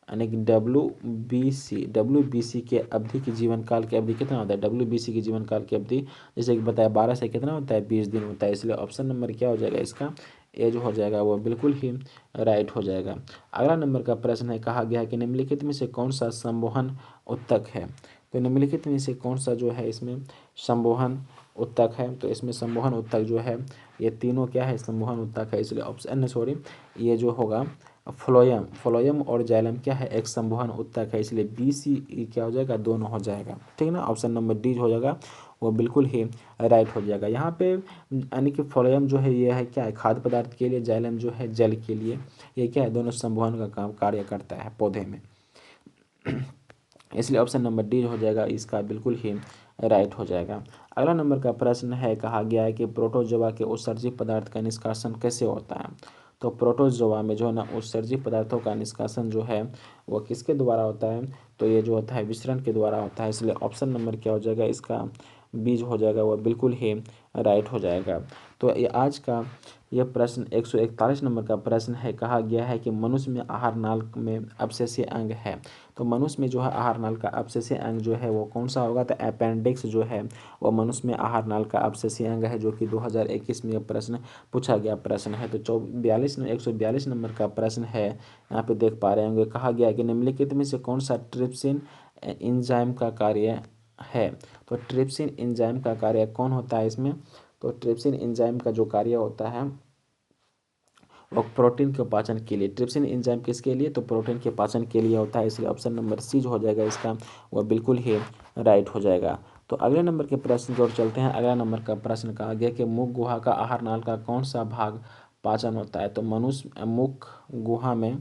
A: यानी कि डब्ल्यू बी सी के अवधि की जीवन काल की अवधि कितना होता है, डब्ल्यू बी सी की जीवन काल की अवधि जैसे कि बताया 12 से कितना होता है 20 दिन होता है, इसलिए ऑप्शन नंबर क्या हो जाएगा इसका एज हो जाएगा, वो बिल्कुल ही राइट हो जाएगा। अगला नंबर का प्रश्न है, कहा गया है कि निम्नलिखित में से कौन सा संवहन उत्तक है। तो निम्नलिखित में से कौन सा जो है इसमें संवहन उत्तक है, तो इसमें संवहन उत्तक जो है ये तीनों क्या है संवहन उत्तक है, इसलिए ऑप्शन सॉरी ये जो होगा फ्लोएम और जाइलम क्या है एक संवहन उत्तक है, इसलिए बी सी ई क्या हो जाएगा दोनों हो जाएगा, ठीक है ना, ऑप्शन नंबर डी हो जाएगा, वो बिल्कुल ही राइट हो जाएगा। यहाँ पे यानी कि फ्लोएम जो है ये है क्या है खाद्य पदार्थ के लिए, जाइलम जो है जल के लिए, ये क्या है दोनों संवहन का काम कार्य करता है पौधे में, इसलिए ऑप्शन नंबर डी हो जाएगा इसका बिल्कुल ही राइट हो जाएगा। अगला नंबर का प्रश्न है, कहा गया है कि प्रोटोजोआ के उत्सर्जित पदार्थ का निष्कासन कैसे होता है। तो प्रोटोजोआ में जो है ना उत्सर्जी पदार्थों का निष्कासन जो है वो किसके द्वारा होता है, तो ये जो होता है विसरण के द्वारा होता है। इसलिए ऑप्शन नंबर क्या हो जाएगा, इसका बीज हो जाएगा वह बिल्कुल ही राइट हो जाएगा। तो ये आज का यह प्रश्न 141 नंबर का प्रश्न है। कहा गया है कि मनुष्य में आहार नाल में अपसेसीय अंग है। तो मनुष्य में जो है आहार नाल का अपसेसीय अंग जो है वो कौन सा होगा, तो अपेंडिक्स जो है वो मनुष्य में आहार नाल का अपसेसीय अंग है, जो कि 2021 में यह प्रश्न पूछा गया प्रश्न है। तो 142 नंबर का प्रश्न है, यहाँ पे देख पा रहे होंगे। कहा गया है कि निम्नलिखित में से कौन सा ट्रिप्सिन एंजाइम का कार्य है। तो ट्रिप्सिन एंजाइम का कार्य कौन होता है इसमें, तो ट्रिप्सिन एंजाइम का जो कार्य होता है वो प्रोटीन के पाचन के लिए। ट्रिप्सिन एंजाइम किसके लिए, तो प्रोटीन के पाचन के लिए होता है। इसलिए ऑप्शन नंबर सी जो हो जाएगा इसका वह बिल्कुल ही राइट हो जाएगा। तो अगले नंबर के प्रश्न की ओर चलते हैं। अगला नंबर का प्रश्न कहा गया कि मुख गुहा का आहार नाल का कौन सा भाग पाचन होता है। तो मनुष्य मुख गुहा में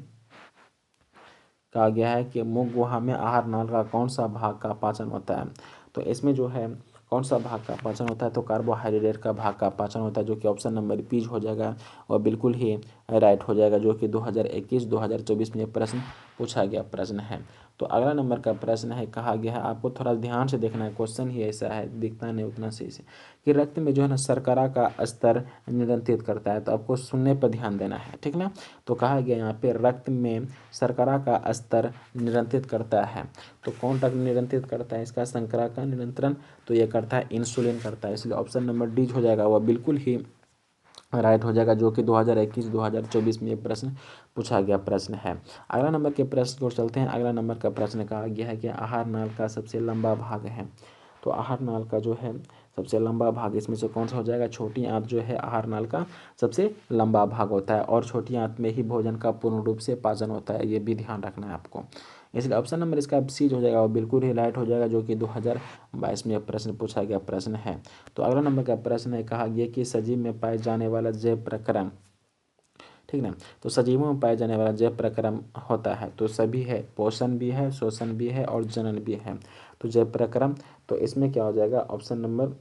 A: कहा गया है कि मुख गुहा में आहार नाल का कौन सा भाग का पाचन होता है। तो इसमें जो है कौन सा भाग का पाचन होता है, तो कार्बोहाइड्रेट का भाग का पाचन होता है, जो कि ऑप्शन नंबर पीज हो जाएगा और बिल्कुल ही राइट हो जाएगा, जो कि 2021-2024 में प्रश्न पूछा गया प्रश्न है। तो अगला नंबर का प्रश्न है, कहा गया है आपको थोड़ा ध्यान से देखना है, क्वेश्चन ही ऐसा है, दिखता नहीं उतना सही से, कि रक्त में जो है ना शर्करा का स्तर नियंत्रित करता है। तो आपको सुनने पर ध्यान देना है, ठीक ना। तो कहा गया यहाँ पे रक्त में शर्करा का स्तर नियंत्रित करता है। तो कौन रक्त नियंत्रित करता है इसका शर्करा का नियंत्रण, तो ये करता है इंसुलिन करता है। इसलिए ऑप्शन नंबर डी हो जाएगा वह बिल्कुल ही राइट हो जाएगा, जो कि 2021-2024 में ये प्रश्न पूछा गया प्रश्न है। अगला नंबर के प्रश्न को चलते हैं। अगला नंबर का प्रश्न कहा गया है कि आहार नाल का सबसे लंबा भाग है। तो आहार नाल का जो है सबसे लंबा भाग इसमें से कौन सा हो जाएगा, छोटी आंत जो है आहार नाल का सबसे लंबा भाग होता है, और छोटी आंत में ही भोजन का पूर्ण रूप से पाचन होता है, ये भी ध्यान रखना है आपको। इसलिए ऑप्शन नंबर इसका सी हो जाएगा, वो बिल्कुल ही राइट हो जाएगा, जो कि 2022 में यह प्रश्न पूछा गया प्रश्न है। तो अगला नंबर का प्रश्न है, कहा गया कि सजीव में पाए जाने वाला जैव प्रक्रम, ठीक ना। तो सजीवों में पाए जाने वाला जैव प्रक्रम होता है, तो सभी है, पोषण भी है, शोषण भी है और जनन भी है। तो जैव प्रक्रम, तो इसमें क्या हो जाएगा, ऑप्शन नंबर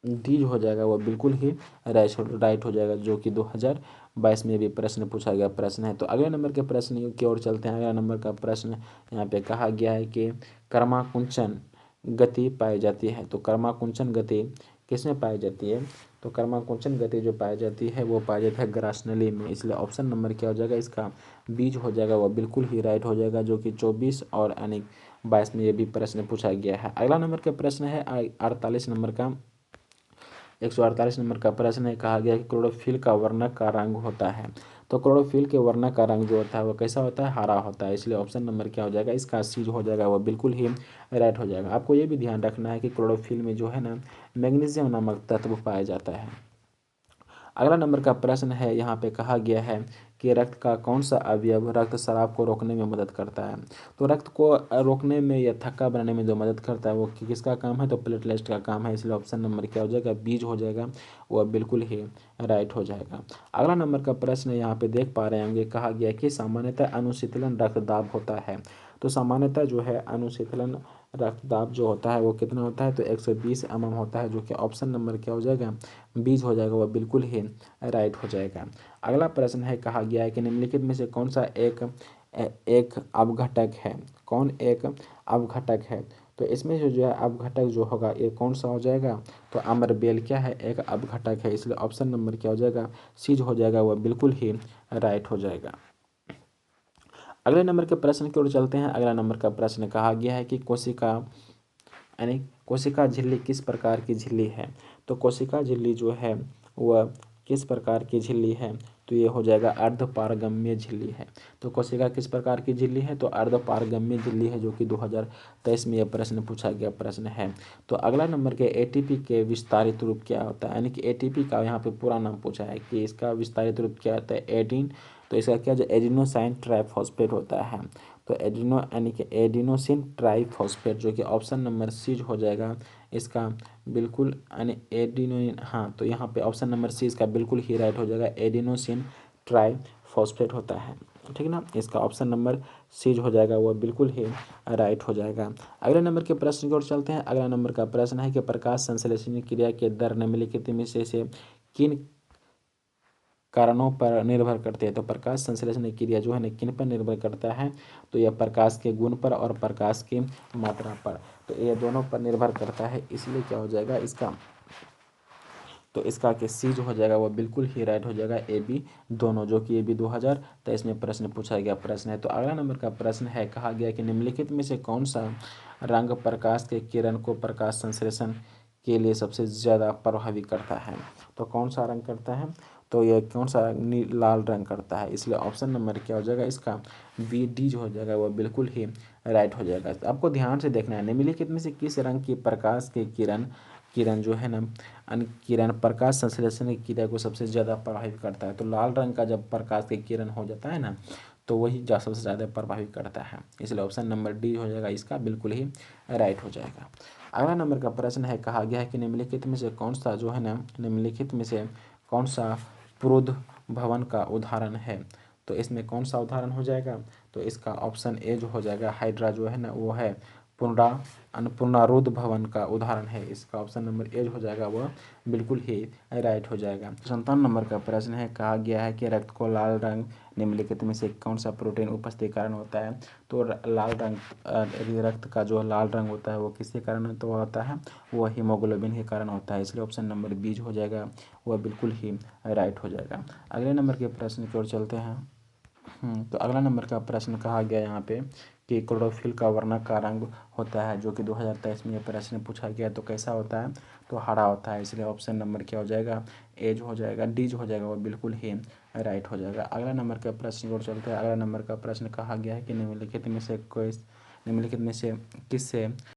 A: डी हो जाएगा, वो बिल्कुल ही राइट हो जाएगा, जो कि 2022 में भी प्रश्न पूछा गया प्रश्न है। तो अगले नंबर के प्रश्न की ओर चलते हैं। अगला नंबर का प्रश्न यहाँ पे कहा गया है कि कर्माकुंचन गति पाई जाती है। तो कर्माकुंचन गति किसमें पाई जाती है, तो कर्माकुंचन गति जो पाई जाती है वो पाई जाती है ग्रासनली में। इसलिए ऑप्शन नंबर क्या हो जाएगा, इसका बीज हो जाएगा, वह बिल्कुल ही राइट हो जाएगा, जो कि 24 और अनेक 22 में ये भी प्रश्न पूछा गया है। अगला नंबर का प्रश्न है 48 नंबर का, 148 नंबर का प्रश्न है। कहा गया कि क्लोरोफिल का वर्णक का रंग होता है। तो क्लोरोफिल के वर्णक का रंग जो होता है वो कैसा होता है, हरा होता है। इसलिए ऑप्शन नंबर क्या हो जाएगा, इसका सी हो जाएगा, वो बिल्कुल ही राइट हो जाएगा। आपको ये भी ध्यान रखना है कि क्लोरोफिल में जो है ना मैग्नीशियम नामक तत्व पाया जाता है। अगला नंबर का प्रश्न है, यहाँ पे कहा गया है कि रक्त का कौन सा अवयव रक्त स्राव को रोकने में मदद करता है। तो रक्त को रोकने में या थक्का बनाने में जो मदद करता है वो किसका काम है, तो प्लेटलेट्स का काम है। इसलिए ऑप्शन नंबर क्या हो जाएगा, बीज हो जाएगा, वह बिल्कुल ही राइट हो जाएगा। अगला नंबर का प्रश्न यहाँ पे देख पा रहे होंगे, कहा गया कि सामान्यतः अनुशीतलन रक्तदाब होता है। तो सामान्यतः जो है अनुशीतलन रक्तदाब जो होता है वो कितना होता है, तो 120 mm होता है, जो कि ऑप्शन नंबर क्या हो जाएगा, बीज हो जाएगा, वह बिल्कुल ही राइट हो जाएगा। अगला प्रश्न है, कहा गया है कि निम्नलिखित में से कौन सा एक अपघटक है, कौन एक अपघटक है। तो इसमें जो है अपघटक जो होगा ये कौन सा हो जाएगा, तो अमरबेल क्या है, एक अपघटक है। इसलिए ऑप्शन नंबर क्या हो जाएगा, सी हो जाएगा, वह बिल्कुल ही राइट हो जाएगा। अगले नंबर के प्रश्न की ओर चलते हैं। अगला नंबर का प्रश्न कहा गया है कि कोशिका यानी कोशिका झिल्ली किस प्रकार की झिल्ली है। तो कोशिका झिल्ली जो है वह किस प्रकार की झिल्ली है, तो ये हो जाएगा अर्धपारगम्य झिल्ली है। तो कोशिका किस प्रकार की झिल्ली है, तो अर्धपारगम्य झिल्ली है, जो कि 2023 में यह प्रश्न पूछा गया प्रश्न है। तो अगला नंबर के एटीपी के विस्तारित रूप क्या होता है, यानी कि एटीपी का यहाँ पे पूरा नाम पूछा है कि इसका विस्तारित रूप क्या होता है, एडीन। तो इसका क्या जो एडिनोसाइन ट्राइफॉस्फेट होता है। तो एडिनो यानी कि एडिनोसिन ट्राइफॉस्फेट, जो कि ऑप्शन नंबर सी हो जाएगा इसका बिल्कुल, यानी एडिनोइन, हाँ तो यहाँ पे ऑप्शन नंबर सी इसका बिल्कुल ही राइट हो जाएगा, एडिनोसिन ट्राइफॉस्फेट होता है, ठीक ना। इसका ऑप्शन नंबर सी हो जाएगा, वह बिल्कुल ही राइट हो जाएगा। अगले नंबर के प्रश्न की ओर चलते हैं। अगला नंबर का प्रश्न है कि प्रकाश संश्लेषण क्रिया के दर निम्नलिखित में से किन कारणों पर निर्भर करती है। तो प्रकाश संश्लेषण क्रिया जो है ना किन पर निर्भर करता है, तो यह प्रकाश के गुण पर और प्रकाश की मात्रा पर, तो ये दोनों पर निर्भर करता है। इसलिए क्या हो जाएगा इसका, तो इसका कि सी जो हो जाएगा वो बिल्कुल ही राइट हो जाएगा, ए बी दोनों, जो कि ए बी 2023 में प्रश्न पूछा गया प्रश्न है। तो अगला नंबर का प्रश्न है, कहा गया कि निम्नलिखित में से कौन सा रंग प्रकाश के किरण को प्रकाश संश्लेषण के लिए सबसे ज़्यादा प्रभावी करता है। तो कौन सा रंग करता है, तो यह कौन सा लाल रंग करता है। इसलिए ऑप्शन नंबर क्या हो जाएगा इसका, बी डी जो हो जाएगा वह बिल्कुल ही राइट हो जाएगा। तो आपको ध्यान से देखना है, निम्नलिखित में से किस रंग की प्रकाश के किरण किरण जो है ना किरण प्रकाश संश्लेषण की क्रिया को सबसे ज़्यादा प्रभावित करता है। तो लाल रंग का जब प्रकाश के किरण हो जाता है ना, तो वही सबसे ज़्यादा प्रभावित करता है। इसलिए ऑप्शन नंबर डी हो जाएगा इसका बिल्कुल ही राइट हो जाएगा। अगला नंबर का प्रश्न है, कहा गया है कि निम्नलिखित में से कौन सा जो है ना निम्नलिखित में से कौन सा प्रोद्ध भवन का उदाहरण है। तो इसमें कौन सा उदाहरण हो जाएगा, तो इसका ऑप्शन ए जो हो जाएगा हाइड्रा जो है ना वो है पुनरारुद्ध भवन का उदाहरण है। इसका ऑप्शन नंबर ए हो जाएगा वह बिल्कुल ही राइट हो जाएगा। 57 नंबर का प्रश्न है, कहा गया है कि रक्त को लाल रंग निम्नलिखित में से कौन सा प्रोटीन उपस्थिति के कारण होता है। तो लाल रंग रक्त का जो लाल रंग होता है वो किसके कारण तो होता है, वो हीमोग्लोबिन के कारण होता है। इसलिए ऑप्शन नंबर बी हो जाएगा वह बिल्कुल ही राइट हो जाएगा। अगले नंबर के प्रश्न की ओर चलते हैं। तो अगला नंबर का प्रश्न कहा गया यहाँ पे कि क्लोरोफिल का वर्णक का रंग होता है, जो कि 2023 में यह प्रश्न पूछा गया। तो कैसा होता है, तो हरा होता है। इसलिए ऑप्शन नंबर क्या हो जाएगा, ए जो हो जाएगा डी जो हो जाएगा वो बिल्कुल ही राइट हो जाएगा। अगला नंबर का प्रश्न की ओर चलते हैं। अगला नंबर का प्रश्न कहा गया है कि निम्नलिखित में से किससे